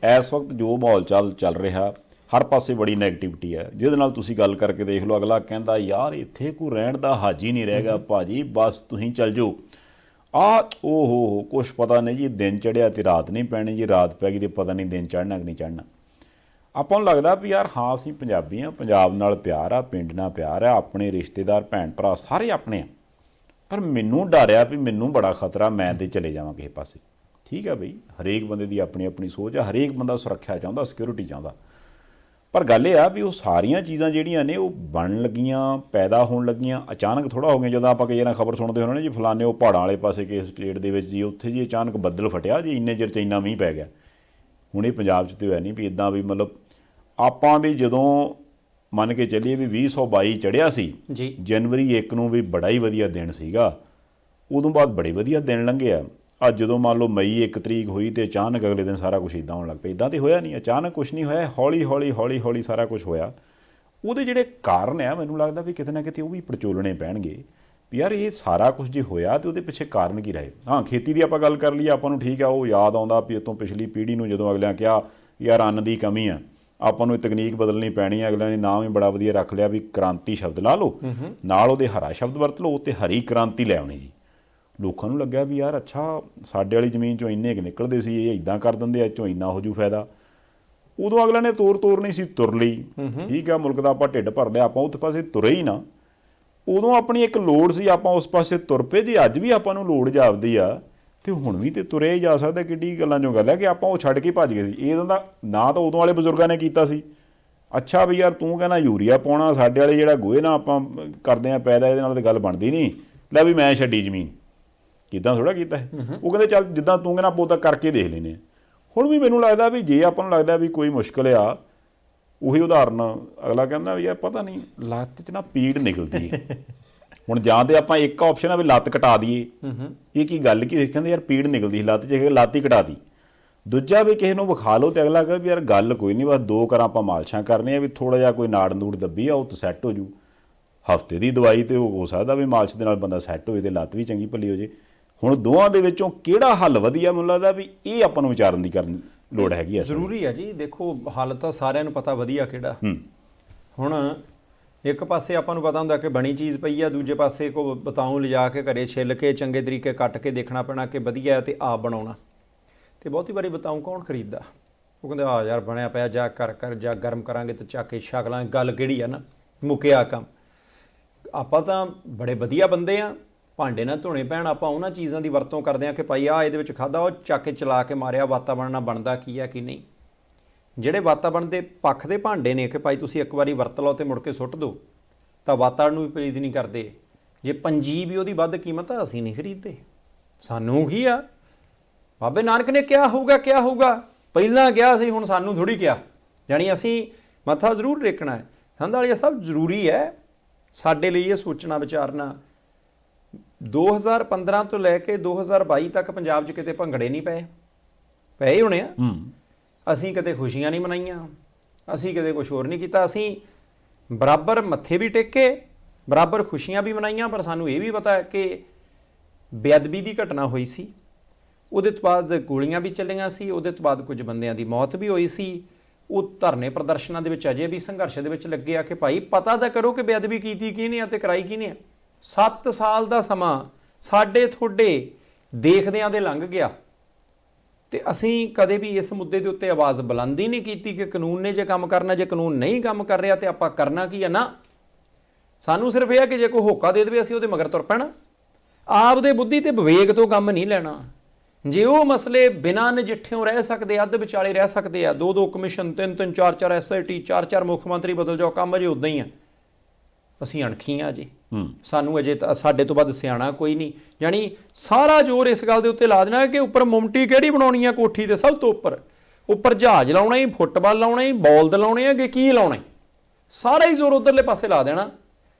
ਇਸ ਵਕਤ ਜੋ ਮਾਹੌਲ ਚੱਲ ਰਿਹਾ, ਹਰ ਪਾਸੇ ਬੜੀ ਨੈਗੇਟਿਵਿਟੀ ਹੈ। ਜਿਹਦੇ ਨਾਲ ਤੁਸੀਂ ਗੱਲ ਕਰਕੇ ਦੇਖ ਲਓ, ਅਗਲਾ ਕਹਿੰਦਾ ਯਾਰ ਇੱਥੇ ਕੋਈ ਰਹਿਣ ਦਾ ਹੱਜ ਹੀ ਨਹੀਂ ਰਹਿ ਗਿਆ ਭਾਜੀ, ਬਸ ਤੁਸੀਂ ਚੱਲ ਜਾਓ। ਓਹੋ ਕੁਛ ਪਤਾ ਨਹੀਂ ਜੀ, ਦਿਨ ਚੜਿਆ ਤੇ ਰਾਤ ਨਹੀਂ ਪੈਣੀ ਜੀ, ਰਾਤ ਪੈ ਗਈ ਤੇ ਪਤਾ ਨਹੀਂ ਦਿਨ ਚੜ੍ਹਨਾ ਕਿ ਨਹੀਂ ਚੜ੍ਹਨਾ। ਆਪਾਂ ਨੂੰ ਲੱਗਦਾ ਵੀ ਯਾਰ ਹਾਂ ਅਸੀਂ ਪੰਜਾਬੀ ਹਾਂ, ਪੰਜਾਬ ਨਾਲ ਪਿਆਰ ਆ, ਪਿੰਡ ਨਾਲ ਪਿਆਰ ਆ, ਆਪਣੇ ਰਿਸ਼ਤੇਦਾਰ ਭੈਣ ਭਰਾ ਸਾਰੇ ਆਪਣੇ ਆ। ਪਰ ਮੈਨੂੰ ਡਰ ਆ ਵੀ ਮੈਨੂੰ ਬੜਾ ਖਤਰਾ, ਮੈਂ ਤੇ ਚਲੇ ਜਾਵਾਂ ਕਿਸੇ ਪਾਸੇ। ਠੀਕ ਆ ਬਈ, ਹਰੇਕ ਬੰਦੇ ਦੀ ਆਪਣੀ ਆਪਣੀ ਸੋਚ ਆ, ਹਰੇਕ ਬੰਦਾ ਸੁਰੱਖਿਆ ਚਾਹੁੰਦਾ, ਸਿਕਿਉਰਿਟੀ ਚਾਹੁੰਦਾ। ਪਰ ਗੱਲ ਇਹ ਆ ਵੀ ਉਹ ਸਾਰੀਆਂ ਚੀਜ਼ਾਂ ਜਿਹੜੀਆਂ ਨੇ ਉਹ ਬਣਨ ਲੱਗੀਆਂ, ਪੈਦਾ ਹੋਣ ਲੱਗੀਆਂ, ਅਚਾਨਕ ਥੋੜ੍ਹਾ ਹੋ ਗਈਆਂ। ਜਦੋਂ ਆਪਾਂ ਕਈ ਵਾਰ ਖਬਰ ਸੁਣਦੇ ਹੁੰਦੇ ਨੇ ਜੀ, ਫਲਾਣੇ ਉਹ ਪਹਾੜਾਂ ਵਾਲੇ ਪਾਸੇ ਕਿਸ ਸਟੇਟ ਦੇ ਵਿੱਚ ਜੀ, ਉੱਥੇ ਜੀ ਅਚਾਨਕ ਬੱਦਲ ਫਟਿਆ ਜੀ, ਇੰਨੇ ਚਿਰ 'ਚ ਇੰਨਾ ਮੀਂਹ ਪੈ ਗਿਆ। ਹੁਣ ਇਹ ਪੰਜਾਬ 'ਚ ਤਾਂ ਹੋਇਆ ਨਹੀਂ ਵੀ ਇੱਦਾਂ ਵੀ, ਮਤਲਬ ਆਪਾਂ ਵੀ ਜਦੋਂ ਮੰਨ ਕੇ ਚੱਲੀਏ ਵੀ 2022 ਚੜ੍ਹਿਆ ਸੀ ਜੀ, ਜਨਵਰੀ 1 ਨੂੰ ਵੀ ਬੜਾ ਹੀ ਵਧੀਆ ਦਿਨ ਸੀਗਾ, ਉਦੋਂ ਬਾਅਦ ਬੜੇ ਵਧੀਆ ਦਿਨ ਲੰਘੇ ਆ। ਅੱਜ ਜਦੋਂ ਮੰਨ ਲਓ ਮਈ 1 ਤਰੀਕ ਹੋਈ ਤੇ ਅਚਾਨਕ ਅਗਲੇ ਦਿਨ ਸਾਰਾ ਕੁਝ ਇੱਦਾਂ ਹੋਣ ਲੱਗ ਪਿਆ। ਇੱਦਾਂ ਤਾਂ ਹੋਇਆ ਨਹੀਂ, ਅਚਾਨਕ ਕੁਛ ਨਹੀਂ ਹੋਇਆ, ਹੌਲੀ ਸਾਰਾ ਕੁਝ ਹੋਇਆ। ਉਹਦੇ ਜਿਹੜੇ ਕਾਰਨ ਆ, ਮੈਨੂੰ ਲੱਗਦਾ ਵੀ ਕਿਤੇ ਨਾ ਕਿਤੇ ਉਹ ਵੀ ਪੜਚੋਲਣੇ ਪੈਣਗੇ ਵੀ ਯਾਰ ਇਹ ਸਾਰਾ ਕੁਝ ਜੇ ਹੋਇਆ ਤੇ ਉਹਦੇ ਪਿੱਛੇ ਕਾਰਨ ਕੀ ਰਹੇ। ਹਾਂ, ਖੇਤੀ ਦੀ ਆਪਾਂ ਗੱਲ ਕਰ ਲਈਏ, ਆਪਾਂ ਨੂੰ ਠੀਕ ਆ, ਉਹ ਯਾਦ ਆਉਂਦਾ ਵੀ ਇਤੋਂ ਪਿਛਲੀ ਪੀੜ੍ਹੀ ਨੂੰ ਜਦੋਂ ਅਗਲਿਆਂ ਕਿਹਾ ਯਾਰ ਅੰਨ ਦੀ ਕਮੀ ਆ, ਆਪਾਂ ਨੂੰ ਇਹ ਤਕਨੀਕ ਬਦਲਣੀ ਪੈਣੀ ਹੈ, ਅਗਲਿਆਂ ਨੇ ਨਾਮ ਹੀ ਬੜਾ ਵਧੀਆ ਰੱਖ ਲਿਆ ਵੀ ਕ੍ਰਾਂਤੀ ਸ਼ਬਦ ਲਾ ਲਓ, ਨਾਲ ਉਹਦੇ ਹਰਾ ਸ਼ਬਦ ਵਰਤ ਲਓ ਤੇ ਹਰੀ ਕ੍ਰਾਂਤੀ ਲੈ ਆਉਣੀ ਜੀ। ਲੋਕਾਂ ਨੂੰ ਲੱਗਿਆ ਵੀ ਯਾਰ ਅੱਛਾ, ਸਾਡੇ ਵਾਲੀ ਜ਼ਮੀਨ 'ਚੋਂ ਇੰਨੇ ਕੁ ਨਿਕਲਦੇ ਸੀ, ਇਹ ਇੱਦਾਂ ਕਰ ਦਿੰਦੇ, ਇਹ 'ਚੋਂ ਇੰਨਾ ਹੋ ਜੂ ਫਾਇਦਾ। ਉਦੋਂ ਅਗਲਿਆਂ ਨੇ ਤੋਰ ਨਹੀਂ ਸੀ ਤੁਰ ਲਈ। ਠੀਕ ਆ, ਮੁਲਕ ਦਾ ਆਪਾਂ ਢਿੱਡ ਭਰ ਲਿਆ, ਆਪਾਂ ਉਸ ਪਾਸੇ ਤੁਰੇ ਹੀ ਨਾ। ਉਦੋਂ ਆਪਣੀ ਇੱਕ ਲੋੜ ਸੀ, ਆਪਾਂ ਉਸ ਪਾਸੇ ਤੁਰ ਪਏ। ਜੇ ਅੱਜ ਵੀ ਆਪਾਂ ਨੂੰ ਲੋੜ ਜਾਪਦੀ ਆ ਤੇ ਹੁਣ ਵੀ ਤੇ ਤੁਰਿਆ ਹੀ ਜਾ ਸਕਦਾ। ਕਿੱਡੀ ਗੱਲਾਂ 'ਚੋਂ ਗੱਲ ਹੈ ਕਿ ਆਪਾਂ ਉਹ ਛੱਡ ਕੇ ਭੱਜ ਗਏ ਸੀ। ਇਹਦਾ ਦਾ ਨਾ ਤਾਂ ਉਦੋਂ ਵਾਲੇ ਬਜ਼ੁਰਗਾਂ ਨੇ ਕੀਤਾ ਸੀ। ਅੱਛਾ ਵੀ ਯਾਰ ਤੂੰ ਕਹਿੰਦਾ ਯੂਰੀਆ ਪਾਉਣਾ, ਸਾਡੇ ਵਾਲੇ ਜਿਹੜਾ ਗੋਹੇ ਨਾਲ ਆਪਾਂ ਕਰਦੇ ਆ ਪੈਦਾ, ਇਹਦੇ ਨਾਲ ਤਾਂ ਗੱਲ ਬਣਦੀ ਨਹੀਂ, ਲੈ ਵੀ ਮੈਂ ਛੱਡੀ ਜ਼ਮੀਨ। ਕਿੱਦਾਂ ਥੋੜ੍ਹਾ ਕੀਤਾ ਹੈ। ਉਹ ਕਹਿੰਦੇ ਚੱਲ ਜਿੱਦਾਂ ਤੂੰ ਕਹਿੰਦਾ ਆਪਾਂ ਉੱਦਾਂ ਕਰਕੇ ਦੇਖ ਲੈਂਦੇ ਹਾਂ। ਹੁਣ ਵੀ ਮੈਨੂੰ ਲੱਗਦਾ ਵੀ ਜੇ ਆਪਾਂ ਨੂੰ ਲੱਗਦਾ ਵੀ ਕੋਈ ਮੁਸ਼ਕਿਲ ਆ, ਉਹੀ ਉਦਾਹਰਨ ਅਗਲਾ ਕਹਿੰਦਾ ਵੀ ਯਾਰ ਪਤਾ ਨਹੀਂ ਲੱਤ 'ਚ ਨਾ ਪੀੜ ਨਿਕਲਦੀ ਹੈ। ਹੁਣ ਜਾਂ ਤੇ ਆਪਾਂ ਇੱਕ ਆਪਸ਼ਨ ਆ ਵੀ ਲੱਤ ਕਟਾ ਦਈਏ, ਇਹ ਕੀ ਗੱਲ ਕੀ ਹੋਈ, ਕਹਿੰਦੇ ਯਾਰ ਪੀੜ ਨਿਕਲਦੀ ਸੀ ਲੱਤ 'ਚ, ਲੱਤ ਹੀ ਕਟਾ ਦੀ। ਦੂਜਾ ਵੀ ਕਿਸੇ ਨੂੰ ਵਿਖਾ ਲਓ ਤੇ ਅਗਲਾ ਕਹੇ ਵੀ ਯਾਰ ਗੱਲ ਕੋਈ ਨਹੀਂ, ਬਸ 2 ਘਰਾਂ ਆਪਾਂ ਮਾਲਸ਼ਾਂ ਕਰਨੀਆਂ, ਵੀ ਥੋੜ੍ਹਾ ਜਿਹਾ ਕੋਈ ਨਾੜ ਨੂੜ ਦੱਬੀ ਆ ਉਹ ਤਾਂ ਸੈੱਟ ਹੋ ਜੂ। ਹਫ਼ਤੇ ਦੀ ਦਵਾਈ ਤੇ ਹੋ ਸਕਦਾ ਵੀ ਮਾਲਸ਼ ਦੇ ਨਾਲ ਬੰਦਾ ਸੈੱਟ ਹੋਏ ਤੇ ਲੱਤ ਵੀ ਚੰਗੀ ਭਲੀ ਹੋ ਜੇ। ਹੁਣ ਦੋਵਾਂ ਦੇ ਵਿੱਚੋਂ ਕਿਹੜਾ ਹੱਲ ਵਧੀਆ, ਮੈਨੂੰ ਲੱਗਦਾ ਵੀ ਇਹ ਆਪਾਂ ਨੂੰ ਵਿਚਾਰਨ ਦੀ ਲੋੜ ਹੈਗੀ ਆ। ਜ਼ਰੂਰੀ ਹੈ ਜੀ। ਦੇਖੋ ਹੱਲ ਤਾਂ ਸਾਰਿਆਂ ਨੂੰ ਪਤਾ ਵਧੀਆ ਕਿਹੜਾ। ਹੁਣ ਇੱਕ ਪਾਸੇ ਆਪਾਂ ਨੂੰ ਪਤਾ ਹੁੰਦਾ ਕਿ ਬਣੀ ਚੀਜ਼ ਪਈ ਆ, ਦੂਜੇ ਪਾਸੇ ਕੋ ਬਤਾਊਂ ਲਿਜਾ ਕੇ ਘਰੇ ਛਿੱਲ ਕੇ ਚੰਗੇ ਤਰੀਕੇ ਕੱਟ ਕੇ ਦੇਖਣਾ ਪੈਣਾ ਕਿ ਵਧੀਆ ਹੈ ਤੇ ਆਪ ਬਣਾਉਣਾ। ਤੇ ਬਹੁਤੀ ਵਾਰੀ ਬਤਾਊਂ ਕੌਣ ਖਰੀਦਦਾ? ਉਹ ਕਹਿੰਦੇ ਆ ਯਾਰ ਬਣਿਆ ਪਿਆ, ਜਾ ਕਰ ਜਾ ਗਰਮ ਕਰਾਂਗੇ ਤੇ ਚੱਕ ਕੇ ਛਕ ਲਾਂਗੇ। ਗੱਲ ਕਿਹੜੀ ਆ ਨਾ, ਮੁੱਕਿਆ ਕੰਮ। ਆਪਾਂ ਤਾਂ ਬੜੇ ਵਧੀਆ ਬੰਦੇ ਆ, ਭਾਂਡੇ ਨਾ ਧੋਣੇ ਪੈਣ, ਆਪਾਂ ਉਹਨਾਂ ਚੀਜ਼ਾਂ ਦੀ ਵਰਤੋਂ ਕਰਦੇ ਹਾਂ ਕਿ ਭਾਈ ਆ ਇਹਦੇ ਵਿੱਚ ਖਾਧਾ, ਉਹ ਚੱਕ ਕੇ ਚਲਾ ਕੇ ਮਾਰਿਆ। ਵਾਤਾਵਰਨ ਨਾਲ ਬਣਦਾ ਕੀ ਹੈ ਕੀ ਨਹੀਂ। ਜਿਹੜੇ ਵਾਤਾਵਰਨ ਦੇ ਪੱਖ ਦੇ ਭਾਂਡੇ ਨੇ ਕਿ ਭਾਈ ਤੁਸੀਂ ਇੱਕ ਵਾਰੀ ਵਰਤ ਲਓ ਤੇ ਮੁੜ ਕੇ ਸੁੱਟ ਦਿਓ, ਤਾਂ ਵਾਤਾਵਰਨ ਨੂੰ ਵੀ ਪ੍ਰੀਤ ਨਹੀਂ ਕਰਦੇ। ਜੇ ਪੰਜੀ ਵੀ ਉਹਦੀ ਵੱਧ ਕੀਮਤ ਆ, ਅਸੀਂ ਨਹੀਂ ਖਰੀਦਦੇ। ਸਾਨੂੰ ਕੀ ਆ, ਬਾਬੇ ਨਾਨਕ ਨੇ ਕਿਹਾ ਹੋਊਗਾ ਪਹਿਲਾਂ ਕਿਹਾ ਸੀ, ਹੁਣ ਸਾਨੂੰ ਥੋੜੀ ਕਿਹਾ। ਜਾਣੀ ਅਸੀਂ ਮੱਥਾ ਜ਼ਰੂਰ ਟੇਕਣਾ ਹੈ। ਸੰਧਾਲੀਆ ਸਾਹਿਬ ਜ਼ਰੂਰੀ ਹੈ ਸਾਡੇ ਲਈ ਇਹ ਸੋਚਣਾ ਵਿਚਾਰਨਾ। 2015 ਤੋਂ ਲੈ ਕੇ 2022 ਤੱਕ ਪੰਜਾਬ 'ਚ ਕਿਤੇ ਭੰਗੜੇ ਨਹੀਂ ਪਏ ਹੀ ਹੋਣੇ ਆ। ਅਸੀਂ ਕਿਤੇ ਖੁਸ਼ੀਆਂ ਨਹੀਂ ਮਨਾਈਆਂ, ਅਸੀਂ ਕਿਤੇ ਕੁਝ ਹੋਰ ਨਹੀਂ ਕੀਤਾ। ਅਸੀਂ ਬਰਾਬਰ ਮੱਥੇ ਵੀ ਟੇਕੇ, ਬਰਾਬਰ ਖੁਸ਼ੀਆਂ ਵੀ ਮਨਾਈਆਂ, ਪਰ ਸਾਨੂੰ ਇਹ ਵੀ ਪਤਾ ਹੈ ਕਿ ਬੇਅਦਬੀ ਦੀ ਘਟਨਾ ਹੋਈ ਸੀ, ਉਹਦੇ ਤੋਂ ਬਾਅਦ ਗੋਲੀਆਂ ਵੀ ਚੱਲੀਆਂ ਸੀ, ਉਹਦੇ ਤੋਂ ਬਾਅਦ ਕੁਝ ਬੰਦਿਆਂ ਦੀ ਮੌਤ ਵੀ ਹੋਈ ਸੀ। ਉਹ ਧਰਨੇ ਪ੍ਰਦਰਸ਼ਨਾਂ ਦੇ ਵਿੱਚ ਅਜੇ ਵੀ ਸੰਘਰਸ਼ ਦੇ ਵਿੱਚ ਲੱਗੇ ਆ ਕਿ ਭਾਈ ਪਤਾ ਤਾਂ ਕਰੋ ਕਿ ਬੇਅਦਬੀ ਕੀਤੀ ਕਿਹਨੇ ਆ ਤੇ ਕਰਾਈ ਕਿਹਨੇ ਆ। 7 ਸਾਲ ਦਾ ਸਮਾਂ ਸਾਡੇ ਤੁਹਾਡੇ ਦੇਖਦਿਆਂ ਦੇ ਲੰਘ ਗਿਆ ਤੇ ਅਸੀਂ ਕਦੇ ਵੀ ਇਸ ਮੁੱਦੇ ਦੇ ਉੱਤੇ ਆਵਾਜ਼ ਬੁਲੰਦ ਹੀ ਨਹੀਂ ਕੀਤੀ ਕਿ ਕਾਨੂੰਨ ਨੇ ਜੇ ਕੰਮ ਕਰਨਾ, ਜੇ ਕਾਨੂੰਨ ਨਹੀਂ ਕੰਮ ਕਰ ਰਿਹਾ ਤੇ ਆਪਾਂ ਕਰਨਾ ਕੀ ਹੈ। ਨਾ, ਸਾਨੂੰ ਸਿਰਫ ਇਹ ਹੈ ਕਿ ਜੇ ਕੋਈ ਹੋਕਾ ਦੇ ਦੇਵੇ ਅਸੀਂ ਉਹਦੇ ਮਗਰ ਤੁਰ ਪੈਣਾ। ਆਪਦੇ ਬੁੱਧੀ ਤੇ ਵਿਵੇਕ ਤੋਂ ਕੰਮ ਨਹੀਂ ਲੈਣਾ। ਜੇ ਉਹ ਮਸਲੇ ਬਿਨਾਂ ਨਜਿੱਠਿਓਂ ਰਹਿ ਸਕਦੇ, ਅੱਧ ਵਿਚਾਲੇ ਰਹਿ ਸਕਦੇ ਆ, 2-2 ਕਮਿਸ਼ਨ, 3-3 4-4 SIT, 4-4 ਮੁੱਖ ਮੰਤਰੀ ਬਦਲ ਜਾਓ, ਕੰਮ ਅਜੇ ਉਦਾਂ ਹੀ ਆ। ਅਸੀਂ ਅਣਖੀ ਆ ਜੀ, ਸਾਨੂੰ ਅਜੇ ਸਾਡੇ ਤੋਂ ਵੱਧ ਸਿਆਣਾ ਕੋਈ ਨਹੀਂ। ਜਾਣੀ ਸਾਰਾ ਜ਼ੋਰ ਇਸ ਗੱਲ ਦੇ ਉੱਤੇ ਲਾ ਦੇਣਾ ਕਿ ਉੱਪਰ ਮੁਮਟੀ ਕਿਹੜੀ ਬਣਾਉਣੀ ਆ ਕੋਠੀ ਦੇ ਸਭ ਤੋਂ ਉੱਪਰ ਜਹਾਜ਼ ਲਾਉਣਾ ਹੀ, ਫੁੱਟਬਾਲ ਲਾਉਣਾ ਹੀ, ਬੌਲਦ ਲਾਉਣੇ ਆ ਕਿ ਕੀ ਲਾਉਣਾ, ਸਾਰਾ ਹੀ ਜ਼ੋਰ ਉਧਰਲੇ ਪਾਸੇ ਲਾ ਦੇਣਾ।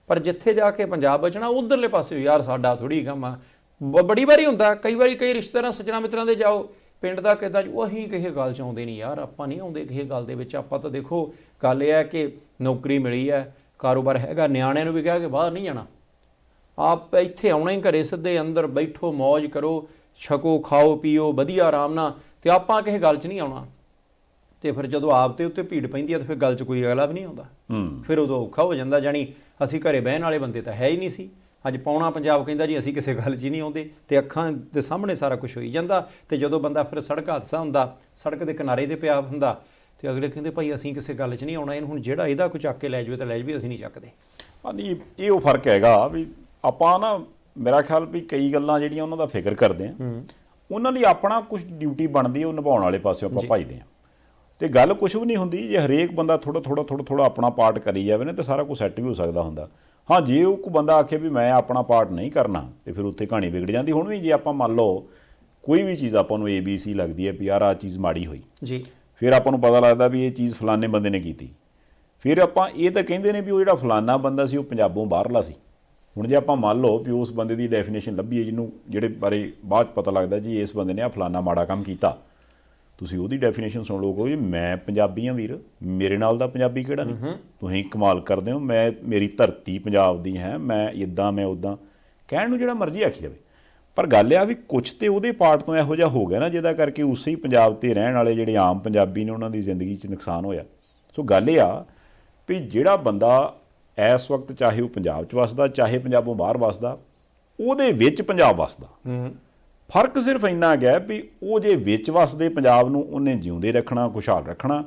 ਪਰ ਜਿੱਥੇ ਜਾ ਕੇ ਪੰਜਾਬ ਬਚਣਾ ਉਧਰਲੇ ਪਾਸੇ ਯਾਰ ਸਾਡਾ ਥੋੜੀ ਕੰਮ ਆ। ਬੜੀ ਵਾਰੀ ਹੁੰਦਾ, ਕਈ ਵਾਰੀ ਕਈ ਰਿਸ਼ਤੇਦਾਰਾਂ ਸੱਜਣਾ ਮਿੱਤਰਾਂ ਦੇ ਜਾਓ, ਪਿੰਡ ਦਾ ਕਿੱਦਾਂ ਉਹ ਅਸੀਂ ਕਿਸੇ ਗੱਲ 'ਚ ਆਉਂਦੇ ਨਹੀਂ ਯਾਰ, ਆਪਾਂ ਨਹੀਂ ਆਉਂਦੇ ਕਿਸੇ ਗੱਲ ਦੇ ਵਿੱਚ। ਆਪਾਂ ਤਾਂ ਦੇਖੋ ਗੱਲ ਇਹ ਹੈ ਕਿ ਨੌਕਰੀ ਮਿਲੀ ਹੈ, ਕਾਰੋਬਾਰ ਹੈਗਾ, ਨਿਆਣਿਆਂ ਨੂੰ ਵੀ ਕਿਹਾ ਕਿ ਬਾਹਰ ਨਹੀਂ ਜਾਣਾ, ਆਪ ਇੱਥੇ ਆਉਣਾ ਹੀ, ਘਰੇ ਸਿੱਧੇ ਅੰਦਰ ਬੈਠੋ, ਮੌਜ ਕਰੋ, ਛਕੋ, ਖਾਓ ਪੀਓ ਵਧੀਆ ਆਰਾਮ ਨਾਲ, ਤੇ ਆਪਾਂ ਕਿਸੇ ਗੱਲ 'ਚ ਨਹੀਂ ਆਉਣਾ। ਤੇ ਫਿਰ ਜਦੋਂ ਆਪ ਤੇ ਉੱਤੇ ਭੀੜ ਪੈਂਦੀ ਹੈ ਤਾਂ ਫਿਰ ਗੱਲ 'ਚ ਕੋਈ ਅਗਲਾ ਵੀ ਨਹੀਂ ਆਉਂਦਾ, ਫਿਰ ਉਦੋਂ ਔਖਾ ਹੋ ਜਾਂਦਾ। ਜਾਣੀ ਅਸੀਂ ਘਰੇ ਬਹਿਣ ਵਾਲੇ ਬੰਦੇ ਤਾਂ ਹੈ ਹੀ ਨਹੀਂ ਸੀ। ਅੱਜ ਪੌਣਾ ਪੰਜਾਬ ਕਹਿੰਦਾ ਜੀ ਅਸੀਂ ਕਿਸੇ ਗੱਲ 'ਚ ਹੀ ਨਹੀਂ ਆਉਂਦੇ, ਤੇ ਅੱਖਾਂ ਦੇ ਸਾਹਮਣੇ ਸਾਰਾ ਕੁਝ ਹੋਈ ਜਾਂਦਾ। ਤੇ ਜਦੋਂ ਬੰਦਾ ਫਿਰ ਸੜਕ ਹਾਦਸਾ ਹੁੰਦਾ, ਸੜਕ ਦੇ ਕਿਨਾਰੇ 'ਤੇ ਪਿਆ ਹੁੰਦਾ, ਤੇ ਅਗਲੇ ਕਹਿੰਦੇ ਭਾਈ ਅਸੀਂ ਕਿਸੇ ਗੱਲ 'ਚ ਨਹੀਂ ਆਉਣਾ, ਇਹਨੂੰ ਹੁਣ ਜਿਹੜਾ ਇਹਦਾ ਕੋਈ ਚੱਕ ਕੇ ਲੈ ਜਾਵੇ ਤਾਂ ਲੈ ਜਾਵੇ, ਅਸੀਂ ਨਹੀਂ ਚੱਕਦੇ। ਨਹੀਂ, ਇਹ ਉਹ ਫਰਕ ਹੈਗਾ ਵੀ ਆਪਾਂ ਨਾ, ਮੇਰਾ ਖਿਆਲ ਵੀ ਕਈ ਗੱਲਾਂ ਜਿਹੜੀਆਂ ਉਹਨਾਂ ਦਾ ਫਿਕਰ ਕਰਦੇ ਆ, ਉਹਨਾਂ ਲਈ ਆਪਣਾ ਕੁਝ ਡਿਊਟੀ ਬਣਦੀ ਹੈ, ਉਹ ਨਿਭਾਉਣ ਵਾਲੇ ਪਾਸੇ ਆਪਾਂ ਭਜਦੇ ਹਾਂ। ਤੇ ਗੱਲ ਕੁਝ ਵੀ ਨਹੀਂ ਹੁੰਦੀ ਜੇ ਹਰੇਕ ਬੰਦਾ ਥੋੜਾ ਆਪਣਾ ਪਾਰਟ ਕਰੀ ਜਾਵੇ ਨਾ, ਤਾਂ ਸਾਰਾ ਕੁਝ ਸੈੱਟ ਵੀ ਹੋ ਸਕਦਾ ਹੁੰਦਾ। ਹਾਂ, ਜੇ ਉਹ ਕੋਈ ਬੰਦਾ ਆਖੇ ਵੀ ਮੈਂ ਆਪਣਾ ਪਾਰਟ ਨਹੀਂ ਕਰਨਾ, ਤੇ ਫਿਰ ਉੱਥੇ ਕਹਾਣੀ ਵਿਗੜ ਜਾਂਦੀ। ਹੁਣ ਵੀ ਜੇ ਆਪਾਂ ਮੰਨ ਲਓ ਕੋਈ ਵੀ ਚੀਜ਼ ਆਪਾਂ ਨੂੰ ABC ਲੱਗਦੀ ਹੈ ਵੀ ਯਾਰ ਆਹ ਚੀਜ਼ ਮਾੜੀ ਹੋਈ ਜੀ, ਫਿਰ ਆਪਾਂ ਨੂੰ ਪਤਾ ਲੱਗਦਾ ਵੀ ਇਹ ਚੀਜ਼ ਫਲਾਣੇ ਬੰਦੇ ਨੇ ਕੀਤੀ, ਫਿਰ ਆਪਾਂ ਇਹ ਤਾਂ ਕਹਿੰਦੇ ਨੇ ਵੀ ਉਹ ਜਿਹੜਾ ਫਲਾਨਾ ਬੰਦਾ ਸੀ ਉਹ ਪੰਜਾਬੋਂ ਬਾਹਰਲਾ ਸੀ। ਹੁਣ ਜੇ ਆਪਾਂ ਮੰਨ ਲਓ ਵੀ ਉਸ ਬੰਦੇ ਦੀ ਡੈਫੀਨੇਸ਼ਨ ਲੱਭੀਏ ਜਿਹਨੂੰ ਜਿਹੜੇ ਬਾਰੇ ਬਾਅਦ 'ਚ ਪਤਾ ਲੱਗਦਾ ਜੀ ਇਸ ਬੰਦੇ ਨੇ ਆ ਫਲਾਨਾ ਮਾੜਾ ਕੰਮ ਕੀਤਾ, ਤੁਸੀਂ ਉਹਦੀ ਡੈਫੀਨੇਸ਼ਨ ਸੁਣ ਲਓ ਕਿ ਮੈਂ ਪੰਜਾਬੀ ਹਾਂ ਵੀਰ, ਮੇਰੇ ਨਾਲ ਦਾ ਪੰਜਾਬੀ ਕਿਹੜਾ ਨਹੀਂ, ਤੁਸੀਂ ਕਮਾਲ ਕਰਦੇ ਹੋ, ਮੇਰੀ ਧਰਤੀ ਪੰਜਾਬ ਦੀ ਹੈ, ਮੈਂ ਇੱਦਾਂ ਮੈਂ ਉੱਦਾਂ, ਕਹਿਣ ਨੂੰ ਜਿਹੜਾ ਮਰਜ਼ੀ ਆਖੀ ਜਾਵੇ। ਪਰ ਗੱਲ ਆ ਵੀ ਕੁਛ ਤੇ ਉਹਦੇ ਪਾਰਟ ਤੋਂ ਇਹੋ ਜਿਹਾ ਹੋ ਗਿਆ ਨਾ ਜਿਹਦਾ ਕਰਕੇ ਉਸੇ ਹੀ ਪੰਜਾਬ 'ਤੇ ਰਹਿਣ ਵਾਲੇ ਜਿਹੜੇ ਆਮ ਪੰਜਾਬੀ ਨੇ ਉਹਨਾਂ ਦੀ ਜ਼ਿੰਦਗੀ 'ਚ ਨੁਕਸਾਨ ਹੋਇਆ। ਸੋ ਗੱਲ ਇਹ ਆ ਵੀ ਜਿਹੜਾ ਬੰਦਾ ਇਸ ਵਕਤ ਚਾਹੇ ਉਹ ਪੰਜਾਬ 'ਚ ਵੱਸਦਾ, ਚਾਹੇ ਪੰਜਾਬੋਂ ਬਾਹਰ ਵੱਸਦਾ, ਉਹਦੇ ਵਿੱਚ ਪੰਜਾਬ ਵੱਸਦਾ। ਫਰਕ ਸਿਰਫ ਇੰਨਾ ਗਿਆ ਵੀ ਉਹ ਜੇ ਵਿੱਚ ਵੱਸਦੇ ਪੰਜਾਬ ਨੂੰ ਉਹਨੇ ਜਿਉਂਦੇ ਰੱਖਣਾ, ਖੁਸ਼ਹਾਲ ਰੱਖਣਾ,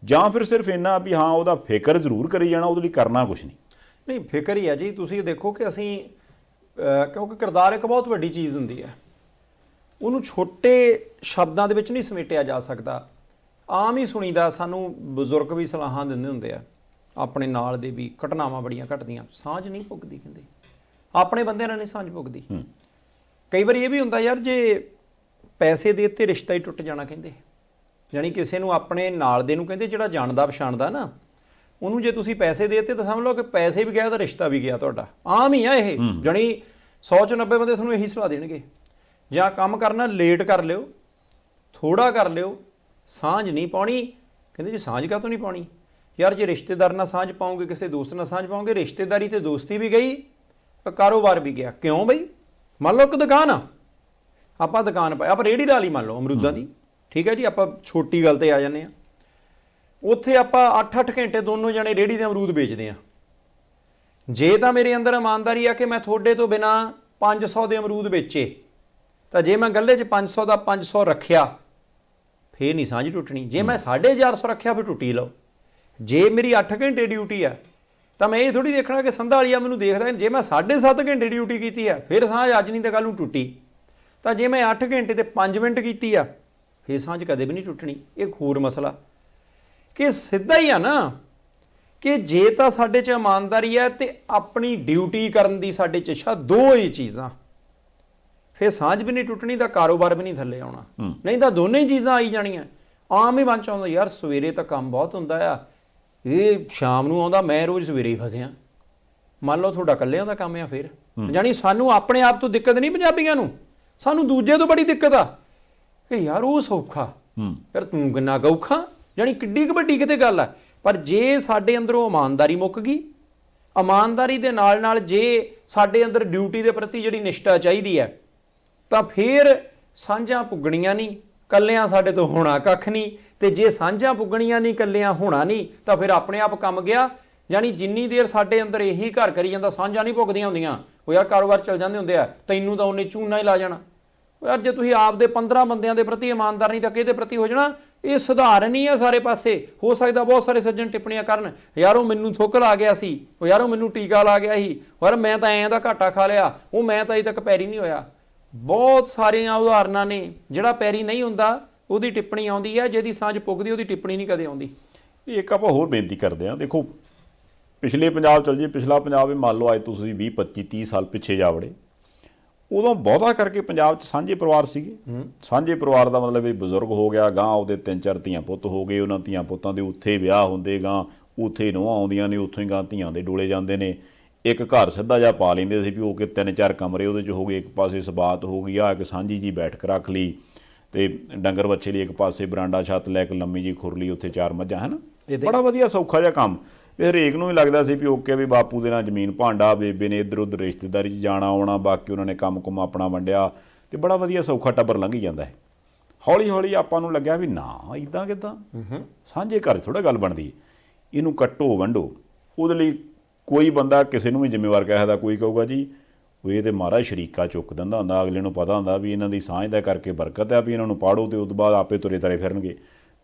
ਜਾਂ ਫਿਰ ਸਿਰਫ ਇੰਨਾ ਵੀ ਹਾਂ ਉਹਦਾ ਫਿਕਰ ਜ਼ਰੂਰ ਕਰੀ ਜਾਣਾ, ਉਹਦੇ ਲਈ ਕਰਨਾ ਕੁਛ ਨਹੀਂ। ਨਹੀਂ, ਫਿਕਰ ਹੀ ਹੈ ਜੀ। ਤੁਸੀਂ ਦੇਖੋ ਕਿ ਅਸੀਂ ਕਿਉਂਕਿ ਕਿਰਦਾਰ ਇੱਕ ਬਹੁਤ ਵੱਡੀ ਚੀਜ਼ ਹੁੰਦੀ ਹੈ, ਉਹਨੂੰ ਛੋਟੇ ਸ਼ਬਦਾਂ ਦੇ ਵਿੱਚ ਨਹੀਂ ਸਮੇਟਿਆ ਜਾ ਸਕਦਾ। ਆਮ ਹੀ ਸੁਣੀਦਾ, ਸਾਨੂੰ ਬਜ਼ੁਰਗ ਵੀ ਸਲਾਹਾਂ ਦਿੰਦੇ ਹੁੰਦੇ ਆ, ਆਪਣੇ ਨਾਲ ਦੇ ਵੀ ਘਟਨਾਵਾਂ ਬੜੀਆਂ ਘਟਦੀਆਂ, ਸਾਂਝ ਨਹੀਂ ਪੁੱਗਦੀ, ਕਹਿੰਦੇ ਆਪਣੇ ਬੰਦਿਆਂ ਨਾਲ ਨਹੀਂ ਸਾਂਝ ਪੁੱਗਦੀ। ਕਈ ਵਾਰੀ ਇਹ ਵੀ ਹੁੰਦਾ ਯਾਰ ਜੇ ਪੈਸੇ ਦੇ ਉੱਤੇ ਰਿਸ਼ਤਾ ਹੀ ਟੁੱਟ ਜਾਣਾ, ਕਹਿੰਦੇ ਜਾਣੀ ਕਿਸੇ ਨੂੰ ਆਪਣੇ ਨਾਲ ਦੇ ਨੂੰ ਕਹਿੰਦੇ ਜਿਹੜਾ ਜਾਣਦਾ ਪਛਾਣਦਾ ਨਾ, ਉਹਨੂੰ ਜੇ ਤੁਸੀਂ ਪੈਸੇ ਦੇ ਦਿੱਤੇ ਤਾਂ ਸਮਝ ਲਓ ਕਿ ਪੈਸੇ ਵੀ ਗਿਆ ਤਾਂ ਰਿਸ਼ਤਾ ਵੀ ਗਿਆ ਤੁਹਾਡਾ। ਆਮ ਹੀ ਆ ਇਹ, ਜਾਣੀ 100 'ਚੋਂ 90 ਬੰਦੇ ਤੁਹਾਨੂੰ ਇਹੀ ਸਲਾਹ ਦੇਣਗੇ, ਜਾਂ ਕੰਮ ਕਰਨਾ ਲੇਟ ਕਰ ਲਿਓ, ਥੋੜਾ ਕਰ ਲਿਓ, ਸਾਂਝ ਨਹੀਂ ਪਾਉਣੀ। ਕਹਿੰਦੇ ਜੀ ਸਾਂਝ ਕਾਹਤੋਂ ਨਹੀਂ ਪਾਉਣੀ ਯਾਰ, ਜੇ ਰਿਸ਼ਤੇਦਾਰ ਨਾਲ ਸਾਂਝ ਪਾਓਗੇ, ਕਿਸੇ ਦੋਸਤ ਨਾਲ ਸਾਂਝ ਪਾਓਗੇ, ਰਿਸ਼ਤੇਦਾਰੀ ਤੇ ਦੋਸਤੀ ਵੀ ਗਈ, ਕਾਰੋਬਾਰ ਵੀ ਗਿਆ। ਕਿਉਂ ਬਈ? ਮੰਨ ਲਓ ਕਿ ਦੁਕਾਨ ਆ, ਆਪਾਂ ਦੁਕਾਨ ਪਾਈ, ਆਪਾਂ ਰੇਹੜੀ ਲਾ ਲਈ ਮੰਨ ਲਓ ਅਮਰੂਦਾਂ ਦੀ, ਠੀਕ ਹੈ ਜੀ, ਆਪਾਂ ਛੋਟੀ ਗੱਲ ਤੇ ਆ ਜਾਂਦੇ ਹਾਂ। ਉੱਥੇ ਆਪਾਂ 8-8 ਘੰਟੇ ਦੋਨੋਂ ਜਣੇ ਰੇਹੜੀ ਦੇ ਅਮਰੂਦ ਵੇਚਦੇ ਆ। ਜੇ ਤਾਂ ਮੇਰੇ ਅੰਦਰ ਇਮਾਨਦਾਰੀ ਆ ਕਿ ਮੈਂ ਤੁਹਾਡੇ ਤੋਂ ਬਿਨਾ 500 ਦੇ ਅਮਰੂਦ ਵੇਚੇ, ਤਾਂ ਜੇ ਮੈਂ ਗੱਲੇ 'ਚ 500 ਦਾ 500 ਰੱਖਿਆ ਫੇਰ ਨਹੀਂ ਸਾਂਝ ਟੁੱਟਣੀ। ਜੇ ਮੈਂ 450 ਰੱਖਿਆ ਫਿਰ ਟੁੱਟੀ ਲਓ। ਜੇ ਮੇਰੀ 8 ਘੰਟੇ ਡਿਊਟੀ ਆ ਤਾਂ ਮੈਂ ਇਹ ਥੋੜੀ ਦੇਖਣਾ ਕਿ ਸੰਧਾਲੀਆ ਮੈਨੂੰ ਦੇਖਦਾ, ਜੇ ਮੈਂ 7.5 ਘੰਟੇ ਡਿਊਟੀ ਕੀਤੀ ਆ ਫਿਰ ਸਾਂਝ ਅੱਜ ਨਹੀਂ ਤਾਂ ਕੱਲ ਨੂੰ ਟੁੱਟੀ, ਤਾਂ ਜੇ ਮੈਂ 8 ਘੰਟੇ ਤੇ 5 ਮਿੰਟ ਕੀਤੀ ਆ ਫਿਰ ਸਾਂਝ ਕਦੇ ਵੀ ਨਹੀਂ ਟੁੱਟਣੀ। ਇਹ ਹੋਰ ਮਸਲਾ ਕਿ ਸਿੱਧਾ ਹੀ ਆ ਨਾ ਕਿ ਜੇ ਤਾਂ ਸਾਡੇ 'ਚ ਇਮਾਨਦਾਰੀ ਹੈ ਤੇ ਆਪਣੀ ਡਿਊਟੀ ਕਰਨ ਦੀ ਸਾਡੇ 'ਚ ਇੱਛਾ, ਦੋ ਹੀ ਚੀਜ਼ਾਂ। ਫਿਰ ਸਾਂਝ ਵੀ ਨਹੀਂ ਟੁੱਟਣੀ ਤਾਂ ਕਾਰੋਬਾਰ ਵੀ ਨਹੀਂ ਥੱਲੇ ਆਉਣਾ। ਨਹੀਂ ਤਾਂ ਦੋਨੇ ਹੀ ਚੀਜ਼ਾਂ ਆਈ ਜਾਣੀਆਂ। ਆਮ ਹੀ ਮਨ ਚ ਆਉਂਦਾ ਯਾਰ ਸਵੇਰੇ ਤਾਂ ਕੰਮ ਬਹੁਤ ਹੁੰਦਾ ਆ, ਇਹ ਸ਼ਾਮ ਨੂੰ ਆਉਂਦਾ, ਮੈਂ ਰੋਜ਼ ਸਵੇਰੇ ਹੀ ਫਸਿਆ। ਮੰਨ ਲਓ ਤੁਹਾਡਾ ਇਕੱਲਿਆਂ ਦਾ ਕੰਮ ਆ, ਫਿਰ ਜਾਣੀ ਸਾਨੂੰ ਆਪਣੇ ਆਪ ਤੋਂ ਦਿੱਕਤ ਨਹੀਂ ਪੰਜਾਬੀਆਂ ਨੂੰ, ਸਾਨੂੰ ਦੂਜੇ ਤੋਂ ਬੜੀ ਦਿੱਕਤ ਆ ਕਿ ਯਾਰ ਉਹ ਸੌਖਾ, ਯਾਰ ਤੂੰ ਕਿੰਨਾ ਔਖਾ। ਜਾਣੀ ਕਿੱਡੀ ਕੁ ਵੱਡੀ ਕਿਤੇ ਗੱਲ ਆ। ਪਰ ਜੇ ਸਾਡੇ ਅੰਦਰੋਂ ਇਮਾਨਦਾਰੀ ਮੁੱਕ ਗਈ, ਇਮਾਨਦਾਰੀ ਦੇ ਨਾਲ ਨਾਲ ਜੇ ਸਾਡੇ ਅੰਦਰ ਡਿਊਟੀ ਦੇ ਪ੍ਰਤੀ ਜਿਹੜੀ ਨਿਸ਼ਠਾ ਚਾਹੀਦੀ ਹੈ, ਤਾਂ ਫਿਰ ਸਾਂਝਾਂ ਪੁੱਗਣੀਆਂ ਨਹੀਂ, ਕੱਲਿਆਂ ਸਾਡੇ ਤੋਂ ਹੋਣਾ ਕੱਖ ਨਹੀਂ। ਤੇ ਜੇ ਸਾਂਝਾਂ ਪੁੱਗਣੀਆਂ ਨਹੀਂ, ਕੱਲਿਆਂ ਹੋਣਾ ਨਹੀਂ, ਤਾਂ ਫਿਰ ਆਪਣੇ ਆਪ ਕੰਮ ਗਿਆ। ਜਾਣੀ ਜਿੰਨੀ ਦੇਰ ਸਾਡੇ ਅੰਦਰ ਇਹੀ ਘਰ ਕਰੀ ਜਾਂਦਾ, ਸਾਂਝਾਂ ਨਹੀਂ ਪੁੱਗਦੀਆਂ ਹੁੰਦੀਆਂ, ਉਹ ਯਾਰ ਕਾਰੋਬਾਰ ਚੱਲ ਜਾਂਦੇ ਹੁੰਦੇ ਆ, ਤੈਨੂੰ ਤਾਂ ਉਹਨੇ ਚੂਨਾ ਹੀ ਲਾ ਜਾਣਾ। ਯਾਰ ਜੇ ਤੁਸੀਂ ਆਪਦੇ 15 ਬੰਦਿਆਂ ਦੇ ਪ੍ਰਤੀ ਇਮਾਨਦਾਰ ਨਹੀਂ ਤਾਂ ਕਿਹਦੇ ਪ੍ਰਤੀ ਹੋ ਜਾਣਾ। ਇਹ ਸੁਧਾਰਨ ਹੀ ਆ ਸਾਰੇ ਪਾਸੇ। ਹੋ ਸਕਦਾ ਬਹੁਤ ਸਾਰੇ ਸੱਜਣ ਟਿੱਪਣੀਆਂ ਕਰਨ, ਯਾਰ ਉਹ ਮੈਨੂੰ ਥੁੱਕ ਲਾ ਗਿਆ ਸੀ, ਉਹ ਯਾਰ ਉਹ ਮੈਨੂੰ ਟੀਕਾ ਲਾ ਗਿਆ ਸੀ, ਯਾਰ ਮੈਂ ਤਾਂ ਐਂ ਦਾ ਘਾਟਾ ਖਾ ਲਿਆ, ਉਹ ਮੈਂ ਤਾਂ ਅਜੇ ਤੱਕ ਪੈਰੀ ਨਹੀਂ ਹੋਇਆ। ਬਹੁਤ ਸਾਰੀਆਂ ਉਦਾਹਰਨਾਂ ਨੇ। ਜਿਹੜਾ ਪੈਰੀ ਨਹੀਂ ਹੁੰਦਾ ਉਹਦੀ ਟਿੱਪਣੀ ਆਉਂਦੀ ਹੈ, ਜਿਹਦੀ ਸਾਂਝ ਪੁੱਗਦੀ ਉਹਦੀ ਟਿੱਪਣੀ ਨਹੀਂ ਕਦੇ ਆਉਂਦੀ। ਇੱਕ ਆਪਾਂ ਹੋਰ ਬੇਨਤੀ ਕਰਦੇ ਹਾਂ, ਦੇਖੋ ਪਿਛਲੇ ਪੰਜਾਬ ਚੱਲ ਜੀ, ਪਿਛਲਾ ਪੰਜਾਬ ਇਹ ਮੰਨ ਲਓ ਅੱਜ ਤੁਸੀਂ 20 25 30 ਸਾਲ ਪਿੱਛੇ ਜਾ ਵੜੇ, ਉਦੋਂ ਬਹੁਤਾ ਕਰਕੇ ਪੰਜਾਬ 'ਚ ਸਾਂਝੇ ਪਰਿਵਾਰ ਸੀਗੇ। ਸਾਂਝੇ ਪਰਿਵਾਰ ਦਾ ਮਤਲਬ ਵੀ ਬਜ਼ੁਰਗ ਹੋ ਗਿਆ, ਗਾਂ ਉਹਦੇ 3-4 ਧੀਆਂ ਪੁੱਤ ਹੋ ਗਏ, ਉਹਨਾਂ ਧੀਆਂ ਪੁੱਤਾਂ ਦੇ ਉੱਥੇ ਵਿਆਹ ਹੁੰਦੇ, ਗਾਂ ਉੱਥੇ ਨੂੰਹਾਂ ਆਉਂਦੀਆਂ ਨੇ, ਉੱਥੋਂ ਹੀ ਗਾਂ ਧੀਆਂ ਦੇ ਡੋਲੇ ਜਾਂਦੇ ਨੇ। ਇੱਕ ਘਰ ਸਿੱਧਾ ਜਿਹਾ ਪਾ ਲੈਂਦੇ ਸੀ ਵੀ ਉਹ ਕਿ 3-4 ਕਮਰੇ ਉਹਦੇ 'ਚ ਹੋ ਗਏ, ਇੱਕ ਪਾਸੇ ਸਬਾਤ ਹੋ ਗਈ, ਆ ਇੱਕ ਸਾਂਝੀ ਜੀ ਬੈਠਕ ਰੱਖ ਲਈ, ਤੇ ਡੰਗਰ ਵੱਛੇ ਲਈ ਇੱਕ ਪਾਸੇ ਬਰਾਂਡਾ ਛੱਤ ਲੈ ਕੇ ਲੰਮੀ ਜੀ ਖੁਰਲੀ, ਉੱਥੇ 4 ਮੱਝਾਂ, ਹੈ ਨਾ। ਬੜਾ ਵਧੀਆ ਸੌਖਾ ਜਿਹਾ ਕੰਮ। ਤੇ ਹਰੇਕ ਨੂੰ ਹੀ ਲੱਗਦਾ ਸੀ ਵੀ ਓਕੇ ਵੀ ਬਾਪੂ ਦੇ ਨਾਲ ਜ਼ਮੀਨ ਭਾਂਡਾ, ਬੇਬੇ ਨੇ ਇੱਧਰ ਉੱਧਰ ਰਿਸ਼ਤੇਦਾਰੀ 'ਚ ਜਾਣਾ ਆਉਣਾ, ਬਾਕੀ ਉਹਨਾਂ ਨੇ ਕੰਮ ਕੁਮ ਆਪਣਾ ਵੰਡਿਆ, ਤੇ ਬੜਾ ਵਧੀਆ ਸੌਖਾ ਟੱਬਰ ਲੰਘੀ ਜਾਂਦਾ ਹੈ। ਹੌਲੀ ਹੌਲੀ ਆਪਾਂ ਨੂੰ ਲੱਗਿਆ ਵੀ ਨਾ ਇੱਦਾਂ ਕਿੱਦਾਂ, ਸਾਂਝੇ ਘਰ ਥੋੜ੍ਹਾ ਗੱਲ ਬਣਦੀ, ਇਹਨੂੰ ਕੱਟੋ ਵੰਡੋ। ਉਹਦੇ ਲਈ ਕੋਈ ਬੰਦਾ ਕਿਸੇ ਨੂੰ ਵੀ ਜ਼ਿੰਮੇਵਾਰ ਕਹਿ ਸਕਦਾ। ਕੋਈ ਕਹੂਗਾ ਜੀ ਉਹ ਇਹ ਤਾਂ ਮਹਾਰਾਜ ਸ਼ਰੀਕਾ ਚੁੱਕ ਦਿੰਦਾ ਹੁੰਦਾ, ਅਗਲੇ ਨੂੰ ਪਤਾ ਹੁੰਦਾ ਵੀ ਇਹਨਾਂ ਦੀ ਸਾਂਝ ਦਾ ਕਰਕੇ ਬਰਕਤ ਆ, ਵੀ ਇਹਨਾਂ ਨੂੰ ਪਾੜੋ ਤੇ ਉਸ ਤੋਂ ਬਾਅਦ ਆਪੇ ਤੁਰੇ ਤਰੇ ਫਿਰਨਗੇ।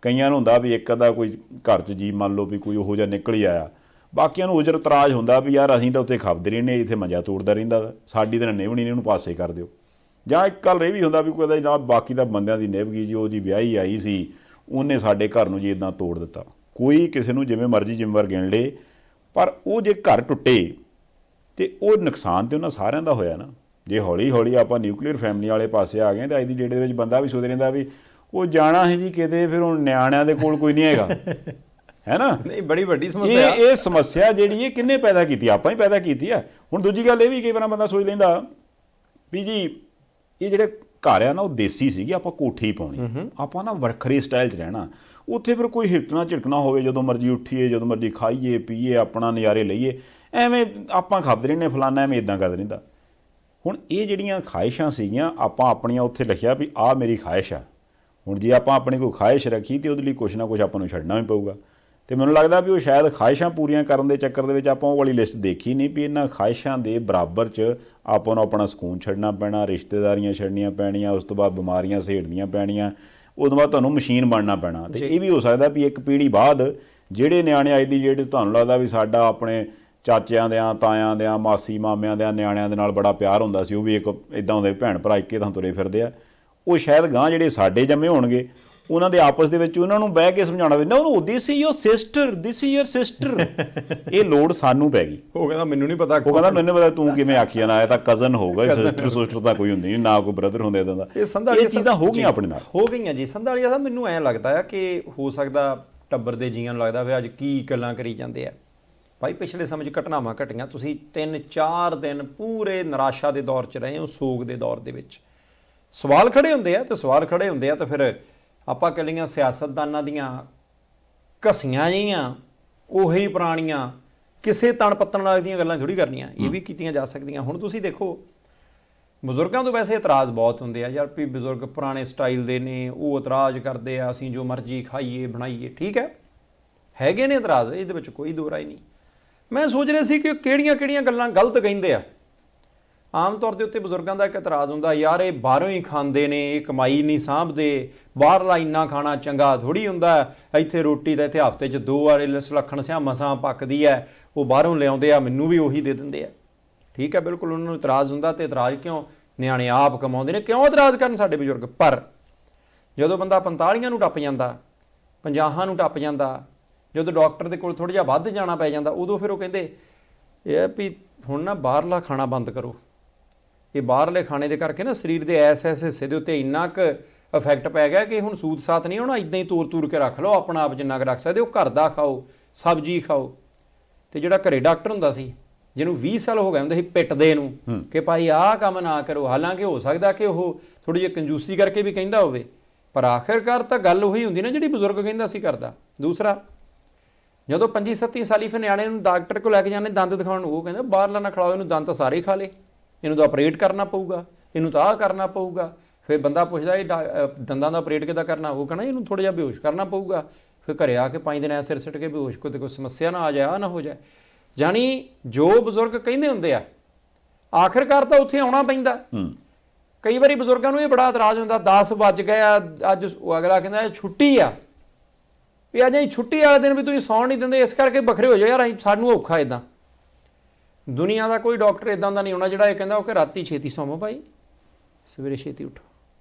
ਕਈਆਂ ਨੂੰ ਹੁੰਦਾ ਵੀ ਇੱਕ ਅੱਧਾ ਕੋਈ ਘਰ 'ਚ ਜੀ ਮੰਨ ਲਓ ਵੀ ਕੋਈ ਉਹੋ ਜਿਹਾ ਨਿਕਲ ਹੀ ਆਇਆ, ਬਾਕੀਆਂ ਨੂੰ ਉਜਰ ਇਤਰਾਜ਼ ਹੁੰਦਾ ਵੀ ਯਾਰ ਅਸੀਂ ਤਾਂ ਉੱਥੇ ਖਪਦੇ ਰਹਿੰਦੇ, ਇੱਥੇ ਮੰਜਾ ਤੋੜਦਾ ਰਹਿੰਦਾ, ਸਾਡੀ ਤਾਂ ਨਿਭਣੀ, ਇਹਨੂੰ ਪਾਸੇ ਕਰ ਦਿਓ। ਜਾਂ ਇੱਕ ਗੱਲ ਇਹ ਵੀ ਹੁੰਦਾ ਵੀ ਕੋਈ ਨਾ ਬਾਕੀ ਤਾਂ ਬੰਦਿਆਂ ਦੀ ਨਿਭ ਗਈ ਜੀ, ਉਹ ਜੀ ਵਿਆਹੀ ਆਈ ਸੀ, ਉਹਨੇ ਸਾਡੇ ਘਰ ਨੂੰ ਜੀ ਇੱਦਾਂ ਤੋੜ ਦਿੱਤਾ। ਕੋਈ ਕਿਸੇ ਨੂੰ ਜਿਵੇਂ ਮਰਜ਼ੀ ਜ਼ਿੰਮੇਵਾਰ ਗਿਣ ਲੇ, ਪਰ ਉਹ ਜੇ ਘਰ ਟੁੱਟੇ ਤੇ ਉਹ ਨੁਕਸਾਨ ਤੇ ਉਹਨਾਂ ਸਾਰਿਆਂ ਦਾ ਹੋਇਆ ਨਾ। ਜੇ ਹੌਲੀ ਹੌਲੀ ਆਪਾਂ ਨਿਊਕਲੀਅਰ ਫੈਮਿਲੀ ਵਾਲੇ ਪਾਸੇ ਆ ਗਏ ਤਾਂ ਅੱਜ ਦੀ ਡੇਟ ਦੇ ਵਿੱਚ ਬੰਦਾ ਵੀ ਸੋਚ ਰਹਿੰਦਾ ਵੀ ਉਹ ਜਾਣਾ ਹੈ ਜੀ ਕਿਤੇ, ਫਿਰ ਹੁਣ ਨਿਆਣਿਆਂ ਦੇ ਕੋਲ ਕੋਈ ਨਹੀਂ ਹੈਗਾ, ਹੈ ਨਾ। ਨਹੀਂ, ਬੜੀ ਵੱਡੀ ਸਮੱਸਿਆ। ਇਹ ਸਮੱਸਿਆ ਜਿਹੜੀ ਇਹ ਕਿਹਨੇ ਪੈਦਾ ਕੀਤੀ? ਆਪਾਂ ਹੀ ਪੈਦਾ ਕੀਤੀ ਆ। ਹੁਣ ਦੂਜੀ ਗੱਲ ਇਹ ਵੀ ਕਈ ਵਾਰ ਬੰਦਾ ਸੋਚ ਲੈਂਦਾ ਵੀ ਜੀ ਇਹ ਜਿਹੜੇ ਘਰ ਆ ਨਾ ਉਹ ਦੇਸੀ ਸੀਗੇ, ਆਪਾਂ ਕੋਠੀ ਪਾਉਣੀ, ਆਪਾਂ ਨਾ ਵੱਖਰੇ ਸਟਾਈਲ 'ਚ ਰਹਿਣਾ, ਉੱਥੇ ਫਿਰ ਕੋਈ ਹਿੱਟਣਾ ਝਿੜਕਣਾ ਹੋਵੇ, ਜਦੋਂ ਮਰਜ਼ੀ ਉੱਠੀਏ, ਜਦੋਂ ਮਰਜ਼ੀ ਖਾਈਏ ਪੀਏ, ਆਪਣਾ ਨਜ਼ਾਰੇ ਲਈਏ, ਐਵੇਂ ਆਪਾਂ ਖਾਪਦੇ ਰਹਿੰਦੇ ਫਲਾਨਾ, ਐਵੇਂ ਇੱਦਾਂ ਕਰਦੇ ਰਹਿੰਦਾ। ਹੁਣ ਇਹ ਜਿਹੜੀਆਂ ਖਾਹਿਸ਼ਾਂ ਸੀਗੀਆਂ ਆਪਾਂ ਆਪਣੀਆਂ ਉੱਥੇ ਲਿਖਿਆ ਵੀ ਆਹ ਮੇਰੀ ਖਾਹਿਸ਼ ਆ। ਹੁਣ ਜੇ ਆਪਾਂ ਆਪਣੀ ਕੋਈ ਖਾਹਿਸ਼ ਰੱਖੀ ਤੇ ਉਹਦੇ ਲਈ ਕੁਛ ਨਾ ਕੁਛ ਆਪਾਂ ਨੂੰ ਛੱਡਣਾ ਵੀ ਪਊਗਾ। ਤੇ ਮੈਨੂੰ ਲੱਗਦਾ ਵੀ ਉਹ ਸ਼ਾਇਦ ਖਾਹਿਸ਼ਾਂ ਪੂਰੀਆਂ ਕਰਨ ਦੇ ਚੱਕਰ ਦੇ ਵਿੱਚ ਆਪਾਂ ਉਹ ਵਾਲੀ ਲਿਸਟ ਦੇਖੀ ਨਹੀਂ ਵੀ ਇਹਨਾਂ ਖਾਹਿਸ਼ਾਂ ਦੇ ਬਰਾਬਰ 'ਚ ਆਪਾਂ ਨੂੰ ਆਪਣਾ ਸਕੂਨ ਛੱਡਣਾ ਪੈਣਾ, ਰਿਸ਼ਤੇਦਾਰੀਆਂ ਛੱਡਣੀਆਂ ਪੈਣੀਆਂ, ਉਸ ਤੋਂ ਬਾਅਦ ਬਿਮਾਰੀਆਂ ਸਹੇੜਨੀਆਂ ਪੈਣੀਆਂ, ਉਦੋਂ ਬਾਅਦ ਤੁਹਾਨੂੰ ਮਸ਼ੀਨ ਬਣਨਾ ਪੈਣਾ। ਤੇ ਇਹ ਵੀ ਹੋ ਸਕਦਾ ਵੀ ਇੱਕ ਪੀੜ੍ਹੀ ਬਾਅਦ ਜਿਹੜੇ ਨਿਆਣੇ ਅੱਜ ਦੀ ਜਿਹੜੇ ਤੁਹਾਨੂੰ ਲੱਗਦਾ ਵੀ ਸਾਡਾ ਆਪਣੇ ਚਾਚਿਆਂ ਦਿਆਂ, ਤਾਇਆਂ ਦਿਆਂ, ਮਾਸੀ ਮਾਮਿਆਂ ਦਿਆਂ ਨਿਆਣਿਆਂ ਦੇ ਨਾਲ ਬੜਾ ਪਿਆਰ ਹੁੰਦਾ ਸੀ, ਉਹ ਵੀ ਇੱਕ ਇੱਦਾਂ ਹੁੰਦੇ ਭੈਣ ਭਰਾ ਇੱਕੇ ਤਾਂ ਤੁਰੇ ਫਿਰਦੇ ਆ, ਉਹ ਸ਼ਾਇਦ ਗਾਂ ਜਿਹੜੇ ਸਾਡੇ ਜੰਮੇ ਹੋਣਗੇ ਉਹਨਾਂ ਦੇ ਆਪਸ ਦੇ ਵਿੱਚ ਉਹਨਾਂ ਨੂੰ ਬਹਿ ਕੇ ਸਮਝਾਉਣਾ ਪੈਂਦਾ, ਉਹਨੂੰ this is your sister, this is your sister. ਇਹ ਲੋੜ ਸਾਨੂੰ ਪੈ ਗਈ। ਉਹ ਕਹਿੰਦਾ ਮੈਨੂੰ ਨਹੀਂ ਪਤਾ, ਉਹ ਕਹਿੰਦਾ ਮੈਨੂੰ ਪਤਾ ਤੂੰ ਕਿਵੇਂ ਆਖੀਆਂ ਨਾ, ਇਹ ਤਾਂ ਕਜ਼ਨ ਹੋਊਗਾ, ਸਿਸਟਰ ਤਾਂ ਕੋਈ ਹੁੰਦੀ ਨਹੀਂ, ਨਾ ਕੋਈ ਬ੍ਰਦਰ ਹੁੰਦੇ ਇਦਾਂ ਦਾ। ਇਹ ਚੀਜ਼ਾਂ ਹੋ ਗਈਆਂ ਆਪਣੇ ਨਾਲ, ਹੋ ਗਈਆਂ ਜੀ। ਸੰਧਾਲੀਆ ਸਾਹਿਬ ਮੈਨੂੰ ਐਂ ਲੱਗਦਾ ਆ ਕਿ ਹੋ ਸਕਦਾ ਟੱਬਰ ਦੇ ਜੀਆਂ ਨੂੰ ਲੱਗਦਾ ਵੀ ਅੱਜ ਕੀ ਗੱਲਾਂ ਕਰੀ ਜਾਂਦੇ ਆ। ਭਾਈ ਪਿਛਲੇ ਸਮੇਂ 'ਚ ਘਟਨਾਵਾਂ ਘਟੀਆਂ, ਤੁਸੀਂ 3-4 ਦਿਨ ਪੂਰੇ ਨਿਰਾਸ਼ਾ ਦੇ ਦੌਰ 'ਚ ਰਹੇ ਹੋ, ਸੋਗ ਦੇ ਦੌਰ ਦੇ ਵਿੱਚ। ਸਵਾਲ ਖੜੇ ਹੁੰਦੇ ਆ, ਤੇ ਸਵਾਲ ਖੜੇ ਹੁੰਦੇ ਆ ਤਾਂ ਫਿਰ ਆਪਾਂ ਕਹਿ ਲਈਆਂ ਸਿਆਸਤਦਾਨਾਂ ਦੀਆਂ ਘਸੀਆਂ ਜਿਹੀਆਂ ਉਹੀ ਪੁਰਾਣੀਆਂ ਕਿਸੇ ਤਣ ਪੱਤਣ ਵਾਲੀ ਦੀਆਂ ਗੱਲਾਂ ਥੋੜ੍ਹੀ ਕਰਨੀਆਂ, ਇਹ ਵੀ ਕੀਤੀਆਂ ਜਾ ਸਕਦੀਆਂ। ਹੁਣ ਤੁਸੀਂ ਦੇਖੋ ਬਜ਼ੁਰਗਾਂ ਤੋਂ ਵੈਸੇ ਇਤਰਾਜ਼ ਬਹੁਤ ਹੁੰਦੇ ਆ ਯਾਰ ਵੀ ਬਜ਼ੁਰਗ ਪੁਰਾਣੇ ਸਟਾਈਲ ਦੇ ਨੇ, ਉਹ ਇਤਰਾਜ਼ ਕਰਦੇ ਆ ਅਸੀਂ ਜੋ ਮਰਜ਼ੀ ਖਾਈਏ ਬਣਾਈਏ। ਠੀਕ ਹੈ, ਹੈਗੇ ਨੇ ਇਤਰਾਜ਼, ਇਹਦੇ ਵਿੱਚ ਕੋਈ ਦੋ ਰਾਏ ਨਹੀਂ। ਮੈਂ ਸੋਚ ਰਿਹਾ ਸੀ ਕਿ ਕਿਹੜੀਆਂ ਗੱਲਾਂ ਗਲਤ ਕਹਿੰਦੇ ਆ। ਆਮ ਤੌਰ ਦੇ ਉੱਤੇ ਬਜ਼ੁਰਗਾਂ ਦਾ ਇੱਕ ਇਤਰਾਜ਼ ਹੁੰਦਾ ਯਾਰ ਇਹ ਬਾਹਰੋਂ ਹੀ ਖਾਂਦੇ ਨੇ, ਇਹ ਕਮਾਈ ਨਹੀਂ ਸਾਂਭਦੇ, ਬਾਹਰਲਾ ਇੰਨਾ ਖਾਣਾ ਚੰਗਾ ਥੋੜ੍ਹੀ ਹੁੰਦਾ, ਇੱਥੇ ਰੋਟੀ ਤਾਂ ਇੱਥੇ ਹਫ਼ਤੇ 'ਚ 2 ਵਾਰ ਸੁਲੱਖਣ ਸਿਆਂ ਮਸਾਂ ਪੱਕਦੀ ਹੈ, ਉਹ ਬਾਹਰੋਂ ਲਿਆਉਂਦੇ ਆ ਮੈਨੂੰ ਵੀ ਉਹੀ ਦੇ ਦਿੰਦੇ ਆ। ਠੀਕ ਹੈ, ਬਿਲਕੁਲ ਉਹਨਾਂ ਨੂੰ ਇਤਰਾਜ਼ ਹੁੰਦਾ। ਤੇ ਇਤਰਾਜ਼ ਕਿਉਂ? ਨਿਆਣੇ ਆਪ ਕਮਾਉਂਦੇ ਨੇ, ਕਿਉਂ ਇਤਰਾਜ਼ ਕਰਨ ਸਾਡੇ ਬਜ਼ੁਰਗ? ਪਰ ਜਦੋਂ ਬੰਦਾ 45 ਨੂੰ ਟੱਪ ਜਾਂਦਾ, 50 ਨੂੰ ਟੱਪ ਜਾਂਦਾ, ਜਦੋਂ ਡਾਕਟਰ ਦੇ ਕੋਲ ਥੋੜ੍ਹਾ ਜਿਹਾ ਵੱਧ ਜਾਣਾ ਪੈ ਜਾਂਦਾ, ਉਦੋਂ ਫਿਰ ਉਹ ਕਹਿੰਦੇ ਇਹ ਵੀ ਹੁਣ ਨਾ ਬਾਹਰਲਾ ਖਾਣਾ ਬੰਦ ਕਰੋ, ਇਹ ਬਾਹਰਲੇ ਖਾਣੇ ਦੇ ਕਰਕੇ ਨਾ ਸਰੀਰ ਦੇ ਐਸ ਹਿੱਸੇ ਦੇ ਉੱਤੇ ਇੰਨਾ ਕੁ ਇਫੈਕਟ ਪੈ ਗਿਆ ਕਿ ਹੁਣ ਸੂਤ ਸਾਤ ਨਹੀਂ ਹੋਣਾ, ਇਦਾਂ ਹੀ ਤੂਰ ਕੇ ਰੱਖ ਲਓ ਆਪਣਾ ਆਪ ਜਿੰਨਾ ਕੁ ਰੱਖ ਸਕਦੇ ਹੋ। ਘਰ ਦਾ ਖਾਓ, ਸਬਜ਼ੀ ਖਾਓ। ਤੇ ਜਿਹੜਾ ਘਰੇ ਡਾਕਟਰ ਹੁੰਦਾ ਸੀ ਜਿਹਨੂੰ 20 ਸਾਲ ਹੋ ਗਏ ਹੁੰਦੇ ਸੀ ਪਿੱਟਦੇ ਨੂੰ ਕਿ ਭਾਈ ਆਹ ਕੰਮ ਨਾ ਕਰੋ, ਹਾਲਾਂਕਿ ਹੋ ਸਕਦਾ ਕਿ ਉਹ ਥੋੜੀ ਜਿਹੀ ਕੰਜੂਸੀ ਕਰਕੇ ਵੀ ਕਹਿੰਦਾ ਹੋਵੇ, ਪਰ ਆਖਿਰਕਾਰ ਤਾਂ ਗੱਲ ਉਹੀ ਹੁੰਦੀ ਨਾ ਜਿਹੜੀ ਬਜ਼ੁਰਗ ਕਹਿੰਦਾ ਸੀ ਕਰਦਾ। ਦੂਸਰਾ, ਜਦੋਂ 25-27 ਸਾਲੀ ਫਿਰ ਨਿਆਣੇ ਨੂੰ ਡਾਕਟਰ ਕੋਲ ਲੈ ਕੇ ਜਾਂਦੇ ਦੰਦ ਦਿਖਾਉਣ ਨੂੰ, ਉਹ ਕਹਿੰਦਾ ਬਾਹਰਲਾ ਨਾ ਖਿਲਾਓ, ਇਹਨੂੰ ਦੰਦ ਤਾਂ ਸਾਰੇ ਹੀ ਖਾ ਲੇ, ਇਹਨੂੰ ਤਾਂ ਆਪਰੇਟ ਕਰਨਾ ਪਊਗਾ, ਇਹਨੂੰ ਤਾਂ ਆਹ ਕਰਨਾ ਪਊਗਾ। ਫਿਰ ਬੰਦਾ ਪੁੱਛਦਾ ਇਹ ਦੰਦਾਂ ਦਾ ਆਪਰੇਟ ਕਿੱਦਾਂ ਕਰਨਾ, ਉਹ ਕਹਿੰਦਾ ਇਹਨੂੰ ਥੋੜ੍ਹਾ ਜਿਹਾ ਬੇਹੋਸ਼ ਕਰਨਾ ਪਊਗਾ। ਫਿਰ ਘਰੇ ਆ ਕੇ 5 ਦਿਨ ਐ ਸਿਰ ਸਿੱਟ ਕੇ ਬੇਹੋਸ਼, ਕੋਈ ਸਮੱਸਿਆ ਨਾ ਆ ਜਾਏ, ਆ ਨਾ ਹੋ ਜਾਏ। ਜਾਣੀ ਜੋ ਬਜ਼ੁਰਗ ਕਹਿੰਦੇ ਹੁੰਦੇ ਆ ਆਖਿਰਕਾਰ ਤਾਂ ਉੱਥੇ ਆਉਣਾ ਪੈਂਦਾ। ਕਈ ਵਾਰੀ ਬਜ਼ੁਰਗਾਂ ਨੂੰ ਇਹ ਬੜਾ ਇਤਰਾਜ਼ ਹੁੰਦਾ, 10 ਵੱਜ ਗਏ ਆ, ਅੱਜ ਅਗਲਾ ਕਹਿੰਦਾ ਛੁੱਟੀ ਆ, ਵੀ ਅੱਜ ਛੁੱਟੀ ਵਾਲੇ ਦਿਨ ਵੀ ਤੁਸੀਂ ਸੌਣ ਨਹੀਂ ਦਿੰਦੇ, ਇਸ ਕਰਕੇ ਵੱਖਰੇ ਹੋ ਜਾਓ ਯਾਰ, ਸਾਨੂੰ ਔਖਾ ਇੱਦਾਂ। ਦੁਨੀਆ ਦਾ ਕੋਈ ਡਾਕਟਰ ਇੱਦਾਂ ਦਾ ਨਹੀਂ ਹੋਣਾ ਜਿਹੜਾ ਇਹ ਕਹਿੰਦਾ ਕਿ ਰਾਤੀ ਛੇਤੀ ਸੌਵੋ ਭਾਈ, ਸਵੇਰੇ ਛੇਤੀ ਉੱਠੋ,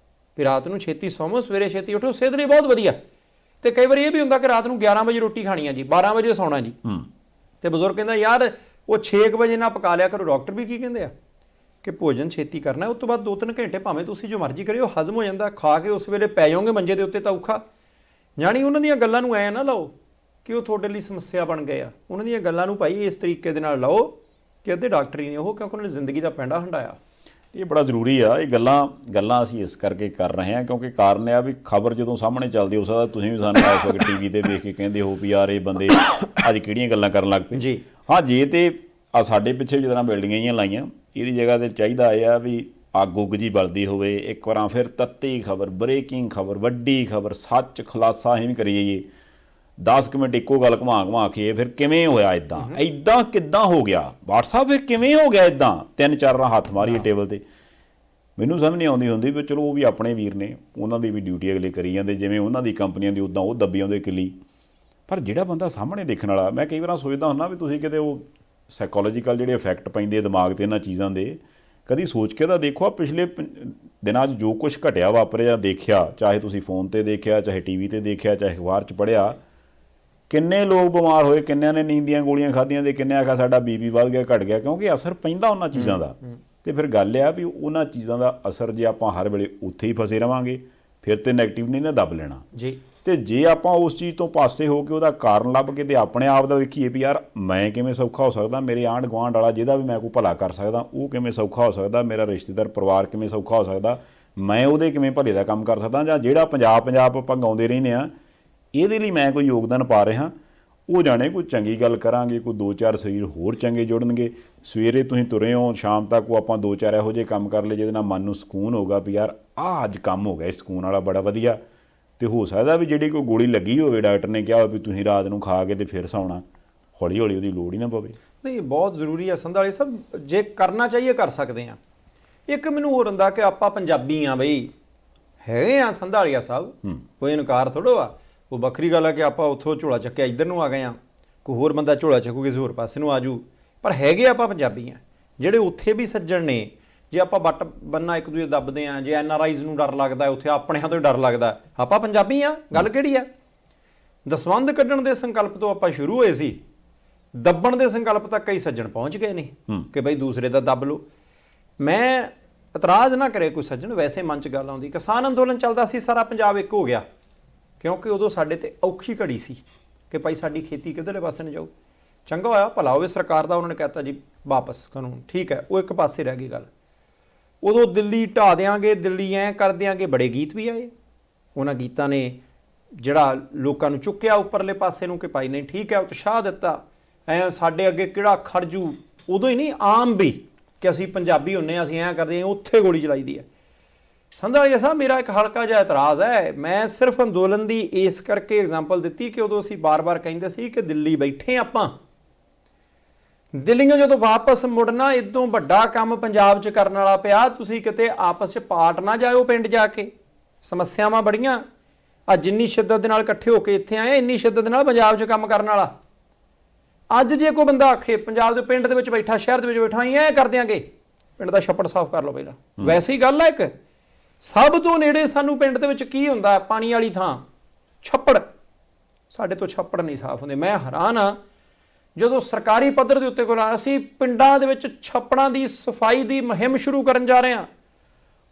ਵੀ ਰਾਤ ਨੂੰ ਛੇਤੀ ਸੌਵੋ, ਸਵੇਰੇ ਛੇਤੀ ਉੱਠੋ, ਸਿਹਤ ਲਈ ਬਹੁਤ ਵਧੀਆ। ਤੇ ਕਈ ਵਾਰੀ ਇਹ ਵੀ ਹੁੰਦਾ ਕਿ ਰਾਤ ਨੂੰ 11 ਵਜੇ ਰੋਟੀ ਖਾਣੀ ਆ ਜੀ, 12 ਵਜੇ ਸੌਣਾ ਜੀ। ਤੇ ਬਜ਼ੁਰਗ ਕਹਿੰਦਾ ਯਾਰ ਉਹ 6 ਵਜੇ ਨਾ ਪਕਾ ਲਿਆ ਕਰੋ। ਡਾਕਟਰ ਵੀ ਕੀ ਕਹਿੰਦੇ ਆ ਕਿ ਭੋਜਨ ਛੇਤੀ ਕਰਨਾ, ਉਸ ਤੋਂ ਬਾਅਦ 2-3 ਘੰਟੇ ਭਾਵੇਂ ਤੁਸੀਂ ਜੋ ਮਰਜ਼ੀ ਕਰਿਓ, ਹਜ਼ਮ ਹੋ ਜਾਂਦਾ, ਖਾ ਕੇ ਉਸ ਵੇਲੇ ਪੈ ਜਾਓਗੇ ਮੰਜੇ ਦੇ ਉੱਤੇ ਤਾਂ ਔਖਾ। ਜਾਣੀ ਉਹਨਾਂ ਦੀਆਂ ਗੱਲਾਂ ਨੂੰ ਐ ਨਾ ਲਓ ਕਿ ਉਹ ਤੁਹਾਡੇ ਲਈ ਸਮੱਸਿਆ ਬਣ ਗਏ ਆ, ਉਹਨਾਂ ਦੀਆਂ ਗੱਲਾਂ ਨੂੰ ਭਾਈ ਇਸ ਤਰੀਕੇ ਦੇ ਨਾਲ ਲਓ ਕਿ ਅੱਧੇ ਡਾਕਟਰ ਹੀ ਨੇ ਉਹ, ਕਿਉਂਕਿ ਉਹਨਾਂ ਨੇ ਜ਼ਿੰਦਗੀ ਦਾ ਪੈਂਡਾ ਹੰਡਾਇਆ। ਇਹ ਬੜਾ ਜ਼ਰੂਰੀ ਆ। ਇਹ ਗੱਲਾਂ ਅਸੀਂ ਇਸ ਕਰਕੇ ਕਰ ਰਹੇ ਹਾਂ ਕਿਉਂਕਿ ਕਾਰਨ ਇਹ ਆ ਵੀ ਖਬਰ ਜਦੋਂ ਸਾਹਮਣੇ ਚੱਲਦੀ ਹੋ ਸਕਦਾ ਤੁਸੀਂ ਵੀ ਸਾਨੂੰ ਇਸ ਵਕਤ ਟੀਵੀ ਤੇ ਵੇਖ ਕੇ ਕਹਿੰਦੇ ਹੋ ਵੀ ਯਾਰ ਇਹ ਬੰਦੇ ਅੱਜ ਕਿਹੜੀਆਂ ਗੱਲਾਂ ਕਰਨ ਲੱਗ ਪਏ ਜੀ। ਹਾਂ, ਜੇ ਤੇ ਆ ਸਾਡੇ ਪਿੱਛੇ ਜਿਸ ਤਰ੍ਹਾਂ ਬਿਲਡਿੰਗਾਂ ਜਿਹੀਆਂ ਲਾਈਆਂ, ਇਹਦੀ ਜਗ੍ਹਾ ਤੇ ਚਾਹੀਦਾ ਇਹ ਆ ਵੀ ਅੱਗ ਉੱਗ ਜੀ ਬਲਦੀ ਹੋਵੇ, ਇੱਕ ਵਾਰਾਂ ਫਿਰ ਤੱਤੀ ਖਬਰ, ਬ੍ਰੇਕਿੰਗ ਖਬਰ, ਵੱਡੀ ਖਬਰ, ਸੱਚ ਖੁਲਾਸਾ ਐਵੇਂ ਕਰੀ ਜਾਈਏ। 10 ਮਿੰਟ ਇੱਕੋ ਗੱਲ ਘੁਮਾ ਕੇ ਫਿਰ ਕਿਵੇਂ ਹੋਇਆ ਇੱਦਾਂ ਕਿੱਦਾਂ ਹੋ ਗਿਆ WhatsApp, ਫਿਰ ਕਿਵੇਂ ਹੋ ਗਿਆ ਇੱਦਾਂ, 3-4 ਹੱਥ ਮਾਰੀਏ ਟੇਬਲ ਤੇ। ਮੈਨੂੰ ਸਮਝ ਨਹੀਂ ਆਉਂਦੀ ਹੁੰਦੀ ਵੀ ਚਲੋ ਉਹ ਵੀ ਆਪਣੇ ਵੀਰ ਨੇ, ਉਹਨਾਂ ਦੀ ਵੀ ਡਿਊਟੀ ਅਗਲੇ ਕਰੀ ਜਾਂਦੇ, ਜਿਵੇਂ ਉਹਨਾਂ ਦੀ ਕੰਪਨੀਆਂ ਦੀ ਉੱਦਾਂ ਉਹ ਦੱਬੀ ਆਉਂਦੇ ਕਿੱਲੀ। ਪਰ ਜਿਹੜਾ ਬੰਦਾ ਸਾਹਮਣੇ ਦੇਖਣ ਵਾਲਾ, ਮੈਂ ਕਈ ਵਾਰ ਸੋਚਦਾ ਹੁੰਦਾ ਵੀ ਤੁਸੀਂ ਕਿਤੇ ਉਹ ਸਾਈਕੋਲੋਜੀਕਲ ਜਿਹੜੇ ਇਫੈਕਟ ਪੈਂਦੇ ਦਿਮਾਗ 'ਤੇ ਇਹਨਾਂ ਚੀਜ਼ਾਂ ਦੇ, ਕਦੀ ਸੋਚ ਕੇ ਤਾਂ ਦੇਖੋ ਪਿਛਲੇ ਦਿਨਾਂ 'ਚ ਜੋ ਕੁਛ ਘਟਿਆ ਵਾਪਰਿਆ ਦੇਖਿਆ, ਚਾਹੇ ਤੁਸੀਂ ਫੋਨ 'ਤੇ ਦੇਖਿਆ, ਚਾਹੇ TV 'ਤੇ ਦੇਖਿਆ, ਚਾਹੇ ਅਖਬਾਰ 'ਚ ਪੜ੍ਹਿਆ, ਕਿੰਨੇ ਲੋਕ ਬਿਮਾਰ ਹੋਏ, ਕਿੰਨਿਆਂ ਨੇ ਨੀਂਦ ਦੀਆਂ ਗੋਲੀਆਂ ਖਾਧੀਆਂ ਤੇ ਕਿੰਨੇ ਆਖਿਆ ਸਾਡਾ BP ਵੱਧ ਗਿਆ ਘਟ ਗਿਆ, ਕਿਉਂਕਿ ਅਸਰ ਪੈਂਦਾ ਉਹਨਾਂ ਚੀਜ਼ਾਂ ਦਾ। ਤੇ ਫਿਰ ਗੱਲ ਇਹ ਆ ਵੀ ਉਹਨਾਂ ਚੀਜ਼ਾਂ ਦਾ ਅਸਰ ਜੇ ਆਪਾਂ ਹਰ ਵੇਲੇ ਉੱਥੇ ਹੀ ਫਸੇ ਰਵਾਂਗੇ ਫਿਰ ਤੇ ਨੈਗੇਟਿਵ ਨਹੀਂ ਨਾ ਦੱਬ ਲੈਣਾ ਜੀ। ਤੇ ਜੇ ਆਪਾਂ ਉਸ ਚੀਜ਼ ਤੋਂ ਪਾਸੇ ਹੋ ਕੇ ਉਹਦਾ ਕਾਰਨ ਲੱਭ ਕੇ ਤੇ ਆਪਣੇ ਆਪ ਦਾ ਵੇਖੀਏ ਵੀ ਯਾਰ ਮੈਂ ਕਿਵੇਂ ਸੌਖਾ ਹੋ ਸਕਦਾ, ਮੇਰੇ ਆਂਢ ਗੁਆਂਢ ਵਾਲਾ ਜਿਹਦਾ ਵੀ ਮੈਂ ਕੋਈ ਭਲਾ ਕਰ ਸਕਦਾ ਉਹ ਕਿਵੇਂ ਸੌਖਾ ਹੋ ਸਕਦਾ, ਮੇਰਾ ਰਿਸ਼ਤੇਦਾਰ ਪਰਿਵਾਰ ਕਿਵੇਂ ਸੌਖਾ ਹੋ ਸਕਦਾ, ਮੈਂ ਉਹਦੇ ਕਿਵੇਂ ਭਲੇ ਦਾ ਕੰਮ ਕਰ ਸਕਦਾ, ਜਾਂ ਜਿਹੜਾ ਪੰਜਾਬ ਆਪਾਂ ਗਾਉਂਦੇ ਰਹਿੰਦੇ ਹਾਂ ਇਹਦੇ ਲਈ ਮੈਂ ਕੋਈ ਯੋਗਦਾਨ ਪਾ ਰਿਹਾ, ਉਹ ਜਾਣੇ ਕੋਈ ਚੰਗੀ ਗੱਲ ਕਰਾਂਗੇ, ਕੋਈ 2-4 ਸਰੀਰ ਹੋਰ ਚੰਗੇ ਜੁੜਨਗੇ। ਸਵੇਰੇ ਤੁਸੀਂ ਤੁਰੇ ਹੋ, ਸ਼ਾਮ ਤੱਕ ਉਹ ਆਪਾਂ 2-4 ਇਹੋ ਜਿਹੇ ਕੰਮ ਕਰ ਲਏ ਜਿਹਦੇ ਨਾਲ ਮਨ ਨੂੰ ਸਕੂਨ ਹੋਊਗਾ ਵੀ ਯਾਰ ਆਹ ਅੱਜ ਕੰਮ ਹੋ ਗਿਆ ਇਹ ਸਕੂਨ ਵਾਲਾ ਬੜਾ ਵਧੀਆ। ਤੇ ਹੋ ਸਕਦਾ ਵੀ ਜਿਹੜੀ ਕੋਈ ਗੋਲੀ ਲੱਗੀ ਹੋਵੇ, ਡਾਕਟਰ ਨੇ ਕਿਹਾ ਹੋਵੇ ਵੀ ਤੁਸੀਂ ਰਾਤ ਨੂੰ ਖਾ ਕੇ ਤੇ ਫਿਰ ਸੌਣਾ, ਹੌਲੀ ਹੌਲੀ ਉਹਦੀ ਲੋੜ ਹੀ ਨਾ ਪਵੇ। ਨਹੀਂ, ਬਹੁਤ ਜ਼ਰੂਰੀ ਆ ਸੰਧਾਲੀ ਸਾਹਿਬ, ਜੇ ਕਰਨਾ ਚਾਹੀਏ ਕਰ ਸਕਦੇ ਆ। ਇੱਕ ਮੈਨੂੰ ਹੋਰ ਹੁੰਦਾ ਕਿ ਆਪਾਂ ਪੰਜਾਬੀ ਆ ਬਈ, ਹੈਗੇ ਆ ਸੰਧਾਲੀਆ ਸਾਹਿਬ, ਕੋਈ ਇਨਕਾਰ ਥੋੜੋ ਆ। ਉਹ ਵੱਖਰੀ ਗੱਲ ਆ ਕਿ ਆਪਾਂ ਉੱਥੋਂ ਝੋਲਾ ਚੱਕਿਆ ਇੱਧਰ ਨੂੰ ਆ ਗਏ ਆ, ਕੋਈ ਹੋਰ ਬੰਦਾ ਝੋਲਾ ਚੱਕੂ ਕਿਸੇ ਹੋਰ ਪਾਸੇ ਨੂੰ ਆਜੂ, ਪਰ ਹੈਗੇ ਆਪਾਂ ਪੰਜਾਬੀ ਆ ਜਿਹੜੇ ਉੱਥੇ ਵੀ ਸੱਜਣ ਨੇ। ਜੇ ਆਪਾਂ ਵੱਟ ਬੰਨਾ ਇੱਕ ਦੂਜੇ ਦੱਬਦੇ ਆ, ਜੇ NRIs ਨੂੰ ਡਰ ਲੱਗਦਾ ਉੱਥੇ ਆਪਣਿਆਂ ਤੋਂ ਡਰ ਲੱਗਦਾ, ਆਪਾਂ ਪੰਜਾਬੀ ਆ, ਗੱਲ ਕਿਹੜੀ ਆ। ਦਸਵੰਧ ਕੱਢਣ ਦੇ ਸੰਕਲਪ ਤੋਂ ਆਪਾਂ ਸ਼ੁਰੂ ਹੋਏ ਸੀ, ਦੱਬਣ ਦੇ ਸੰਕਲਪ ਤੱਕ ਕਈ ਸੱਜਣ ਪਹੁੰਚ ਗਏ ਨੇ ਕਿ ਬਈ ਦੂਸਰੇ ਦਾ ਦੱਬ ਲਓ। ਮੈਂ ਇਤਰਾਜ਼ ਨਾ ਕਰੇ ਕੋਈ ਸੱਜਣ, ਵੈਸੇ ਮਨ 'ਚ ਗੱਲ ਆਉਂਦੀ, ਕਿਸਾਨ ਅੰਦੋਲਨ ਚੱਲਦਾ ਸੀ, ਸਾਰਾ ਪੰਜਾਬ ਇੱਕ ਹੋ ਗਿਆ ਕਿਉਂਕਿ ਉਦੋਂ ਸਾਡੇ ਤੇ ਔਖੀ ਘੜੀ ਸੀ ਕਿ ਭਾਈ ਸਾਡੀ ਖੇਤੀ ਕਿੱਧਰਲੇ ਪਾਸੇ ਨੂੰ ਜਾਊ। ਚੰਗਾ ਹੋਇਆ ਭਲਾ ਹੋਵੇ ਸਰਕਾਰ ਦਾ, ਉਹਨਾਂ ਨੇ ਕਹਿਤਾ ਜੀ ਵਾਪਸ ਕਾਨੂੰਨ, ਠੀਕ ਹੈ, ਉਹ ਇੱਕ ਪਾਸੇ ਰਹਿ ਗਈ ਗੱਲ। ਉਦੋਂ ਦਿੱਲੀ ਢਾਹ ਦਿਆਂਗੇ, ਦਿੱਲੀ ਐਂ ਕਰ ਦਿਆਂਗੇ, ਬੜੇ ਗੀਤ ਵੀ ਆਏ। ਉਹਨਾਂ ਗੀਤਾਂ ਨੇ ਜਿਹੜਾ ਲੋਕਾਂ ਨੂੰ ਚੁੱਕਿਆ ਉੱਪਰਲੇ ਪਾਸੇ ਨੂੰ ਕਿ ਭਾਈ ਨਹੀਂ ਠੀਕ ਹੈ, ਉਤਸ਼ਾਹ ਦਿੱਤਾ, ਐਂ ਸਾਡੇ ਅੱਗੇ ਕਿਹੜਾ ਖੜਜੂ। ਉਦੋਂ ਹੀ ਨਹੀਂ, ਆਮ ਵੀ ਕਿ ਅਸੀਂ ਪੰਜਾਬੀ ਹੁੰਨੇ ਆ, ਅਸੀਂ ਐਂ ਕਰਦੇ ਹਾਂ, ਉੱਥੇ ਗੋਲੀ ਚਲਾਈ ਦੀ ਹੈ। ਸੰਧਾਲੀਆ ਸਾਹਿਬ, ਮੇਰਾ ਇੱਕ ਹਲਕਾ ਜਿਹਾ ਇਤਰਾਜ਼ ਹੈ। ਮੈਂ ਸਿਰਫ ਅੰਦੋਲਨ ਦੀ ਇਸ ਕਰਕੇ ਐਗਜ਼ਾਮਪਲ ਦਿੱਤੀ ਕਿ ਉਦੋਂ ਅਸੀਂ ਬਾਰ-ਬਾਰ ਕਹਿੰਦੇ ਸੀ ਕਿ ਦਿੱਲੀ ਬੈਠੇ ਆਪਾਂ, ਦਿੱਲੀੋਂ ਜਦੋਂ ਵਾਪਸ ਮੁੜਨਾ, ਇਦੋਂ ਵੱਡਾ ਕੰਮ ਪੰਜਾਬ 'ਚ ਕਰਨ ਵਾਲਾ ਪਿਆ, ਤੁਸੀਂ ਕਿਤੇ ਆਪਸ 'ਚ ਪਾਟ ਨਾ ਜਾਇਓ ਪਿੰਡ ਜਾ ਕੇ, ਸਮੱਸਿਆਵਾਂ ਬੜੀਆਂ। ਆ ਜਿੰਨੀ ਸ਼ਿੱਦਤ ਦੇ ਨਾਲ ਇਕੱਠੇ ਹੋ ਕੇ ਇੱਥੇ ਆਏ, ਇੰਨੀ ਸ਼ਿੱਦਤ ਦੇ ਨਾਲ ਪੰਜਾਬ 'ਚ ਕੰਮ ਕਰਨ ਵਾਲਾ। ਅੱਜ ਜੇ ਕੋਈ ਬੰਦਾ ਆਖੇ ਪੰਜਾਬ ਦੇ ਪਿੰਡ ਦੇ ਵਿੱਚ ਬੈਠਾ, ਸ਼ਹਿਰ ਦੇ ਵਿੱਚ ਬੈਠਾ, ਐਂ ਕਰ ਦਿਆਂਗੇ, ਪਿੰਡ ਦਾ ਛੱਪੜ ਸਾਫ਼ ਕਰ ਲਓ ਪਹਿਲਾਂ। ਵੈਸੇ ਹੀ ਗੱਲ ਹੈ, ਇੱਕ ਸਭ ਤੋਂ ਨੇੜੇ ਸਾਨੂੰ ਪਿੰਡ ਦੇ ਵਿੱਚ ਕੀ ਹੁੰਦਾ, ਪਾਣੀ ਵਾਲੀ ਥਾਂ ਛੱਪੜ, ਸਾਡੇ ਤੋਂ ਛੱਪੜ ਨਹੀਂ ਸਾਫ਼ ਹੁੰਦੇ। ਮੈਂ ਹੈਰਾਨ ਹਾਂ ਜਦੋਂ ਸਰਕਾਰੀ ਪੱਧਰ ਦੇ ਉੱਤੇ ਕੋਲ ਅਸੀਂ ਪਿੰਡਾਂ ਦੇ ਵਿੱਚ ਛੱਪੜਾਂ ਦੀ ਸਫਾਈ ਦੀ ਮੁਹਿੰਮ ਸ਼ੁਰੂ ਕਰਨ ਜਾ ਰਹੇ ਹਾਂ।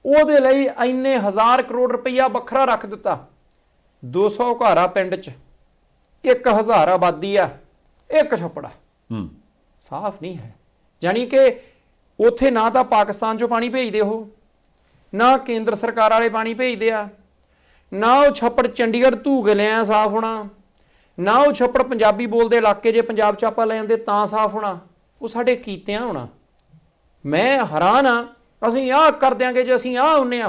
ਉਹਦੇ ਲਈ ਇੰਨੇ 1000 ਕਰੋੜ ਰੁਪਈਆ ਵੱਖਰਾ ਰੱਖ ਦਿੱਤਾ। 200 ਘਰ ਆ ਪਿੰਡ 'ਚ, 1000 ਆਬਾਦੀ ਆ, ਇੱਕ ਛੱਪੜਾ ਸਾਫ਼ ਨਹੀਂ ਹੈ। ਜਾਣੀ ਕਿ ਉੱਥੇ ਨਾ ਤਾਂ ਪਾਕਿਸਤਾਨ 'ਚੋਂ ਪਾਣੀ ਭੇਜਦੇ ਉਹ, ਨਾ ਕੇਂਦਰ ਸਰਕਾਰ ਵਾਲੇ ਪਾਣੀ ਭੇਜਦੇ ਆ, ਨਾ ਉਹ ਛੱਪੜ ਚੰਡੀਗੜ੍ਹ ਧੂ ਕੇ ਲਿਆ ਸਾਫ਼ ਹੋਣਾ, ਨਾ ਉਹ ਛੱਪੜ ਪੰਜਾਬੀ ਬੋਲਦੇ ਇਲਾਕੇ ਜੇ ਪੰਜਾਬ 'ਚ ਆਪਾਂ ਲੈ ਜਾਂਦੇ ਤਾਂ ਸਾਫ਼ ਹੋਣਾ। ਉਹ ਸਾਡੇ ਕੀਤਿਆਂ ਹੋਣਾ। ਮੈਂ ਹੈਰਾਨ ਆ, ਅਸੀਂ ਆਹ ਕਰ ਦਿਆਂਗੇ ਜੇ ਅਸੀਂ ਆਹ ਹੁੰਨੇ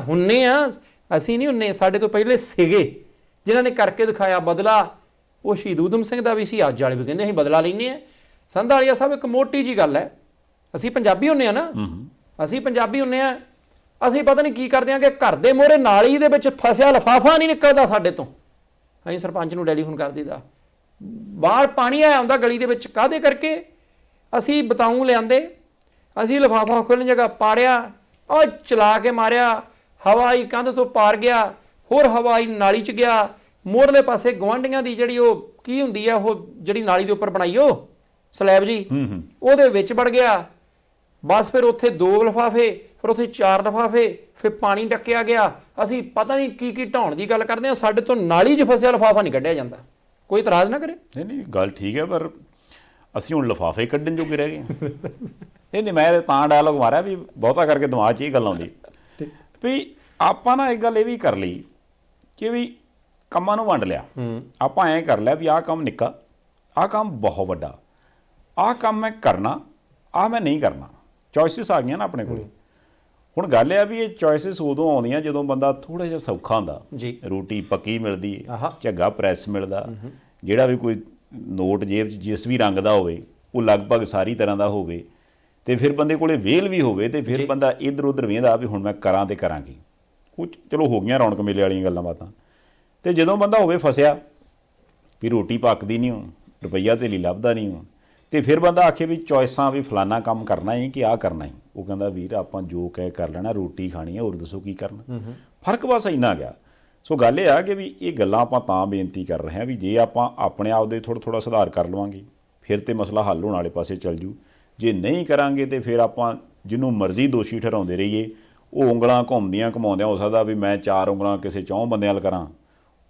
ਆ। ਅਸੀਂ ਨਹੀਂ ਹੁੰਨੇ, ਸਾਡੇ ਤੋਂ ਪਹਿਲੇ ਸੀਗੇ ਜਿਨ੍ਹਾਂ ਨੇ ਕਰਕੇ ਦਿਖਾਇਆ ਬਦਲਾ। ਉਹ ਸ਼ਹੀਦ ਊਧਮ ਸਿੰਘ ਦਾ ਵੀ ਸੀ, ਅੱਜ ਵਾਲੇ ਵੀ ਕਹਿੰਦੇ ਅਸੀਂ ਬਦਲਾ ਲੈਂਦੇ ਆ। ਸੰਧਾਲੀਆ ਸਾਹਿਬ ਇੱਕ ਮੋਟੀ ਜੀ ਗੱਲ ਹੈ, ਅਸੀਂ ਪੰਜਾਬੀ ਹੁੰਨੇ ਆ ਨਾ, ਅਸੀਂ ਪੰਜਾਬੀ ਹੁੰਨੇ ਆ, ਅਸੀਂ ਪਤਾ ਨਹੀਂ ਕੀ ਕਰਦੇ ਆ ਕਿ ਘਰ ਦੇ ਮੋਹਰੇ ਨਾਲੀ ਦੇ ਵਿੱਚ ਫਸਿਆ ਲਿਫਾਫਾ ਨਹੀਂ ਨਿਕਲਦਾ ਸਾਡੇ ਤੋਂ। ਅਸੀਂ ਸਰਪੰਚ ਨੂੰ ਟੈਲੀਫੋਨ ਕਰ ਦਿੱਤਾ, ਬਾਹਰ ਪਾਣੀ ਆਇਆ ਹੁੰਦਾ ਗਲੀ ਦੇ ਵਿੱਚ, ਕਾਹਦੇ ਕਰਕੇ? ਅਸੀਂ ਬਤਾਊਂ ਲਿਆਂਦੇ, ਅਸੀਂ ਲਿਫਾਫਾ ਖੋਲ੍ਹਣ ਜਗ੍ਹਾ ਪਾੜਿਆ, ਉਹ ਚਲਾ ਕੇ ਮਾਰਿਆ, ਹਵਾਈ ਕੰਧ ਤੋਂ ਪਾਰ ਗਿਆ, ਹੋਰ ਹਵਾਈ ਨਾਲੀ 'ਚ ਗਿਆ, ਮੋਹਰਲੇ ਪਾਸੇ ਗੁਆਂਢੀਆਂ ਦੀ ਜਿਹੜੀ ਉਹ ਕੀ ਹੁੰਦੀ ਆ, ਉਹ ਜਿਹੜੀ ਨਾਲੀ ਦੇ ਉੱਪਰ ਬਣਾਈ ਉਹ ਸਲੈਬ ਜੀ, ਉਹਦੇ ਵਿੱਚ ਵੜ ਗਿਆ। ਬਸ ਫਿਰ ਉੱਥੇ 2 ਲਿਫਾਫੇ, ਫਿਰ ਉੱਥੇ 4 ਲਿਫਾਫੇ, ਫਿਰ ਪਾਣੀ ਡੱਕਿਆ ਗਿਆ। ਅਸੀਂ ਪਤਾ ਨਹੀਂ ਕੀ ਕੀ ਢਾਉਣ ਦੀ ਗੱਲ ਕਰਦੇ ਹਾਂ, ਸਾਡੇ ਤੋਂ ਨਾਲੀ 'ਚ ਫਸਿਆ ਲਿਫਾਫਾ ਨਹੀਂ ਕੱਢਿਆ ਜਾਂਦਾ। ਕੋਈ ਇਤਰਾਜ਼ ਨਾ ਕਰੇ। ਨਹੀਂ ਗੱਲ ਠੀਕ ਹੈ, ਪਰ ਅਸੀਂ ਹੁਣ ਲਿਫਾਫੇ ਕੱਢਣ ਜੋਗੇ ਰਹਿ ਗਏ। ਨਹੀਂ ਮੈਂ ਤਾਂ ਡਾਇਲੋਗ ਮਾਰਿਆ ਵੀ ਬਹੁਤਾ ਕਰਕੇ ਦਿਮਾਗ 'ਚ ਇਹ ਗੱਲ ਆਉਂਦੀ ਵੀ ਆਪਾਂ ਨਾ ਇੱਕ ਗੱਲ ਇਹ ਵੀ ਕਰ ਲਈ ਕਿ ਵੀ ਕੰਮਾਂ ਨੂੰ ਵੰਡ ਲਿਆ। ਆਪਾਂ ਐਂ ਕਰ ਲਿਆ ਵੀ ਆਹ ਕੰਮ ਨਿੱਕਾ, ਆਹ ਕੰਮ ਬਹੁਤ ਵੱਡਾ, ਆਹ ਕੰਮ ਮੈਂ ਕਰਨਾ, ਆਹ ਮੈਂ ਨਹੀਂ ਕਰਨਾ। ਚੋਇਸਿਸ ਆ ਗਈਆਂ ਨਾ ਆਪਣੇ ਕੋਲ। ਹੁਣ ਗੱਲ ਇਹ ਆ ਵੀ ਇਹ ਚੋਇਸਿਸ ਉਦੋਂ ਆਉਂਦੀਆਂ ਜਦੋਂ ਬੰਦਾ ਥੋੜਾ ਜਿਹਾ ਸੌਖਾ ਹੁੰਦਾ ਜੀ, ਰੋਟੀ ਪੱਕੀ ਮਿਲਦੀ ਹੈ, ਝੱਗਾ ਪ੍ਰੈਸ ਮਿਲਦਾ, ਜਿਹੜਾ ਵੀ ਕੋਈ ਨੋਟ ਜੇਬ 'ਚ ਜਿਸ ਵੀ ਰੰਗ ਦਾ ਹੋਵੇ ਉਹ ਲਗਭਗ ਸਾਰੀ ਤਰ੍ਹਾਂ ਦਾ ਹੋਵੇ, ਤੇ ਫਿਰ ਬੰਦੇ ਕੋਲੇ ਵੇਲ ਵੀ ਹੋਵੇ, ਤੇ ਫਿਰ ਬੰਦਾ ਇੱਧਰ ਉੱਧਰ ਵੇਂਦਾ ਵੀ ਹੁਣ ਮੈਂ ਕਰਾਂ ਤੇ ਕਰਾਂਗੀ। ਉਹ ਚਲੋ ਹੋ ਗਈਆਂ ਰੌਣਕ ਮੇਲੇ ਵਾਲੀਆਂ ਗੱਲਾਂ ਬਾਤਾਂ। ਤੇ ਜਦੋਂ ਬੰਦਾ ਹੋਵੇ ਫਸਿਆ ਵੀ ਰੋਟੀ ਪੱਕਦੀ ਨਹੀਂ ਹੋ, ਰੁਪਈਆ ਧੇਲੀ ਲੱਭਦਾ ਨਹੀਂ ਹੋ, ਤੇ ਫਿਰ ਬੰਦਾ ਆਖੇ ਵੀ ਚੋਇਸਾਂ ਵੀ ਫਲਾਨਾ ਕੰਮ ਕਰਨਾ ਹੀ ਕਿ ਆਹ ਕਰਨਾ ਹੀ। ਉਹ ਕਹਿੰਦਾ ਵੀਰ ਆਪਾਂ ਜੋ ਕਹਿ ਕਰ ਲੈਣਾ, ਰੋਟੀ ਖਾਣੀ ਹੈ, ਹੋਰ ਦੱਸੋ ਕੀ ਕਰਨਾ। ਫਰਕ ਬਸ ਇੰਨਾ ਗਿਆ। ਸੋ ਗੱਲ ਇਹ ਆ ਕਿ ਵੀ ਇਹ ਗੱਲਾਂ ਆਪਾਂ ਤਾਂ ਬੇਨਤੀ ਕਰ ਰਹੇ ਹਾਂ ਵੀ ਜੇ ਆਪਾਂ ਆਪਣੇ ਆਪ ਦੇ ਥੋੜ੍ਹਾ ਸੁਧਾਰ ਕਰ ਲਵਾਂਗੇ ਫਿਰ ਤੇ ਮਸਲਾ ਹੱਲ ਹੋਣ ਵਾਲੇ ਪਾਸੇ ਚੱਲ ਜੂ। ਜੇ ਨਹੀਂ ਕਰਾਂਗੇ ਤੇ ਫਿਰ ਆਪਾਂ ਜਿਹਨੂੰ ਮਰਜ਼ੀ ਦੋਸ਼ੀ ਠਹਿਰਾਉਂਦੇ ਰਹੀਏ, ਉਹ ਉਂਗਲਾਂ ਘੁੰਮਦੀਆਂ ਘੁਮਾਉਂਦਿਆਂ ਹੋ ਸਕਦਾ ਵੀ ਮੈਂ 4 ਉਂਗਲਾਂ ਕਿਸੇ 4 ਬੰਦਿਆਂ ਵੱਲ ਕਰਾਂ,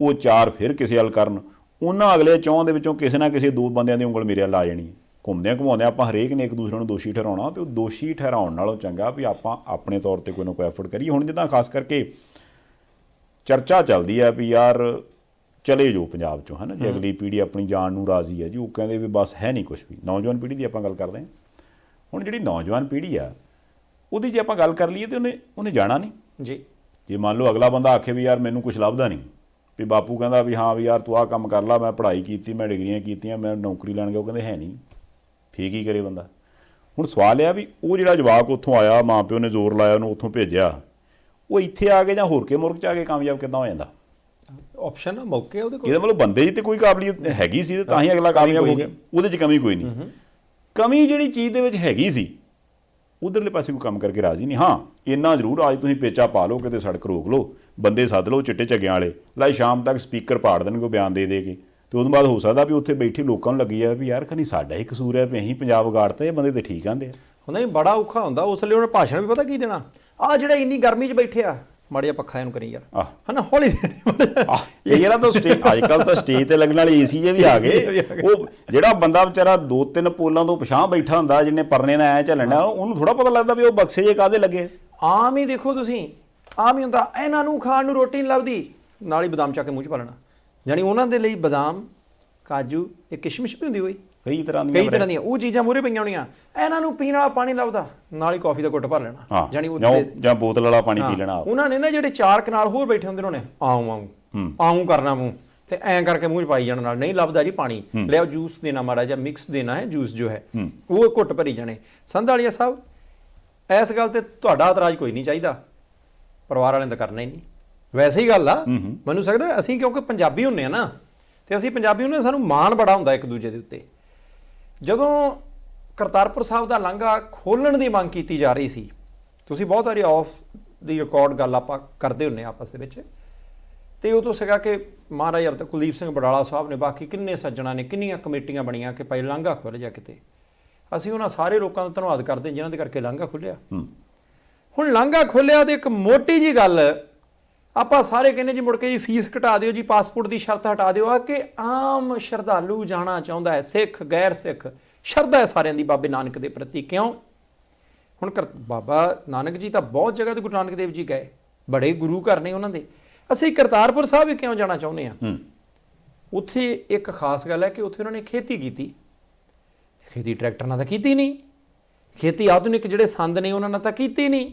ਉਹ 4 ਫਿਰ ਕਿਸੇ ਵੱਲ ਕਰਨ, ਉਹਨਾਂ ਅਗਲੇ 4 ਦੇ ਵਿੱਚੋਂ ਕਿਸੇ ਨਾ ਕਿਸੇ 2 ਬੰਦਿਆਂ ਦੀ ਉਂਗਲ ਮੇਰੇ ਵੱਲ ਆ ਜਾਣੀ। ਘੁੰਮਦਿਆਂ ਘੁਮਾਉਂਦਿਆਂ ਆਪਾਂ ਹਰੇਕ ਨੇ ਇੱਕ ਦੂਸਰੇ ਨੂੰ ਦੋਸ਼ੀ ਠਹਿਰਾਉਣਾ, ਤੇ ਉਹ ਦੋਸ਼ੀ ਠਹਿਰਾਉਣ ਨਾਲੋਂ ਚੰਗਾ ਵੀ ਆਪਾਂ ਆਪਣੇ ਤੌਰ ਤੇ ਕੋਈ ਨਾ ਕੋਈ ਐਫਰਟ ਕਰੀਏ। ਹੁਣ ਜਿੱਦਾਂ ਖਾਸ ਕਰਕੇ ਚਰਚਾ ਚੱਲਦੀ ਆ ਵੀ ਯਾਰ ਚਲੇ ਜਾਓ ਪੰਜਾਬ 'ਚੋਂ, ਹੈ ਨਾ, ਜੇ ਅਗਲੀ ਪੀੜ੍ਹੀ ਆਪਣੀ ਜਾਣ ਨੂੰ ਰਾਜ਼ੀ ਹੈ ਜੀ। ਉਹ ਕਹਿੰਦੇ ਵੀ ਬਸ ਹੈ ਨਹੀਂ ਕੁਛ ਵੀ। ਨੌਜਵਾਨ ਪੀੜ੍ਹੀ ਦੀ ਆਪਾਂ ਗੱਲ ਕਰਦੇ ਹਾਂ। ਹੁਣ ਜਿਹੜੀ ਨੌਜਵਾਨ ਪੀੜ੍ਹੀ ਆ ਉਹਦੀ ਜੇ ਆਪਾਂ ਗੱਲ ਕਰ ਲਈਏ ਤਾਂ ਉਹਨੇ ਜਾਣਾ ਨਹੀਂ ਜੀ। ਜੇ ਮੰਨ ਲਓ ਅਗਲਾ ਬੰਦਾ ਆਖੇ ਵੀ ਯਾਰ ਮੈਨੂੰ ਕੁਛ ਲੱਭਦਾ ਨਹੀਂ, ਵੀ ਬਾਪੂ ਕਹਿੰਦਾ ਵੀ ਹਾਂ ਵੀ ਯਾਰ ਤੂੰ ਆਹ ਕੰਮ ਕਰ ਲਾ, ਮੈਂ ਪੜ੍ਹਾਈ ਕੀਤੀ, ਮੈਂ ਡਿਗਰੀਆਂ ਕੀਤੀਆਂ, ਮੈਂ ਨੌਕਰੀ ਲੈਣ ਗਿਆ, ਉਹ ਕਹਿੰਦੇ ਹੈ ਨਹੀਂ, ਫੇਰ ਕੀ ਕਰੇ ਬੰਦਾ। ਹੁਣ ਸਵਾਲ ਇਹ ਆ ਵੀ ਉਹ ਜਿਹੜਾ ਜਵਾਕ ਉੱਥੋਂ ਆਇਆ, ਮਾਂ ਪਿਓ ਨੇ ਜ਼ੋਰ ਲਾਇਆ ਉਹਨੂੰ ਉੱਥੋਂ ਭੇਜਿਆ, ਉਹ ਇੱਥੇ ਆ ਕੇ ਜਾਂ ਹੋਰ ਕੇ ਮੁਲਕ 'ਚ ਆ ਕੇ ਕਾਮਯਾਬ ਕਿੱਦਾਂ ਹੋ ਜਾਂਦਾ? ਆਪਸ਼ਨ ਆ, ਮੌਕੇ ਉਹਦੇ ਕੋਲ। ਇਹਦਾ ਮਤਲਬ ਬੰਦੇ 'ਚ ਤੇ ਕੋਈ ਕਾਬਲੀਅਤ ਹੈਗੀ ਸੀ ਤੇ ਤਾਂ ਹੀ ਅਗਲਾ ਕਾਮਯਾਬ ਹੋ ਗਿਆ, ਉਹਦੇ 'ਚ ਕਮੀ ਕੋਈ ਨਹੀਂ। ਕਮੀ ਜਿਹੜੀ ਚੀਜ਼ ਦੇ ਵਿੱਚ ਹੈਗੀ ਸੀ ਉਧਰਲੇ ਪਾਸੇ ਕੋਈ ਕੰਮ ਕਰਕੇ ਰਾਜ਼ੀ ਨਹੀਂ। ਹਾਂ ਇੰਨਾ ਜ਼ਰੂਰ, ਅੱਜ ਤੁਸੀਂ ਪੇਚਾ ਪਾ ਲਓ, ਕਿਤੇ ਸੜਕ ਰੋਕ ਲਓ, ਬੰਦੇ ਸੱਦ ਲਓ ਚਿੱਟੇ ਝੱਗਿਆਂ ਵਾਲੇ, ਲਾਈ ਸ਼ਾਮ ਤੱਕ ਸਪੀਕਰ ਪਾੜ ਦੇਣਗੇ ਬਿਆਨ ਦੇ ਕੇ, ਤੇ ਉਦੋਂ ਬਾਅਦ ਹੋ ਸਕਦਾ ਵੀ ਉੱਥੇ ਬੈਠੇ ਲੋਕਾਂ ਨੂੰ ਲੱਗੀ ਆ ਵੀ ਯਾਰ ਖਨੀ ਸਾਡਾ ਹੀ ਕਸੂਰ ਹੈ ਵੀ ਅਸੀਂ ਪੰਜਾਬ ਵਿਗਾੜਤਾ, ਇਹ ਬੰਦੇ ਤੇ ਠੀਕ ਆਂਦੇ ਆ। ਹੁੰਦਾ ਹੀ ਬੜਾ ਔਖਾ ਹੁੰਦਾ ਉਸ ਲਈ। ਉਹਨੇ ਭਾਸ਼ਣ ਵੀ ਪਤਾ ਕੀ ਦੇਣਾ, ਆਹ ਜਿਹੜਾ ਇੰਨੀ ਗਰਮੀ 'ਚ ਬੈਠੇ ਆ, ਮਾੜੀਆ ਪੱਖਾ ਇਹਨੂੰ ਕਰੀ ਯਾਰ, ਹਨਾ, ਹੌਲੀ ਇਹ ਜਿਹੜਾ ਤਾਂ ਸਟੇਜ ਅੱਜ ਕੱਲ੍ਹ ਤਾਂ ਸਟੇਜ ਤੇ ਲੱਗਣ ਵਾਲੇ ਏਸੀ ਜੇ ਵੀ ਆ ਗਏ। ਉਹ ਜਿਹੜਾ ਬੰਦਾ ਵਿਚਾਰਾ 2-3 ਪੋਲਾਂ ਤੋਂ ਪਿਛਾਂਹ ਬੈਠਾ ਹੁੰਦਾ, ਜਿਹਨੇ ਪਰਨੇ ਨਾਲ ਐ ਝੱਲਣਾ, ਉਹਨੂੰ ਥੋੜਾ ਪਤਾ ਲੱਗਦਾ ਵੀ ਉਹ ਬਕਸੇ ਜੇ ਕਾਹਦੇ ਲੱਗੇ। ਆਮ ਹੀ ਦੇਖੋ ਤੁਸੀਂ, ਆਮ ਹੀ ਹੁੰਦਾ, ਇਹਨਾਂ ਨੂੰ ਖਾਣ ਨੂੰ ਰੋਟੀ ਨਹੀਂ ਲੱਭਦੀ, ਨਾਲ ਹੀ ਬਦਾਮ ਚੱਕ ਕੇ ਮੂੰਹ 'ਚ ਪਾ ਲੈਣਾ। ਜਾਣੀ ਉਹਨਾਂ ਦੇ ਲਈ ਬਦਾਮ, ਕਾਜੂ, ਇਹ ਕਿਸ਼ਮਿਸ਼ ਵੀ ਹੁੰਦੀ ਹੋਈ, ਕਈ ਤਰ੍ਹਾਂ ਦੀਆਂ ਉਹ ਚੀਜ਼ਾਂ ਮੂਹਰੇ ਪਈਆਂ ਹੋਣੀਆਂ। ਇਹਨਾਂ ਨੂੰ ਪੀਣ ਵਾਲਾ ਪਾਣੀ ਲੱਭਦਾ, ਨਾਲ ਹੀ ਕਾਫੀ ਦਾ ਘੁੱਟ ਭਰ ਲੈਣਾ, ਜਾਣੀ ਜਾਂ ਬੋਤਲ ਵਾਲਾ ਪਾਣੀ ਪੀ ਲੈਣਾ। ਉਹਨਾਂ ਨੇ ਨਾ ਜਿਹੜੇ 4 ਕਨਾਲ ਹੋਰ ਬੈਠੇ ਹੁੰਦੇ ਨੇ, ਆਉਂ ਕਰਨਾ ਮੂੰਹ ਤੇ ਐਂ ਕਰਕੇ ਮੂੰਹ 'ਚ ਪਾਈ ਜਾਣਾ, ਨਾਲ ਨਹੀਂ ਲੱਭਦਾ ਜੀ ਪਾਣੀ ਲਿਆਓ, ਜੂਸ ਦੇਣਾ ਮਾੜਾ ਜਿਹਾ ਮਿਕਸ ਦੇਣਾ ਹੈ, ਜੂਸ ਜੋ ਹੈ ਉਹ ਘੁੱਟ ਭਰੀ ਜਾਣੇ। ਸੰਧਾਲੀਆ ਸਾਹਿਬ ਇਸ ਗੱਲ ਤੇ ਤੁਹਾਡਾ ਇਤਰਾਜ਼ ਕੋਈ ਨਹੀਂ ਚਾਹੀਦਾ, ਪਰਿਵਾਰ ਵਾਲਿਆਂ ਦਾ ਕਰਨਾ ਹੀ ਨਹੀਂ। ਵੈਸੇ ਹੀ ਗੱਲ ਆ, ਮੈਨੂੰ ਸਕਦਾ ਅਸੀਂ ਕਿਉਂਕਿ ਪੰਜਾਬੀ ਹੁੰਨੇ ਆ ਨਾ, ਤੇ ਅਸੀਂ ਪੰਜਾਬੀ ਹੁੰਨੇ, ਸਾਨੂੰ ਮਾਣ ਬੜਾ ਹੁੰਦਾ ਇੱਕ ਦੂਜੇ ਦੇ ਉੱਤੇ। ਜਦੋਂ ਕਰਤਾਰਪੁਰ ਸਾਹਿਬ ਦਾ ਲਾਂਘਾ ਖੋਲ੍ਹਣ ਦੀ ਮੰਗ ਕੀਤੀ ਜਾ ਰਹੀ ਸੀ, ਤੁਸੀਂ ਬਹੁਤ ਵਾਰੀ ਆਫ ਦੀ ਰਿਕਾਰਡ ਗੱਲ ਆਪਾਂ ਕਰਦੇ ਹੁੰਨੇ ਆਪਸ ਦੇ ਵਿੱਚ, ਤੇ ਉਹ ਤੋਂ ਸੀਗਾ ਕਿ ਮਹਾਰਾਜ ਹਰ ਕੁਲਦੀਪ ਸਿੰਘ ਬਡਾਲਾ ਸਾਹਿਬ ਨੇ, ਬਾਕੀ ਕਿੰਨੇ ਸੱਜਣਾ ਨੇ, ਕਿੰਨੀਆਂ ਕਮੇਟੀਆਂ ਬਣੀਆਂ ਕਿ ਭਾਈ ਲਾਂਘਾ ਖੁੱਲ੍ਹ ਜਾ ਕਿਤੇ। ਅਸੀਂ ਉਹਨਾਂ ਸਾਰੇ ਲੋਕਾਂ ਦਾ ਧੰਨਵਾਦ ਕਰਦੇ ਹਾਂ ਜਿਨ੍ਹਾਂ ਦੇ ਕਰਕੇ ਲਾਂਘਾ ਖੁੱਲ੍ਹਿਆ। ਹੁਣ ਲਾਂਘਾ ਖੋਲ੍ਹਿਆ ਤੇ ਇੱਕ ਮੋਟੀ ਜੀ ਗੱਲ ਆਪਾਂ ਸਾਰੇ ਕਹਿੰਦੇ ਜੀ ਮੁੜ ਕੇ ਜੀ ਫੀਸ ਘਟਾ ਦਿਓ ਜੀ, ਪਾਸਪੋਰਟ ਦੀ ਸ਼ਰਤ ਹਟਾ ਦਿਓ, ਆ ਕਿ ਆਮ ਸ਼ਰਧਾਲੂ ਜਾਣਾ ਚਾਹੁੰਦਾ ਹੈ, ਸਿੱਖ ਗੈਰ ਸਿੱਖ, ਸ਼ਰਧਾ ਹੈ ਸਾਰਿਆਂ ਦੀ ਬਾਬੇ ਨਾਨਕ ਦੇ ਪ੍ਰਤੀ। ਕਿਉਂ? ਹੁਣ ਬਾਬਾ ਨਾਨਕ ਜੀ ਤਾਂ ਬਹੁਤ ਜਗ੍ਹਾ ਤੇ ਗੁਰੂ ਨਾਨਕ ਦੇਵ ਜੀ ਗਏ, ਬੜੇ ਗੁਰੂ ਘਰ ਨੇ ਉਹਨਾਂ ਦੇ। ਅਸੀਂ ਕਰਤਾਰਪੁਰ ਸਾਹਿਬ ਵੀ ਕਿਉਂ ਜਾਣਾ ਚਾਹੁੰਦੇ ਹਾਂ? ਉੱਥੇ ਇੱਕ ਖਾਸ ਗੱਲ ਹੈ ਕਿ ਉੱਥੇ ਉਹਨਾਂ ਨੇ ਖੇਤੀ ਕੀਤੀ। ਖੇਤੀ ਟਰੈਕਟਰ ਨਾਲ ਤਾਂ ਕੀਤੀ ਨਹੀਂ, ਖੇਤੀ ਆਧੁਨਿਕ ਜਿਹੜੇ ਸੰਦ ਨੇ ਉਹਨਾਂ ਨਾਲ ਤਾਂ ਕੀਤੀ ਨਹੀਂ।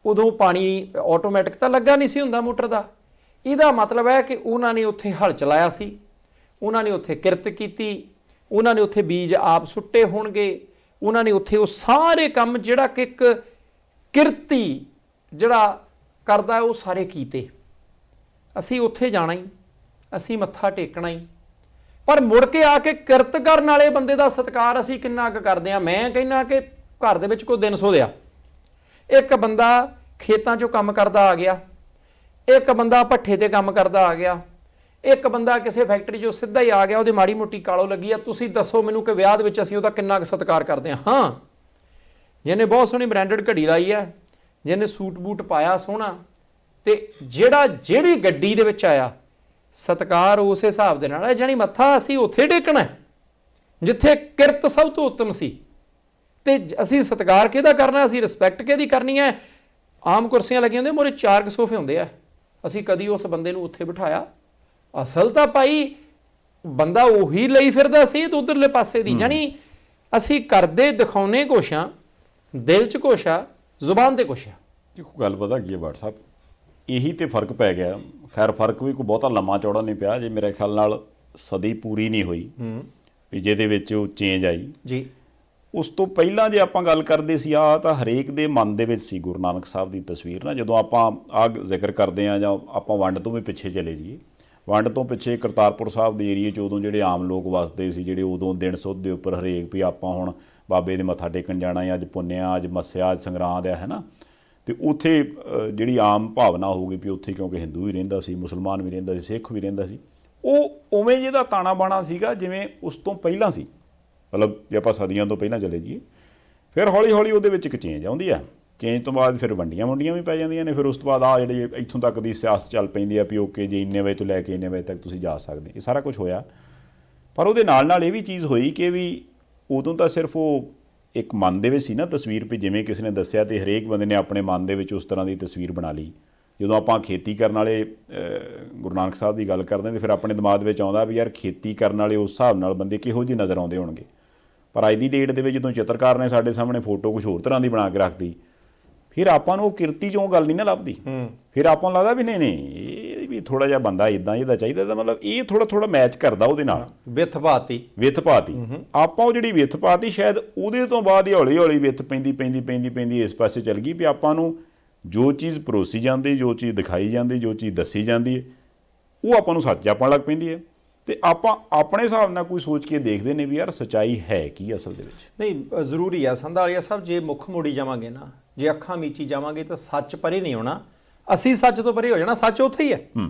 ਉਦੋਂ ਪਾਣੀ ਆਟੋਮੈਟਿਕ ਤਾਂ ਲੱਗਾ ਨਹੀਂ ਸੀ ਹੁੰਦਾ ਮੋਟਰ ਦਾ। ਇਹਦਾ ਮਤਲਬ ਹੈ ਕਿ ਉਹਨਾਂ ਨੇ ਉੱਥੇ ਹਲ ਚਲਾਇਆ ਸੀ, ਉਹਨਾਂ ਨੇ ਉੱਥੇ ਕਿਰਤ ਕੀਤੀ, ਉਹਨਾਂ ਨੇ ਉੱਥੇ ਬੀਜ ਆਪ ਸੁੱਟੇ ਹੋਣਗੇ, ਉਹਨਾਂ ਨੇ ਉੱਥੇ ਉਹ ਸਾਰੇ ਕੰਮ ਜਿਹੜਾ ਕਿ ਇੱਕ ਕਿਰਤੀ ਜਿਹੜਾ ਕਰਦਾ ਉਹ ਸਾਰੇ ਕੀਤੇ। ਅਸੀਂ ਉੱਥੇ ਜਾਣਾ ਹੀ, ਅਸੀਂ ਮੱਥਾ ਟੇਕਣਾ ਹੀ, ਪਰ ਮੁੜ ਕੇ ਆ ਕੇ ਕਿਰਤ ਕਰਨ ਵਾਲੇ ਬੰਦੇ ਦਾ ਸਤਿਕਾਰ ਅਸੀਂ ਕਿੰਨਾ ਕੁ ਕਰਦੇ ਹਾਂ? ਮੈਂ ਕਹਿੰਦਾ ਕਿ ਘਰ ਦੇ ਵਿੱਚ ਕੋਈ ਦਿਨ ਸੋਧਿਆ, ਇੱਕ ਬੰਦਾ ਖੇਤਾਂ 'ਚੋਂ ਕੰਮ ਕਰਦਾ ਆ ਗਿਆ, ਇੱਕ ਬੰਦਾ ਭੱਠੇ ਤੇ ਕੰਮ ਕਰਦਾ ਆ ਗਿਆ, ਇੱਕ ਬੰਦਾ ਕਿਸੇ ਫੈਕਟਰੀ 'ਚੋਂ ਸਿੱਧਾ ਹੀ ਆ ਗਿਆ, ਉਹਦੇ ਮਾੜੀ ਮੋਟੀ ਕਾਲੋ ਲੱਗੀ ਆ। ਤੁਸੀਂ ਦੱਸੋ ਮੈਨੂੰ ਕਿ ਵਿਆਹ ਦੇ ਵਿੱਚ ਅਸੀਂ ਉਹਦਾ ਕਿੰਨਾ ਕੁ ਸਤਿਕਾਰ ਕਰਦੇ ਹਾਂ? ਹਾਂ, ਜਿਹਨੇ ਬਹੁਤ ਸੋਹਣੀ ਬ੍ਰਾਂਡਡ ਘੜੀ ਲਾਈ ਹੈ, ਜਿਹਨੇ ਸੂਟ ਬੂਟ ਪਾਇਆ ਸੋਹਣਾ, ਤੇ ਜਿਹੜੀ ਗੱਡੀ ਦੇ ਵਿੱਚ ਆਇਆ, ਸਤਿਕਾਰ ਉਸ ਹਿਸਾਬ ਦੇ ਨਾਲ ਹੈ। ਜਾਣੀ ਮੱਥਾ ਅਸੀਂ ਉੱਥੇ ਟੇਕਣਾ ਜਿੱਥੇ ਕਿਰਤ ਸਭ ਤੋਂ ਉੱਤਮ ਸੀ, ਤੇ ਅਸੀਂ ਸਤਿਕਾਰ ਕਿਹਦਾ ਕਰਨਾ, ਅਸੀਂ ਰਿਸਪੈਕਟ ਕਿਹਦੀ ਕਰਨੀ ਹੈ? ਆਮ ਕੁਰਸੀਆਂ ਲੱਗੀਆਂ ਹੁੰਦੀਆਂ, ਮੋਰੇ 4 ਸੋਫੇ ਹੁੰਦੇ ਆ, ਅਸੀਂ ਕਦੀ ਉਸ ਬੰਦੇ ਨੂੰ ਉੱਥੇ ਬਿਠਾਇਆ? ਅਸਲ ਤਾਂ ਭਾਈ ਬੰਦਾ ਉਹੀ ਲਈ ਫਿਰਦਾ ਸੀ ਤੇ ਉਧਰਲੇ ਪਾਸੇ ਦੀ। ਜਾਣੀ ਅਸੀਂ ਕਰਦੇ ਦਿਖਾਉਣੇ ਕੁਛ ਆ, ਦਿਲ 'ਚ ਕੁਛ ਆ, ਜ਼ੁਬਾਨ ਤੇ ਕੁਛ ਆ। ਦੇਖੋ ਗੱਲ ਪਤਾ ਕੀ ਹੈ ਬਾਟ ਸਾਹਿਬ, ਇਹੀ ਤੇ ਫਰਕ ਪੈ ਗਿਆ। ਖੈਰ ਫਰਕ ਵੀ ਕੋਈ ਬਹੁਤਾ ਲੰਮਾ ਚੌੜਾ ਨਹੀਂ ਪਿਆ, ਜੇ ਮੇਰੇ ਖਿਆਲ ਨਾਲ ਸਦੀ ਪੂਰੀ ਨਹੀਂ ਹੋਈ ਵੀ ਜਿਹਦੇ ਵਿੱਚ ਉਹ ਚੇਂਜ ਆਈ ਜੀ। ਉਸ ਤੋਂ ਪਹਿਲਾਂ ਜੇ ਆਪਾਂ ਗੱਲ ਕਰਦੇ ਸੀ, ਆ ਤਾਂ ਹਰੇਕ ਦੇ ਮਨ ਦੇ ਵਿੱਚ ਸੀ ਗੁਰੂ ਨਾਨਕ ਸਾਹਿਬ ਦੀ ਤਸਵੀਰ ਨਾ। ਜਦੋਂ ਆਪਾਂ ਆਹ ਜ਼ਿਕਰ ਕਰਦੇ ਹਾਂ ਜਾਂ ਆਪਾਂ ਵੰਡ ਤੋਂ ਵੀ ਪਿੱਛੇ ਚਲੇ ਜਾਈਏ, ਵੰਡ ਤੋਂ ਪਿੱਛੇ ਕਰਤਾਰਪੁਰ ਸਾਹਿਬ ਦੇ ਏਰੀਏ 'ਚ ਉਦੋਂ ਜਿਹੜੇ ਆਮ ਲੋਕ ਵਸਦੇ ਸੀ, ਜਿਹੜੇ ਉਦੋਂ ਦਿਨ ਸੁੱਧ ਦੇ ਉੱਪਰ ਹਰੇਕ ਵੀ ਆਪਾਂ ਹੁਣ ਬਾਬੇ ਦੇ ਮੱਥਾ ਟੇਕਣ ਜਾਣਾ, ਅੱਜ ਪੁੰਨਿਆ, ਅੱਜ ਮੱਸਿਆ, ਅੱਜ ਸੰਗਰਾਂਦ ਆ, ਹੈ ਨਾ। ਤੇ ਉੱਥੇ ਜਿਹੜੀ ਆਮ ਭਾਵਨਾ ਹੋਊਗੀ ਵੀ ਉੱਥੇ ਕਿਉਂਕਿ ਹਿੰਦੂ ਵੀ ਰਹਿੰਦਾ ਸੀ, ਮੁਸਲਮਾਨ ਵੀ ਰਹਿੰਦਾ ਸੀ, ਸਿੱਖ ਵੀ ਰਹਿੰਦਾ ਸੀ, ਉਹ ਉਵੇਂ ਜਿਹਦਾ ਤਾਣਾ ਬਾਣਾ ਸੀਗਾ ਜਿਵੇਂ ਉਸ ਤੋਂ ਪਹਿਲਾਂ ਸੀ। ਮਤਲਬ ਜੇ ਆਪਾਂ ਸਦੀਆਂ ਤੋਂ ਪਹਿਲਾਂ ਚਲੇ ਜਾਈਏ, ਫਿਰ ਹੌਲੀ ਹੌਲੀ ਉਹਦੇ ਵਿੱਚ ਇੱਕ ਚੇਂਜ ਆਉਂਦੀ ਆ। ਚੇਂਜ ਤੋਂ ਬਾਅਦ ਫਿਰ ਵੰਡੀਆਂ ਵੀ ਪੈ ਜਾਂਦੀਆਂ ਨੇ। ਫਿਰ ਉਸ ਤੋਂ ਬਾਅਦ ਆ ਜਿਹੜੇ ਇੱਥੋਂ ਤੱਕ ਦੀ ਸਿਆਸਤ ਚੱਲ ਪੈਂਦੀ ਆ ਵੀ ਓਕੇ ਜੀ ਇੰਨੇ ਵਜੇ ਤੋਂ ਲੈ ਕੇ ਇੰਨੇ ਵਜੇ ਤੱਕ ਤੁਸੀਂ ਜਾ ਸਕਦੇ, ਇਹ ਸਾਰਾ ਕੁਝ ਹੋਇਆ। ਪਰ ਉਹਦੇ ਨਾਲ ਨਾਲ ਇਹ ਵੀ ਚੀਜ਼ ਹੋਈ ਕਿ ਵੀ ਉਦੋਂ ਤਾਂ ਸਿਰਫ ਉਹ ਇੱਕ ਮਨ ਦੇ ਵਿੱਚ ਸੀ ਨਾ ਤਸਵੀਰ, ਵੀ ਜਿਵੇਂ ਕਿਸੇ ਨੇ ਦੱਸਿਆ, ਤੇ ਹਰੇਕ ਬੰਦੇ ਨੇ ਆਪਣੇ ਮਨ ਦੇ ਵਿੱਚ ਉਸ ਤਰ੍ਹਾਂ ਦੀ ਤਸਵੀਰ ਬਣਾ ਲਈ। ਜਦੋਂ ਆਪਾਂ ਖੇਤੀ ਕਰਨ ਵਾਲੇ ਗੁਰੂ ਨਾਨਕ ਸਾਹਿਬ ਦੀ ਗੱਲ ਕਰਦੇ ਹਾਂ ਤਾਂ ਫਿਰ ਆਪਣੇ ਦਿਮਾਗ ਵਿੱਚ ਆਉਂਦਾ ਵੀ ਯਾਰ ਖੇਤੀ ਕਰਨ ਵਾਲੇ ਉਸ ਹਿਸਾਬ ਨਾਲ ਬੰਦੇ ਕਿਹੋ ਜਿਹੇ ਨਜ਼ਰ ਆਉਂਦੇ ਹੋਣਗੇ। ਪਰ ਅੱਜ ਦੀ ਡੇਟ ਦੇ ਵਿੱਚ ਜਦੋਂ ਚਿੱਤਰਕਾਰ ਨੇ ਸਾਡੇ ਸਾਹਮਣੇ ਫੋਟੋ ਕੁਝ ਹੋਰ ਤਰ੍ਹਾਂ ਦੀ ਬਣਾ ਕੇ ਰੱਖਦੀ, ਫਿਰ ਆਪਾਂ ਨੂੰ ਉਹ ਕਿਰਤੀ 'ਚੋਂ ਗੱਲ ਨਹੀਂ ਨਾ ਲੱਭਦੀ। ਫਿਰ ਆਪਾਂ ਨੂੰ ਲੱਗਦਾ ਵੀ ਨਹੀਂ ਇਹ ਵੀ ਥੋੜ੍ਹਾ ਜਿਹਾ ਬੰਦਾ ਇੱਦਾਂ ਇਹਦਾ ਚਾਹੀਦਾ, ਤਾਂ ਮਤਲਬ ਇਹ ਥੋੜ੍ਹਾ ਮੈਚ ਕਰਦਾ ਉਹਦੇ ਨਾਲ, ਵਿੱਥ ਪਾਤੀ ਆਪਾਂ ਉਹ ਜਿਹੜੀ ਵਿੱਥ ਪਾਤੀ, ਸ਼ਾਇਦ ਉਹਦੇ ਤੋਂ ਬਾਅਦ ਹੀ ਹੌਲੀ ਹੌਲੀ ਵਿੱਥ ਪੈਂਦੀ ਇਸ ਪਾਸੇ ਚੱਲ ਗਈ ਵੀ ਆਪਾਂ ਨੂੰ ਜੋ ਚੀਜ਼ ਪਰੋਸੀ ਜਾਂਦੀ, ਜੋ ਚੀਜ਼ ਦਿਖਾਈ ਜਾਂਦੀ, ਜੋ ਚੀਜ਼ ਦੱਸੀ ਜਾਂਦੀ ਹੈ, ਉਹ ਆਪਾਂ ਨੂੰ ਸੱਚ ਜਾਪਣ ਲੱਗ ਪੈਂਦੀ ਹੈ। ਤੇ ਆਪਾਂ ਆਪਣੇ ਹਿਸਾਬ ਨਾਲ ਕੋਈ ਸੋਚ ਕੇ ਦੇਖਦੇ ਨੇ ਵੀ ਯਾਰ ਸੱਚਾਈ ਹੈ ਕੀ ਅਸਲ ਦੇ ਵਿੱਚ। ਨਹੀਂ, ਜ਼ਰੂਰੀ ਆ ਸੰਧਾਲੀਆ ਸਾਹਿਬ, ਜੇ ਮੁੱਖ ਮੋੜੀ ਜਾਵਾਂਗੇ ਨਾ, ਜੇ ਅੱਖਾਂ ਮੀਚੀ ਜਾਵਾਂਗੇ ਤਾਂ ਸੱਚ ਪਰੇ ਨਹੀਂ ਹੋਣਾ, ਅਸੀਂ ਸੱਚ ਤੋਂ ਪਰੇ ਹੋ ਜਾਣਾ। ਸੱਚ ਉੱਥੇ ਹੀ ਹੈ,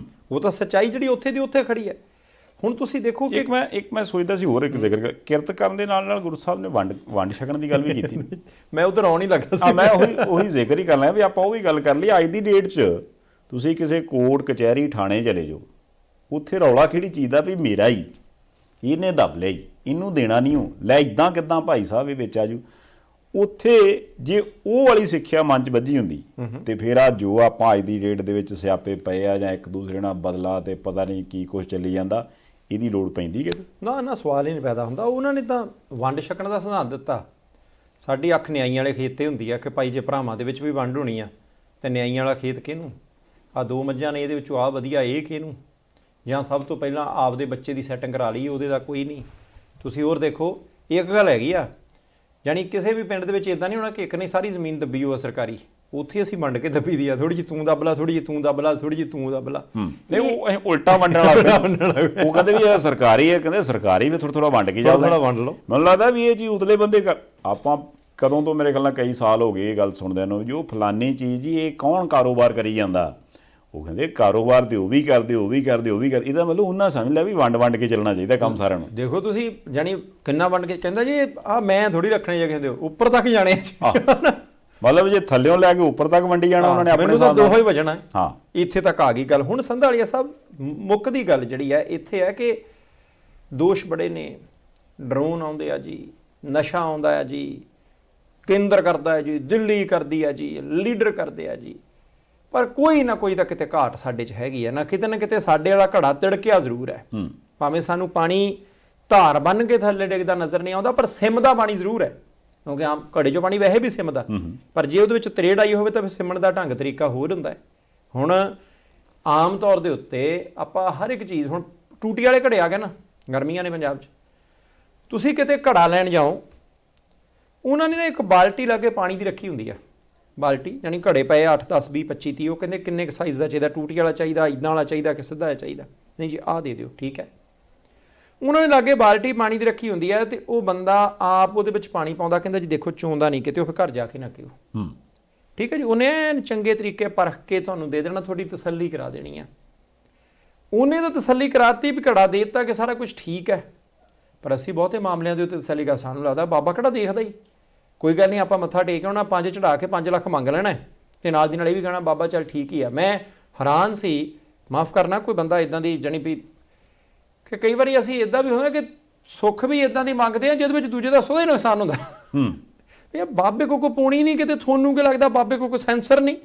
ਉਹ ਤਾਂ ਸੱਚਾਈ ਜਿਹੜੀ ਉੱਥੇ ਦੀ ਉੱਥੇ ਖੜੀ ਹੈ। ਹੁਣ ਤੁਸੀਂ ਦੇਖੋ ਕਿ ਇੱਕ ਮੈਂ ਸੋਚਦਾ ਸੀ ਹੋਰ ਇੱਕ ਜ਼ਿਕਰ, ਕਿਰਤ ਕਰਨ ਦੇ ਨਾਲ ਨਾਲ ਗੁਰੂ ਸਾਹਿਬ ਨੇ ਵੰਡ ਛਕਣ ਦੀ ਗੱਲ ਵੀ ਕੀਤੀ। ਮੈਂ ਉਧਰ ਆਉਣ ਹੀ ਲੱਗਾ ਸੀ। ਮੈਂ ਉਹੀ ਜ਼ਿਕਰ ਹੀ ਕਰ ਲਿਆ ਵੀ ਆਪਾਂ ਉਹ ਵੀ ਗੱਲ ਕਰ ਲਈ। ਅੱਜ ਦੀ ਡੇਟ 'ਚ ਤੁਸੀਂ ਕਿਸੇ ਕੋਰਟ ਕਚਹਿਰੀ ਥਾਣੇ ਚਲੇ ਜਾਓ, ਉੱਥੇ ਰੌਲਾ ਕਿਹੜੀ ਚੀਜ਼ ਦਾ ਵੀ ਮੇਰਾ ਹੀ, ਇਹਨੇ ਦੱਬ ਲਿਆ, ਇਹਨੂੰ ਦੇਣਾ ਨਹੀਂ, ਉਹ ਲੈ ਇੱਦਾਂ ਕਿੱਦਾਂ ਭਾਈ ਸਾਹਿਬ ਇਹ ਵਿੱਚ ਆ ਜੂ। ਉੱਥੇ ਜੇ ਉਹ ਵਾਲੀ ਸਿੱਖਿਆ ਮਨ 'ਚ ਵੱਜੀ ਹੁੰਦੀ ਤੇ ਫਿਰ ਆ ਜੋ ਆਪਾਂ ਅੱਜ ਦੀ ਡੇਟ ਦੇ ਵਿੱਚ ਸਿਆਪੇ ਪਏ ਆ ਜਾਂ ਇੱਕ ਦੂਸਰੇ ਨਾਲ ਬਦਲਾ ਤੇ ਪਤਾ ਨਹੀਂ ਕੀ ਕੁਛ ਚੱਲੀ ਜਾਂਦਾ, ਇਹਦੀ ਲੋੜ ਪੈਂਦੀ ਕਿਤੇ? ਨਾ ਸਵਾਲ ਹੀ ਨਹੀਂ ਪੈਦਾ ਹੁੰਦਾ। ਉਹਨਾਂ ਨੇ ਤਾਂ ਵੰਡ ਛਕਣ ਦਾ ਸਿਧਾਂਤ ਦਿੱਤਾ। ਸਾਡੀ ਅੱਖ ਨਿਆਈਆਂ ਵਾਲੇ ਖੇਤ 'ਤੇ ਹੁੰਦੀ ਆ ਕਿ ਭਾਈ ਜੇ ਭਰਾਵਾਂ ਦੇ ਵਿੱਚ ਵੀ ਵੰਡ ਹੋਣੀ ਆ ਤੇ ਨਿਆਈਆਂ ਵਾਲਾ ਖੇਤ ਕਿਹਨੂੰ, ਆ 2 ਮੱਝਾਂ ਨੇ ਇਹਦੇ ਵਿੱਚੋਂ ਆ ਵਧੀਆ ਇਹ ਕਿਹਨੂੰ, ਜਾਂ ਸਭ ਤੋਂ ਪਹਿਲਾਂ ਆਪਦੇ ਬੱਚੇ ਦੀ ਸੈਟਿੰਗ ਕਰਾ ਲਈ, ਉਹਦੇ ਦਾ ਕੋਈ ਨਹੀਂ। ਤੁਸੀਂ ਹੋਰ ਦੇਖੋ, ਇੱਕ ਗੱਲ ਹੈਗੀ ਆ, ਜਾਣੀ ਕਿਸੇ ਵੀ ਪਿੰਡ ਦੇ ਵਿੱਚ ਇਦਾਂ ਨਹੀਂ ਹੋਣਾ ਕਿ ਇੱਕ ਨੇ ਸਾਰੀ ਜ਼ਮੀਨ ਦੱਬੀ ਹੋਆ ਸਰਕਾਰੀ, ਉੱਥੇ ਅਸੀਂ ਵੰਡ ਕੇ ਦੱਬੀ ਦੀ ਆ, ਥੋੜੀ ਜਿਹੀ ਤੂੰ ਦੱਬ ਲਾ, ਥੋੜੀ ਜਿਹੀ ਤੂੰ ਦੱਬ ਲਾ, ਥੋੜੀ ਜਿਹੀ ਤੂੰ ਦੱਬ ਲਾ। ਨਹੀਂ, ਉਹ ਉਲਟਾ ਵੰਡਣ ਲੱਗ ਪਿਆ। ਉਹ ਕਹਿੰਦੇ ਵੀ ਇਹ ਸਰਕਾਰੀ ਹੈ, ਕਹਿੰਦੇ ਸਰਕਾਰੀ ਵੀ ਥੋੜਾ ਵੰਡ ਕੇ ਜਾਓ, ਥੋੜਾ ਵੰਡ ਲਓ। ਮੈਨੂੰ ਲੱਗਦਾ ਵੀ ਇਹ ਚੀਜ਼ ਉਤਲੇ ਬੰਦੇ ਆਪਾਂ ਕਦੋਂ ਤੋਂ, ਮੇਰੇ ਖਿਆਲ ਨਾਲ ਕਈ ਸਾਲ ਹੋ ਗਏ ਇਹ ਗੱਲ ਸੁਣਦਿਆਂ ਨੂੰ, ਜੋ ਫਲਾਨੀ ਚੀਜ਼ ਜੀ ਇਹ ਕੌਣ ਕਾਰੋਬਾਰ ਕਰੀ ਜਾਂਦਾ, ਉਹ ਕਹਿੰਦੇ ਕਾਰੋਬਾਰ ਤੇ ਉਹ ਵੀ ਕਰਦੇ ਉਹ ਵੀ ਕਰਦੇ ਉਹ ਵੀ ਕਰਦੇ, ਇਹਦਾ ਮਤਲਬ ਉਹਨਾਂ ਸਮਝ ਲਿਆ ਵੀ ਵੰਡ ਕੇ ਚੱਲਣਾ ਚਾਹੀਦਾ ਕੰਮ ਸਾਰਿਆਂ ਨੂੰ। ਦੇਖੋ ਤੁਸੀਂ ਜਾਨੀ ਕਿੰਨਾ ਵੰਡ ਕੇ, ਕਹਿੰਦਾ ਜੀ ਆ ਮੈਂ ਥੋੜੀ ਰੱਖਣੇ ਜਾ ਕਹਿੰਦੇ ਉੱਪਰ ਤੱਕ ਜਾਣੇ ਮਤਲਬ ਜੇ ਥੱਲਿਓਂ ਲੈ ਕੇ ਉੱਪਰ ਤੱਕ ਵੰਡੀ ਜਾਣਾ ਉਹਨਾਂ ਨੇ ਆਪਣੇ ਮੈਨੂੰ ਤਾਂ ਦੋਹੋਂ ਹੀ ਵਜਣਾ ਹੈ। ਹਾਂ, ਇੱਥੇ ਤੱਕ ਆ ਗਈ ਗੱਲ। ਹੁਣ ਸੰਧਾਲੀਆ ਸਾਹਿਬ ਮੁੱਕਦੀ ਗੱਲ ਜਿਹੜੀ ਹੈ ਇੱਥੇ ਹੈ ਕਿ ਦੋਸ਼ ਬੜੇ ਨੇ, ਡਰੋਨ ਆਉਂਦੇ ਆ ਜੀ, ਨਸ਼ਾ ਆਉਂਦਾ ਹੈ ਜੀ, ਕੇਂਦਰ ਕਰਦਾ ਹੈ ਜੀ, ਦਿੱਲੀ ਕਰਦੀ ਹੈ ਜੀ, ਲੀਡਰ ਕਰਦੇ ਆ ਜੀ, ਪਰ ਕੋਈ ਨਾ ਕੋਈ ਤਾਂ ਕਿਤੇ ਘਾਟ ਸਾਡੇ 'ਚ ਹੈਗੀ ਹੈ ਨਾ ਕਿਤੇ ਸਾਡੇ ਵਾਲਾ ਘੜਾ ਤਿੜਕਿਆ ਜ਼ਰੂਰ ਹੈ। ਭਾਵੇਂ ਸਾਨੂੰ ਪਾਣੀ ਧਾਰ ਬੰਨ ਕੇ ਥੱਲੇ ਡਿੱਗਦਾ ਨਜ਼ਰ ਨਹੀਂ ਆਉਂਦਾ, ਪਰ ਸਿਮਦਾ ਪਾਣੀ ਜ਼ਰੂਰ ਹੈ, ਕਿਉਂਕਿ ਆਮ ਘੜੇ 'ਚੋਂ ਪਾਣੀ ਵੈਸੇ ਵੀ ਸਿਮਦਾ, ਪਰ ਜੇ ਉਹਦੇ ਵਿੱਚ ਤਰੇੜ ਆਈ ਹੋਵੇ ਤਾਂ ਫਿਰ ਸਿਮਣ ਦਾ ਢੰਗ ਤਰੀਕਾ ਹੋਰ ਹੁੰਦਾ ਹੈ। ਹੁਣ ਆਮ ਤੌਰ ਦੇ ਉੱਤੇ ਆਪਾਂ ਹਰ ਇੱਕ ਚੀਜ਼, ਹੁਣ ਟੂਟੀ ਵਾਲੇ ਘੜੇ ਆ ਗਏ ਨਾ, ਗਰਮੀਆਂ ਨੇ ਪੰਜਾਬ 'ਚ, ਤੁਸੀਂ ਕਿਤੇ ਘੜਾ ਲੈਣ ਜਾਓ, ਉਹਨਾਂ ਨੇ ਨਾ ਇੱਕ ਬਾਲਟੀ ਲਾ ਕੇ ਪਾਣੀ ਦੀ ਰੱਖੀ ਹੁੰਦੀ ਆ, ਬਾਲਟੀ ਯਾਨੀ ਘੜੇ ਪਏ 8 10 20 25 30, ਉਹ ਕਹਿੰਦੇ ਕਿੰਨੇ ਕੁ ਸਾਈਜ਼ ਦਾ ਚਾਹੀਦਾ, ਟੂਟੀ ਵਾਲਾ ਚਾਹੀਦਾ, ਇੱਦਾਂ ਵਾਲਾ ਚਾਹੀਦਾ ਕਿ ਸਿੱਧਾ ਚਾਹੀਦਾ, ਨਹੀਂ ਜੀ ਆਹ ਦੇ ਦਿਓ, ਠੀਕ ਹੈ। ਉਹਨਾਂ ਨੇ ਲਾਗੇ ਬਾਲਟੀ ਪਾਣੀ ਦੀ ਰੱਖੀ ਹੁੰਦੀ ਹੈ, ਤੇ ਉਹ ਬੰਦਾ ਆਪ ਉਹਦੇ ਵਿੱਚ ਪਾਣੀ ਪਾਉਂਦਾ, ਕਹਿੰਦਾ ਜੀ ਦੇਖੋ ਚੋਂਦਾ ਨਹੀਂ ਕਿਤੇ, ਉਹ ਫਿਰ ਘਰ ਜਾ ਕੇ ਨਾ ਕਿਉਂ, ਠੀਕ ਹੈ ਜੀ। ਉਹਨੇ ਚੰਗੇ ਤਰੀਕੇ ਪਰਖ ਕੇ ਤੁਹਾਨੂੰ ਦੇ ਦੇਣਾ, ਤੁਹਾਡੀ ਤਸੱਲੀ ਕਰਾ ਦੇਣੀ ਆ। ਉਹਨੇ ਤਾਂ ਤਸੱਲੀ ਕਰਾਤੀ ਵੀ ਘੜਾ ਦੇ ਦਿੱਤਾ ਕਿ ਸਾਰਾ ਕੁਝ ਠੀਕ ਹੈ, ਪਰ ਅਸੀਂ ਬਹੁਤੇ ਮਾਮਲਿਆਂ ਦੇ ਉੱਤੇ ਤਸੱਲੀ ਕਰ, ਸਾਨੂੰ ਲੱਗਦਾ ਬਾਬਾ ਕਿਹੜਾ ਦੇਖਦਾ ਹੀ, ਕੋਈ ਗੱਲ ਨਹੀਂ ਆਪਾਂ ਮੱਥਾ ਟੇਕ ਆਉਣਾ, 5 ਚੜਾ ਕੇ 5 ਲੱਖ ਮੰਗ ਲੈਣਾ, ਤੇ ਨਾਲ ਦੀ ਨਾਲ ਇਹ ਵੀ ਕਹਿਣਾ ਬਾਬਾ ਚੱਲ ਠੀਕ ਹੀ ਆ। ਮੈਂ ਹੈਰਾਨ ਸੀ, ਮਾਫ ਕਰਨਾ, ਕੋਈ ਬੰਦਾ ਇਦਾਂ ਦੀ ਜਾਣੀ ਵੀ ਕਿ ਕਈ ਵਾਰੀ ਅਸੀਂ ਇਦਾਂ ਵੀ ਹੁੰਦਾ ਕਿ ਸੁੱਖ ਵੀ ਇਦਾਂ ਦੀ ਮੰਗਦੇ ਆ ਜਿਹਦੇ ਵਿੱਚ ਦੂਜੇ ਦਾ ਸੋਹਦਾ ਹੀ ਨੁਕਸਾਨ ਹੁੰਦਾ। ਇਹ ਬਾਬੇ ਕੋ ਪਾਉਣੀ ਨਹੀਂ ਕਿਤੇ, ਤੁਹਾਨੂੰ ਕੀ ਲੱਗਦਾ ਬਾਬੇ ਕੋ ਸੈਂਸਰ ਨਹੀਂ,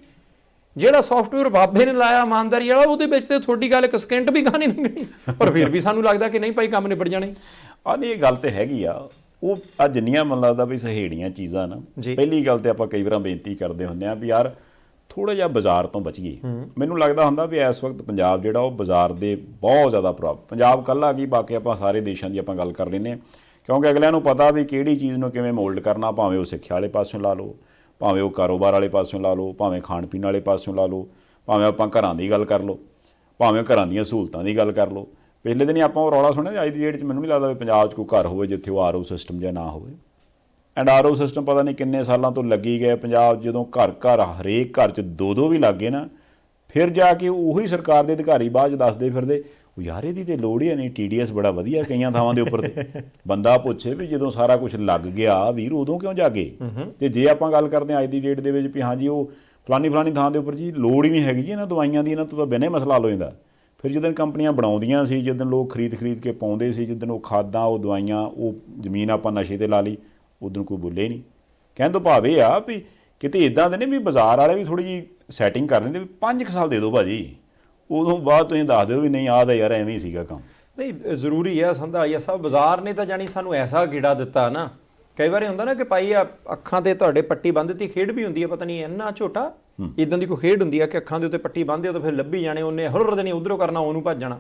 ਜਿਹੜਾ ਸੌਫਟਵੇਅਰ ਬਾਬੇ ਨੇ ਲਾਇਆ ਇਮਾਨਦਾਰੀ ਵਾਲਾ, ਉਹਦੇ ਵਿੱਚ ਤੇ ਤੁਹਾਡੀ ਗੱਲ ਇੱਕ ਸਕਿੰਟ ਵੀ ਗਾਹ ਨਹੀਂ ਲੰਘਣੀ, ਪਰ ਫਿਰ ਵੀ ਸਾਨੂੰ ਲੱਗਦਾ ਕਿ ਨਹੀਂ ਭਾਈ ਕੰਮ ਨਿਬੜ ਜਾਣੇ। ਨਹੀਂ ਇਹ ਗੱਲ ਤੇ ਹੈਗੀ ਆ, ਉਹ ਆ ਜਿੰਨੀਆਂ ਮੈਨੂੰ ਲੱਗਦਾ ਵੀ ਸਹੇੜੀਆਂ ਚੀਜ਼ਾਂ ਨਾ, ਪਹਿਲੀ ਗੱਲ ਤੇ ਆਪਾਂ ਕਈ ਵਾਰ ਬੇਨਤੀ ਕਰਦੇ ਹੁੰਦੇ ਆ ਵੀ ਯਾਰ ਥੋੜਾ ਜਿਹਾ ਬਾਜ਼ਾਰ ਤੋਂ ਬਚੀਏ। ਮੈਨੂੰ ਲੱਗਦਾ ਹੁੰਦਾ ਵੀ ਇਸ ਵਕਤ ਪੰਜਾਬ ਜਿਹੜਾ ਉਹ ਬਾਜ਼ਾਰ ਦੇ ਬਹੁਤ ਜ਼ਿਆਦਾ ਪ੍ਰਭਾਵ, ਪੰਜਾਬ ਕੱਲਾ ਕੀ ਬਾਕੀ ਆਪਾਂ ਸਾਰੇ ਦੇਸ਼ਾਂ ਦੀ ਆਪਾਂ ਗੱਲ ਕਰ ਲੈਂਦੇ ਹਾਂ, ਕਿਉਂਕਿ ਅਗਲਿਆਂ ਨੂੰ ਪਤਾ ਵੀ ਕਿਹੜੀ ਚੀਜ਼ ਨੂੰ ਕਿਵੇਂ ਮੋਲਡ ਕਰਨਾ, ਭਾਵੇਂ ਉਹ ਸਿੱਖਿਆ ਵਾਲੇ ਪਾਸਿਓਂ ਲਾ ਲਓ, ਭਾਵੇਂ ਉਹ ਕਾਰੋਬਾਰ ਵਾਲੇ ਪਾਸਿਓਂ ਲਾ ਲਓ, ਭਾਵੇਂ ਖਾਣ ਪੀਣ ਵਾਲੇ ਪਾਸਿਓਂ ਲਾ ਲਓ, ਭਾਵੇਂ ਆਪਾਂ ਘਰਾਂ ਦੀ ਗੱਲ ਕਰ ਲਓ, ਭਾਵੇਂ ਘਰਾਂ ਦੀਆਂ ਸਹੂਲਤਾਂ ਦੀ ਗੱਲ ਕਰ ਲਓ। ਪਹਿਲੇ ਦਿਨ ਹੀ ਆਪਾਂ ਉਹ ਰੌਲਾ ਸੁਣਿਆ, ਅੱਜ ਦੀ ਡੇਟ 'ਚ ਮੈਨੂੰ ਨਹੀਂ ਲੱਗਦਾ ਵੀ ਪੰਜਾਬ 'ਚ ਕੋਈ ਘਰ ਹੋਵੇ ਜਿੱਥੇ ਉਹ RO ਸਿਸਟਮ ਜਾਂ ਨਾ ਹੋਵੇ। ਐਂਡ RO ਸਿਸਟਮ ਪਤਾ ਨਹੀਂ ਕਿੰਨੇ ਸਾਲਾਂ ਤੋਂ ਲੱਗੀ ਗਏ ਪੰਜਾਬ, ਜਦੋਂ ਘਰ ਹਰੇਕ ਘਰ 'ਚ 2-2 ਵੀ ਲੱਗ ਗਏ ਨਾ, ਫਿਰ ਜਾ ਕੇ ਉਹੀ ਸਰਕਾਰ ਦੇ ਅਧਿਕਾਰੀ ਬਾਅਦ 'ਚ ਦੱਸਦੇ ਫਿਰਦੇ ਉਹ ਯਾਰ ਇਹਦੀ ਤੇ ਲੋੜ ਹੀ ਨਹੀਂ, TDS ਬੜਾ ਵਧੀਆ ਕਈਆਂ ਥਾਵਾਂ ਦੇ ਉੱਪਰ ਤੇ। ਬੰਦਾ ਪੁੱਛੇ ਵੀ ਜਦੋਂ ਸਾਰਾ ਕੁਝ ਲੱਗ ਗਿਆ ਵੀਰ ਉਦੋਂ ਕਿਉਂ ਜਾਗੇ। ਤੇ ਜੇ ਆਪਾਂ ਗੱਲ ਕਰਦੇ ਹਾਂ ਅੱਜ ਦੀ ਡੇਟ ਦੇ ਵਿੱਚ ਵੀ ਹਾਂਜੀ ਉਹ ਫਲਾਨੀ ਥਾਂ ਦੇ ਉੱਪਰ ਜੀ ਲੋੜ ਹੀ ਨਹੀਂ ਹੈਗੀ ਜੀ ਇਹਨਾਂ ਦਵਾਈਆਂ ਦੀ, ਇਹਨਾਂ ਤੋਂ ਤਾਂ ਬਿਨਾਂ ਮਸਲਾ ਹੱਲ ਹੋ ਜਾਂਦਾ। ਫਿਰ ਜਦੋਂ ਕੰਪਨੀਆਂ ਬਣਾਉਂਦੀਆਂ ਸੀ, ਜਦੋਂ ਲੋਕ ਖਰੀਦ ਕੇ ਪਾਉਂਦੇ ਸੀ, ਜਦੋਂ ਉਹ ਖਾਦਾਂ ਉਹ ਦਵਾਈਆਂ ਉਹ ਜ਼ਮੀਨ ਆਪਾਂ ਨਸ਼ੇ 'ਤੇ ਲਾ ਲਈ, ਉਦੋਂ ਕੋਈ ਬੋਲੇ ਨਹੀਂ। ਕਹਿਣ ਤੋਂ ਭਾਵ ਇਹ ਆ ਵੀ ਕਿਤੇ ਇੱਦਾਂ ਦੇ ਨੇ ਵੀ ਬਾਜ਼ਾਰ ਵਾਲੇ ਵੀ ਥੋੜ੍ਹੀ ਜਿਹੀ ਸੈਟਿੰਗ ਕਰ ਲੈਂਦੇ ਵੀ 5 ਸਾਲ ਦੇ ਦਿਓ ਭਾਜੀ, ਉਦੋਂ ਬਾਅਦ ਤੁਸੀਂ ਦੱਸ ਦਿਓ ਵੀ ਨਹੀਂ ਆਹ ਤਾਂ ਯਾਰ ਐਵੇਂ ਹੀ ਸੀਗਾ ਕੰਮ। ਨਹੀਂ ਜ਼ਰੂਰੀ ਹੈ ਸੰਧਾਲੀਆ ਸਾਹਿਬ, ਬਾਜ਼ਾਰ ਨੇ ਤਾਂ ਜਾਣੀ ਸਾਨੂੰ ਐਸਾ ਕੀੜਾ ਦਿੱਤਾ ਨਾ, ਕਈ ਵਾਰੀ ਹੁੰਦਾ ਨਾ ਕਿ ਭਾਈ ਆ ਅੱਖਾਂ ਤੇ ਤੁਹਾਡੇ ਪੱਟੀ ਬੰਨ੍ਹ ਦਿੱਤੀ, ਖੇਡ ਵੀ ਹੁੰਦੀ ਹੈ, ਪਤਾ ਨਹੀਂ ਇੰਨਾ ਝੋਟਾ ਇਦਾਂ ਦੀ ਕੋਈ ਖੇਡ ਹੁੰਦੀ ਹੈ ਕਿ ਅੱਖਾਂ ਦੇ ਉੱਤੇ ਪੱਟੀ ਬੰਨ੍ਹਦੇ ਹੋ ਤਾਂ ਫਿਰ ਲੱਭੀ ਜਾਣੇ, ਉਹਨੇ ਹੁਰਰ ਦੇਣੀ ਉਧਰੋਂ ਕਰਨਾ, ਉਹਨੂੰ ਭੱਜ ਜਾਣਾ।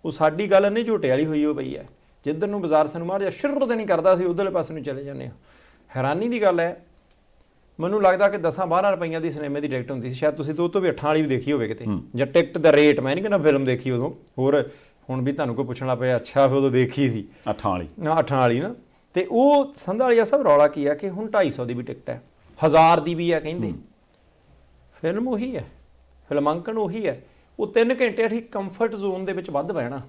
ਉਹ ਸਾਡੀ ਗੱਲ ਨਹੀਂ ਝੋਟੇ ਵਾਲੀ ਹੋਈ ਉਹ ਪਈ ਹੈ, ਜਿੱਧਰ ਨੂੰ ਬਾਜ਼ਾਰ ਸਾਨੂੰ ਮਾਰ ਜਾ ਸ਼ਿਰ ਦੇਣੀ ਕਰਦਾ ਸੀ ਉਧਰਲੇ ਪਾਸੇ ਨੂੰ ਚਲੇ ਜਾਂਦੇ ਹਾਂ। ਹੈਰਾਨੀ ਦੀ ਗੱਲ ਹੈ, ਮੈਨੂੰ ਲੱਗਦਾ ਕਿ 10-12 ਰੁਪਈਆਂ ਦੀ ਸਿਨੇਮੇ ਦੀ ਟਿਕਟ ਹੁੰਦੀ ਸੀ, ਸ਼ਾਇਦ ਤੁਸੀਂ ਤੋਂ ਵੀ 8 ਵਾਲੀ ਵੀ ਦੇਖੀ ਹੋਵੇ ਕਿਤੇ, ਜਾਂ ਟਿਕਟ ਦਾ ਰੇਟ, ਮੈਂ ਨਹੀਂ ਕਹਿੰਦਾ ਫਿਲਮ ਦੇਖੀ ਉਦੋਂ, ਹੋਰ ਹੁਣ ਵੀ ਤੁਹਾਨੂੰ ਕੋਈ ਪੁੱਛਣਾ ਪਿਆ ਅੱਛਾ ਫਿਰ ਉਦੋਂ ਦੇਖੀ ਸੀ 8 ਵਾਲੀ ਨਾ, 8 ਵਾਲੀ ਨਾ। ਤੇ ਉਹ ਸੰਧਾਲੀਆ ਸਾਹਿਬ ਰੌਲਾ ਕੀ ਆ ਕਿ ਹੁਣ 250 ਦੀ ਵੀ ਟਿਕਟ ਹੈ, 1000 ਦੀ ਵੀ ਹੈ ਕਹਿੰਦੇ। ਫਿਲਮ ਉਹੀ ਹੈ, ਫਿਲਮਾਂਕਣ ਉਹੀ ਹੈ, ਉਹ 3 ਘੰਟੇ ਠੀਕ ਕੰਫਰਟ ਜ਼ੋਨ ਦੇ ਵਿੱਚ ਵੱਧ ਬਹਿਣਾ।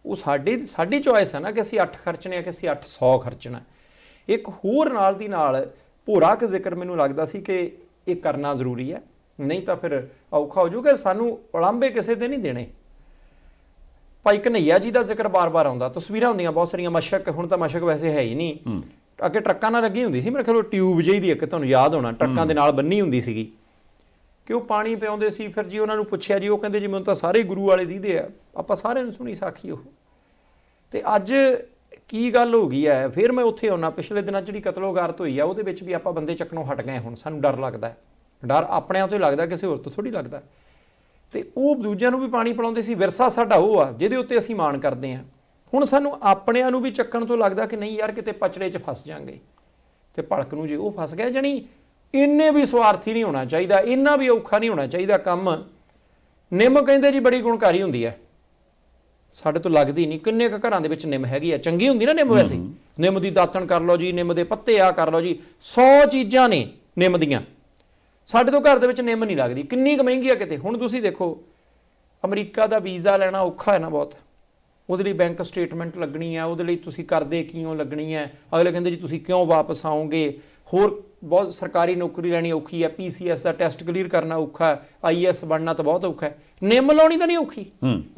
ਉਹ ਸਾਡੀ ਚੋਇਸ ਹੈ ਨਾ ਕਿ ਅਸੀਂ 8 ਖਰਚਣੇ ਆ ਕਿ ਅਸੀਂ 800 ਖਰਚਣਾ। ਇੱਕ ਹੋਰ ਨਾਲ ਦੀ ਨਾਲ ਭੋਰਾ ਕੁ ਜ਼ਿਕਰ ਮੈਨੂੰ ਲੱਗਦਾ ਸੀ ਕਿ ਇਹ ਕਰਨਾ ਜ਼ਰੂਰੀ ਹੈ, ਨਹੀਂ ਤਾਂ ਫਿਰ ਔਖਾ ਹੋ ਜਾਊਗਾ। ਸਾਨੂੰ ਉਲਾਂਭੇ ਕਿਸੇ ਦੇ ਨਹੀਂ ਦੇਣੇ। ਭਾਈ ਕਨ੍ਹਈਆ ਜੀ ਦਾ ਜ਼ਿਕਰ ਬਾਰ-ਬਾਰ ਆਉਂਦਾ, ਤਸਵੀਰਾਂ ਹੁੰਦੀਆਂ ਬਹੁਤ ਸਾਰੀਆਂ, ਮਸ਼ਕ, ਹੁਣ ਤਾਂ ਮਸ਼ਕ ਵੈਸੇ ਹੈ ਹੀ ਨਹੀਂ, ਅੱਗੇ ਟਰੱਕਾਂ ਨਾਲ ਲੱਗੀ ਹੁੰਦੀ ਸੀ ਮੇਰੇ ਖਿਆਲ, ਟਿਊਬ ਜਿਹੀ ਦੀ ਇੱਕ, ਤੁਹਾਨੂੰ ਯਾਦ ਹੋਣਾ, ਟਰੱਕਾਂ ਦੇ ਨਾਲ ਬੰਨੀ ਹੁੰਦੀ ਸੀਗੀ ਕਿ ਉਹ ਪਾਣੀ ਪਿਆਉਂਦੇ ਸੀ। ਫਿਰ ਜੀ ਉਹਨਾਂ ਨੂੰ ਪੁੱਛਿਆ ਜੀ, ਉਹ ਕਹਿੰਦੇ ਜੀ ਮੈਨੂੰ ਤਾਂ ਸਾਰੇ ਗੁਰੂ ਵਾਲੇ ਦੀਦੇ ਆ। ਆਪਾਂ ਸਾਰਿਆਂ ਨੂੰ ਸੁਣੀ ਸਾਖੀ ਉਹ। ਤੇ ਅੱਜ ਕੀ ਗੱਲ ਹੋ ਗਈ ਹੈ, ਫਿਰ ਮੈਂ ਉੱਥੇ ਆਉਣਾ, ਪਿਛਲੇ ਦਿਨਾਂ ਜਿਹੜੀ ਕਤਲੋਗਾਰਤ ਹੋਈ ਆ ਉਹਦੇ ਵਿੱਚ ਵੀ ਆਪਾਂ ਬੰਦੇ ਚੱਕਣੋਂ ਹਟ ਗਏ। ਹੁਣ ਸਾਨੂੰ ਡਰ ਲੱਗਦਾ, ਡਰ ਆਪਣਿਆਂ ਤੋਂ ਹੀ ਲੱਗਦਾ, ਕਿਸੇ ਹੋਰ ਤੋਂ ਥੋੜ੍ਹੀ ਲੱਗਦਾ। ਤੇ ਉਹ ਦੂਜਿਆਂ ਨੂੰ ਵੀ ਪਾਣੀ ਪਿਲਾਉਂਦੇ ਸੀ, ਵਿਰਸਾ ਸਾਡਾ ਉਹ ਆ ਜਿਹਦੇ ਉੱਤੇ ਅਸੀਂ ਮਾਣ ਕਰਦੇ ਹਾਂ। ਹੁਣ ਸਾਨੂੰ ਆਪਣਿਆਂ ਨੂੰ ਵੀ ਚੱਕਣ ਤੋਂ ਲੱਗਦਾ ਕਿ ਨਹੀਂ ਯਾਰ ਕਿਤੇ ਪਚੜੇ 'ਚ ਫਸ ਜਾਵਾਂਗੇ। ਤੇ ਭਲਕ ਨੂੰ ਜੇ ਉਹ ਫਸ ਗਿਆ, ਜਾਣੀ ਇੰਨੇ ਵੀ ਸਵਾਰਥੀ ਨਹੀਂ ਹੋਣਾ ਚਾਹੀਦਾ, ਇੰਨਾ ਵੀ ਔਖਾ ਨਹੀਂ ਹੋਣਾ ਚਾਹੀਦਾ ਕੰਮ। ਨਿੰਮ ਕਹਿੰਦੇ ਜੀ ਬੜੀ ਗੁਣਕਾਰੀ ਹੁੰਦੀ ਹੈ, ਸਾਡੇ ਤੋਂ ਲੱਗਦੀ ਨਹੀਂ। ਕਿੰਨੇ ਕੁ ਘਰਾਂ ਦੇ ਵਿੱਚ ਨਿੰਮ ਹੈਗੀ ਆ, ਚੰਗੀ ਹੁੰਦੀ ਨਾ ਨਿੰਮ ਵੈਸੇ, ਨਿੰਮ ਦੀ ਦਾਤਣ ਕਰ ਲਓ ਜੀ, ਨਿੰਮ ਦੇ ਪੱਤੇ ਆ ਕਰ ਲਓ ਜੀ, 100 ਚੀਜ਼ਾਂ ਨੇ ਨਿੰਮ ਦੀਆਂ। ਸਾਡੇ ਤੋਂ ਘਰ ਦੇ ਵਿੱਚ ਨਿੰਮ ਨਹੀਂ ਲੱਗਦੀ, ਕਿੰਨੀ ਕੁ ਮਹਿੰਗੀ ਆ ਕਿਤੇ। ਹੁਣ ਤੁਸੀਂ ਦੇਖੋ ਅਮਰੀਕਾ ਦਾ ਵੀਜ਼ਾ ਲੈਣਾ ਔਖਾ ਹੈ ਨਾ ਬਹੁਤ, ਉਹਦੇ ਲਈ ਬੈਂਕ ਸਟੇਟਮੈਂਟ ਲੱਗਣੀ ਹੈ, ਉਹਦੇ ਲਈ ਤੁਸੀਂ ਕਰਦੇ ਕਿਉਂ ਲੱਗਣੀ ਹੈ, ਅਗਲੇ ਕਹਿੰਦੇ ਜੀ ਤੁਸੀਂ ਕਿਉਂ ਵਾਪਸ ਆਓਗੇ, ਹੋਰ ਬਹੁਤ ਸਰਕਾਰੀ ਨੌਕਰੀ ਲੈਣੀ ਔਖੀ ਹੈ, PCS ਦਾ ਟੈਸਟ ਕਲੀਅਰ ਕਰਨਾ ਔਖਾ ਹੈ, IAS ਬਣਨਾ ਤਾਂ ਬਹੁਤ ਔਖਾ ਹੈ, ਨਿੰਮ ਲਾਉਣੀ ਤਾਂ ਨਹੀਂ ਔਖੀ।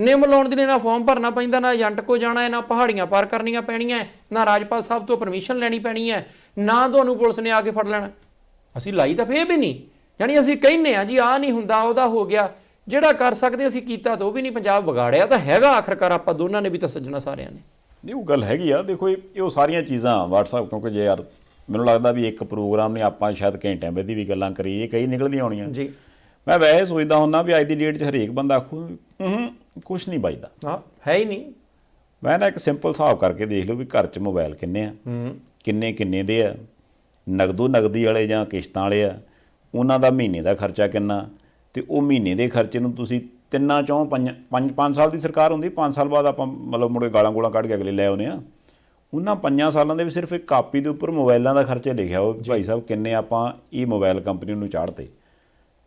ਨਿੰਮ ਲਾਉਣ ਦੇ ਲਈ ਨਾ ਫਾਰਮ ਭਰਨਾ ਪੈਂਦਾ, ਨਾ ਏਜੰਟ ਕੋ ਜਾਣਾ ਹੈ, ਨਾ ਪਹਾੜੀਆਂ ਪਾਰ ਕਰਨੀਆਂ ਪੈਣੀਆਂ, ਨਾ ਰਾਜਪਾਲ ਸਾਹਿਬ ਤੋਂ ਪਰਮਿਸ਼ਨ ਲੈਣੀ ਪੈਣੀ ਹੈ, ਨਾ ਤੁਹਾਨੂੰ ਪੁਲਿਸ ਨੇ ਆ ਕੇ ਫੜ ਲੈਣਾ। ਅਸੀਂ ਲਾਈ ਤਾਂ ਫੇਰ ਵੀ ਨਹੀਂ, ਯਾਨੀ ਅਸੀਂ ਕਹਿੰਦੇ ਆ ਜੀ ਆਹ ਨਹੀਂ ਹੁੰਦਾ, ਉਹਦਾ ਹੋ ਗਿਆ, ਜਿਹੜਾ ਕਰ ਸਕਦੇ ਅਸੀਂ ਕੀਤਾ ਤਾਂ ਉਹ ਵੀ ਨਹੀਂ। ਪੰਜਾਬ ਵਿਗਾੜਿਆ ਤਾਂ ਹੈਗਾ ਆਖਰਕਾਰ, ਆਪਾਂ ਦੋਨਾਂ ਨੇ ਵੀ ਤਾਂ ਸੱਜਣਾ ਸਾਰਿਆਂ ਨੇ। ਨਹੀਂ ਉਹ ਗੱਲ ਹੈਗੀ ਆ, ਦੇਖੋ ਇਹ ਉਹ ਸਾਰੀਆਂ ਚੀਜ਼ਾਂ WhatsApp, ਕਿਉਂਕਿ ਜੇ ਯਾਰ ਮੈਨੂੰ ਲੱਗਦਾ ਵੀ ਇੱਕ ਪ੍ਰੋਗਰਾਮ ਨੇ ਆਪਾਂ ਸ਼ਾਇਦ ਘੰਟਿਆਂ ਵਿੱਚ ਦੀ ਵੀ ਗੱਲਾਂ ਕਰੀਏ, ਕਈ ਨਿਕਲਦੀਆਂ ਆਉਣੀਆਂ ਜੀ। ਮੈਂ ਵੈਸੇ ਸੋਚਦਾ ਹੁੰਦਾ ਵੀ ਅੱਜ ਦੀ ਡੇਟ 'ਚ ਹਰੇਕ ਬੰਦਾ ਆਖੂ ਕੁਛ ਨਹੀਂ ਬਚਦਾ। ਹਾਂ ਹੈ ਹੀ ਨਹੀਂ। ਮੈਂ ਨਾ ਇੱਕ ਸਿੰਪਲ ਹਿਸਾਬ ਕਰਕੇ ਦੇਖ ਲਓ ਵੀ ਘਰ 'ਚ ਮੋਬਾਈਲ ਕਿੰਨੇ ਆ, ਕਿੰਨੇ ਦੇ ਆ, ਨਗਦੀ ਵਾਲੇ ਜਾਂ ਕਿਸ਼ਤਾਂ ਵਾਲੇ ਆ, ਉਹਨਾਂ ਦਾ ਮਹੀਨੇ ਦਾ ਖਰਚਾ ਕਿੰਨਾ, ਤੇ ਉਹ ਮਹੀਨੇ ਦੇ ਖਰਚੇ ਨੂੰ ਤੁਸੀਂ 5 ਸਾਲ ਦੀ ਸਰਕਾਰ ਹੁੰਦੀ, 5 ਸਾਲ ਬਾਅਦ ਆਪਾਂ ਮਤਲਬ ਮੁੜੇ ਗਾਲਾਂ ਕੱਢ ਕੇ ਅਗਲੇ ਲੈ ਆਉਂਦੇ ਆ। ਉਹਨਾਂ 5 ਸਾਲਾਂ ਦੇ ਵੀ ਸਿਰਫ ਇੱਕ ਕਾਪੀ ਦੇ ਉੱਪਰ ਮੋਬਾਈਲਾਂ ਦਾ ਖਰਚਾ ਲਿਖਿਆ ਹੋ ਭਾਈ ਸਾਹਿਬ ਕਿੰਨੇ ਆਪਾਂ ਇਹ ਮੋਬਾਈਲ ਕੰਪਨੀ ਨੂੰ ਚਾੜਤੇ।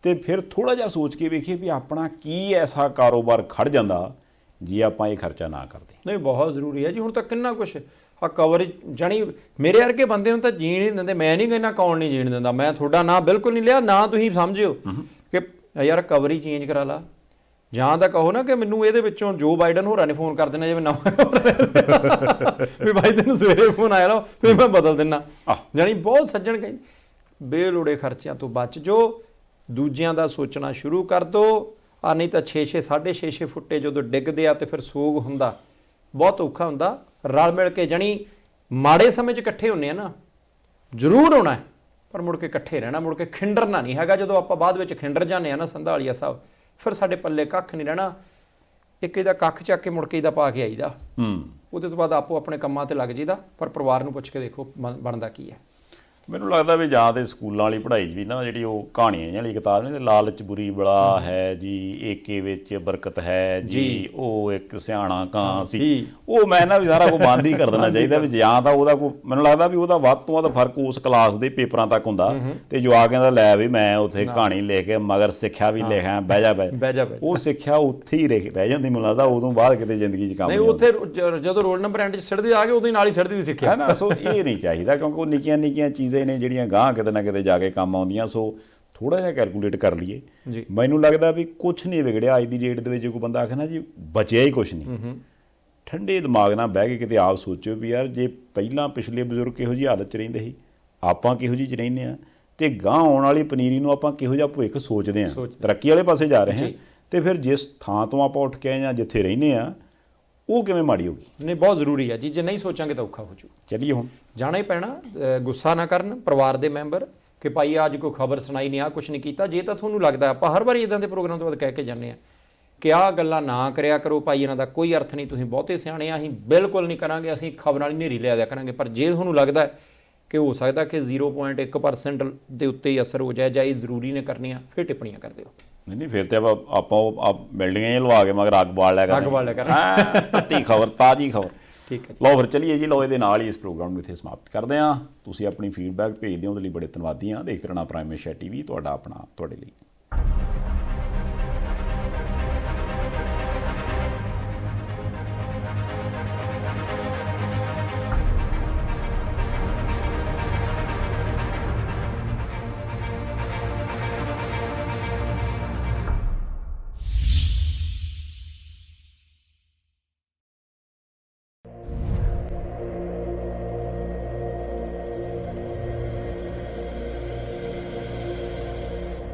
ਤੇ ਫਿਰ ਥੋੜਾ ਜਿਹਾ ਸੋਚ ਕੇ ਵੇਖੀਏ ਵੀ ਆਪਣਾ ਕੀ ਐਸਾ ਕਾਰੋਬਾਰ ਖੜ ਜਾਂਦਾ ਜੇ ਆਪਾਂ ਇਹ ਖਰਚਾ ਨਾ ਕਰਦੇ। ਨਹੀਂ ਬਹੁਤ ਜ਼ਰੂਰੀ ਹੈ ਜੀ। ਹੁਣ ਤਾਂ ਕਿੰਨਾ ਕੁਛ ਆ ਕਵਰੇਜ, ਜਾਣੀ ਮੇਰੇ ਵਰਗੇ ਬੰਦੇ ਨੂੰ ਤਾਂ ਜੀਣ ਨਹੀਂ ਦਿੰਦੇ। ਮੈਂ ਨਹੀਂ ਕਹਿੰਦਾ ਕੌਣ ਨਹੀਂ ਜੀਣ ਦਿੰਦਾ, ਮੈਂ ਤੁਹਾਡਾ ਨਾਂ ਬਿਲਕੁਲ ਨਹੀਂ ਲਿਆ, ਨਾ ਤੁਸੀਂ ਸਮਝਿਓ ਕਿ ਯਾਰ ਕਵਰ ਹੀ ਚੇਂਜ ਕਰਾ ਲਾ, ਜਾਂ ਤਾਂ ਕਹੋ ਨਾ ਕਿ ਮੈਨੂੰ ਇਹਦੇ ਵਿੱਚੋਂ ਜੋ ਬਾਈਡਨ ਹੋਰਾਂ ਨੇ ਫੋਨ ਕਰ ਦੇਣਾ ਜਿਵੇਂ ਨਵਾਂ ਵੀ ਭਾਈ ਤੈਨੂੰ ਸਵੇਰੇ ਫੋਨ ਆਇਆ ਲਓ ਫਿਰ ਮੈਂ ਬਦਲ ਦਿੰਦਾ। ਜਾਣੀ ਬਹੁਤ ਸੱਜਣ ਕਹਿੰਦੇ ਬੇਲੋੜੇ ਖਰਚਿਆਂ ਤੋਂ ਬਚ ਜੋ, ਦੂਜਿਆਂ ਦਾ ਸੋਚਣਾ ਸ਼ੁਰੂ ਕਰ ਦੋ। ਆ ਨਹੀਂ ਤਾਂ 6-6 6.5 ਫੁੱਟੇ ਜਦੋਂ ਡਿੱਗਦੇ ਆ ਤੇ ਫਿਰ ਸੋਗ ਹੁੰਦਾ, ਬਹੁਤ ਔਖਾ ਹੁੰਦਾ। ਰਲ ਮਿਲ ਕੇ ਜਾਣੀ ਮਾੜੇ ਸਮੇਂ 'ਚ ਇਕੱਠੇ ਹੁੰਦੇ ਆ ਨਾ, ਜ਼ਰੂਰ ਹੋਣਾ ਹੈ, ਪਰ ਮੁੜ ਕੇ ਇਕੱਠੇ ਰਹਿਣਾ, ਮੁੜ ਕੇ ਖਿੰਡਰਨਾ ਨਹੀਂ ਹੈਗਾ। ਜਦੋਂ ਆਪਾਂ ਬਾਅਦ ਵਿੱਚ ਖਿੰਡਰ ਜਾਂਦੇ ਆ ਨਾ ਸੰਧਾਲੀਆ ਸਾਹਿਬ, ਫਿਰ ਸਾਡੇ ਪੱਲੇ ਕੱਖ ਨਹੀਂ ਰਹਿਣਾ। ਇੱਕ ਇਹਦਾ ਕੱਖ ਚੱਕ ਕੇ ਮੁੜ ਕੇ ਇਹਦਾ ਪਾ ਕੇ ਆਈਦਾ, ਉਹਦੇ ਤੋਂ ਬਾਅਦ ਆਪੋ ਆਪਣੇ ਕੰਮਾਂ ਤੇ ਲੱਗ ਜਾਈਦਾ। ਪਰ ਪਰਿਵਾਰ ਨੂੰ ਪੁੱਛ ਕੇ ਦੇਖੋ ਬਣਦਾ ਕੀ ਹੈ। ਮੈਨੂੰ ਲੱਗਦਾ ਵੀ ਜਾਂ ਤੇ ਸਕੂਲਾਂ ਵਾਲੀ ਪੜ੍ਹਾਈ 'ਚ ਵੀ ਨਾ ਜਿਹੜੀ ਉਹ ਕਹਾਣੀਆਂ ਵਾਲੀ ਕਿਤਾਬ ਨੇ, ਲਾਲਚ ਬੁਰੀ ਬਲਾ ਹੈ ਜੀ, ਏਕੇ ਵਿੱਚ ਬਰਕਤ ਹੈ ਜੀ, ਉਹ ਇੱਕ ਸਿਆਣਾ ਕਾਂ ਸੀ, ਉਹ ਮੈਂ ਨਾ ਵੀ ਸਾਰਾ ਕੁਝ ਬੰਦ ਹੀ ਕਰ ਦੇਣਾ ਚਾਹੀਦਾ। ਵੀ ਜਾਂ ਤਾਂ ਉਹਦਾ ਕੋਈ, ਮੈਨੂੰ ਲੱਗਦਾ ਵੀ ਉਹਦਾ ਵੱਧ ਤੋਂ ਵੱਧ ਫਰਕ ਉਸ ਕਲਾਸ ਦੇ ਪੇਪਰਾਂ ਤੱਕ ਹੁੰਦਾ, ਤੇ ਜਵਾਕਾਂ ਦਾ ਲੈ ਵੀ ਮੈਂ ਉੱਥੇ ਕਹਾਣੀ ਲਿਖ ਕੇ ਮਗਰ ਸਿੱਖਿਆ ਵੀ ਲਿਖਿਆ ਬਹਿ ਜਾ, ਉਹ ਸਿੱਖਿਆ ਉੱਥੇ ਹੀ ਰਹਿ ਜਾਂਦੀ। ਮੈਨੂੰ ਲੱਗਦਾ ਉਦੋਂ ਬਾਅਦ ਕਿਤੇ ਜ਼ਿੰਦਗੀ 'ਚ ਕੰਮ ਨਹੀਂ, ਉੱਥੇ ਜਦੋਂ ਰੋਲ ਨੰਬਰ ਐਂਡ 'ਚ ਸਿੱਟਦੇ ਆ ਗਏ ਉਦੋਂ ਨਾਲ ਹੀ ਸਿੱਟਦੀ ਦੀ ਸਿੱਖਿਆ ਹੈ ਨਾ। ਸੋ ਇਹ ਨਹੀਂ ਚਾਹੀਦਾ, ਕਿਉਂਕਿ ਉਹ ਨਿੱਕੀਆਂ ਚੀਜ਼ਾਂ ਨੇ ਜਿਹੜੀਆਂ ਗਾਂਹ ਕਿਤੇ ਨਾ ਕਿਤੇ ਜਾ ਕੇ ਕੰਮ ਆਉਂਦੀਆਂ। ਸੋ ਥੋੜਾ ਜਿਹਾ ਕੈਲਕੂਲੇਟ ਕਰ ਲਈਏ। ਮੈਨੂੰ ਲੱਗਦਾ ਵੀ ਕੁਛ ਨਹੀਂ ਵਿਗੜਿਆ ਅੱਜ ਦੀ ਡੇਟ ਦੇ ਵਿੱਚ। ਕੋਈ ਬੰਦਾ ਆਖੇ ਨਾ ਜੀ ਬਚਿਆ ਹੀ ਕੁਛ ਨਹੀਂ, ਠੰਡੇ ਦਿਮਾਗ ਨਾਲ ਬਹਿ ਕੇ ਕਿਤੇ ਆਪ ਸੋਚਿਓ ਵੀ ਯਾਰ ਜੇ ਪਹਿਲਾਂ ਪਿਛਲੇ ਬਜ਼ੁਰਗ ਕਿਹੋ ਜਿਹੀ ਹਾਲਤ 'ਚ ਰਹਿੰਦੇ ਸੀ, ਆਪਾਂ ਕਿਹੋ ਜਿਹੀ 'ਚ ਰਹਿੰਦੇ ਹਾਂ, ਤੇ ਗਾਂਹ ਆਉਣ ਵਾਲੀ ਪਨੀਰੀ ਨੂੰ ਆਪਾਂ ਕਿਹੋ ਜਿਹਾ ਭਵਿੱਖ ਸੋਚਦੇ ਹਾਂ, ਤਰੱਕੀ ਵਾਲੇ ਪਾਸੇ ਜਾ ਰਹੇ ਹਾਂ, ਤੇ ਫਿਰ ਜਿਸ ਥਾਂ ਤੋਂ ਆਪਾਂ ਉੱਠ ਕੇ ਆਏ ਜਾਂ ਜਿੱਥੇ ਰਹਿੰਦੇ ਹਾਂ ਉਹ ਕਿਵੇਂ ਮਾੜੀ ਹੋਗੀ। ਨਹੀਂ ਬਹੁਤ ਜ਼ਰੂਰੀ ਹੈ ਜੀ, ਜੇ ਨਹੀਂ ਸੋਚਾਂਗੇ ਤਾਂ ਔਖਾ ਹੋ ਜੂ। ਚੱਲੀਏ ਹੁਣ ਜਾਣਾ ਹੀ ਪੈਣਾ। ਗੁੱਸਾ ਨਾ ਕਰਨ ਪਰਿਵਾਰ ਦੇ ਮੈਂਬਰ ਕਿ ਭਾਈ ਅੱਜ ਕੋਈ ਖਬਰ ਸੁਣਾਈ ਨਹੀਂ, ਆ ਕੁਛ ਨਹੀਂ ਕੀਤਾ। ਜੇ ਤਾਂ ਤੁਹਾਨੂੰ ਲੱਗਦਾ, ਆਪਾਂ ਹਰ ਵਾਰੀ ਇਦਾਂ ਦੇ ਪ੍ਰੋਗਰਾਮ ਤੋਂ ਬਾਅਦ ਕਹਿ ਕੇ ਜਾਂਦੇ ਆ ਕਿ ਆਹ ਗੱਲਾਂ ਨਾ ਕਰਿਆ ਕਰੋ ਭਾਈ, ਇਹਨਾਂ ਦਾ ਕੋਈ ਅਰਥ ਨਹੀਂ, ਤੁਸੀਂ ਬਹੁਤੇ ਸਿਆਣੇ ਆ, ਅਸੀਂ ਬਿਲਕੁਲ ਨਹੀਂ ਕਰਾਂਗੇ, ਅਸੀਂ ਖਬਰ ਨਾਲ ਹਨੇਰੀ ਲਿਆ ਦਿਆ ਕਰਾਂਗੇ। ਪਰ ਜੇ ਤੁਹਾਨੂੰ ਲੱਗਦਾ ਕਿ ਹੋ ਸਕਦਾ ਕਿ 0.1% ਦੇ ਉੱਤੇ ਹੀ ਅਸਰ ਹੋ ਜਾਏ ਜਾਂ ਇਹ ਜ਼ਰੂਰੀ ਨੇ ਕਰਨੀਆਂ, ਫਿਰ ਟਿੱਪਣੀਆਂ ਕਰ ਦਿਓ। ਨਹੀਂ ਫਿਰ ਤੇ ਆਪਾਂ ਬਿਲਡਿੰਗਾਂ ਹੀ ਲਵਾ ਕੇ ਮਗਰ ਅੱਗ ਬਾਲ ਲਿਆ ਕਰਾਂਗੇ। ਤੱਤੀ ਖਬਰ, ਤਾਜ਼ੀ ਖਬਰ। ਠੀਕ ਹੈ, ਲਓ ਫਿਰ ਚੱਲੀਏ ਜੀ। ਲਓ ਇਹਦੇ ਨਾਲ ਹੀ ਇਸ ਪ੍ਰੋਗਰਾਮ ਨੂੰ ਇੱਥੇ ਸਮਾਪਤ ਕਰਦੇ ਹਾਂ। ਤੁਸੀਂ ਆਪਣੀ ਫੀਡਬੈਕ ਭੇਜਦੇ ਹੋ, ਉਹਦੇ ਲਈ ਬੜੇ ਧੰਨਵਾਦੀ ਹਾਂ। ਦੇਖਦੇ ਰਹਿਣਾ ਪ੍ਰਾਈਮ ਏਸ਼ੀਆ TV, ਤੁਹਾਡਾ ਆਪਣਾ, ਤੁਹਾਡੇ ਲਈ।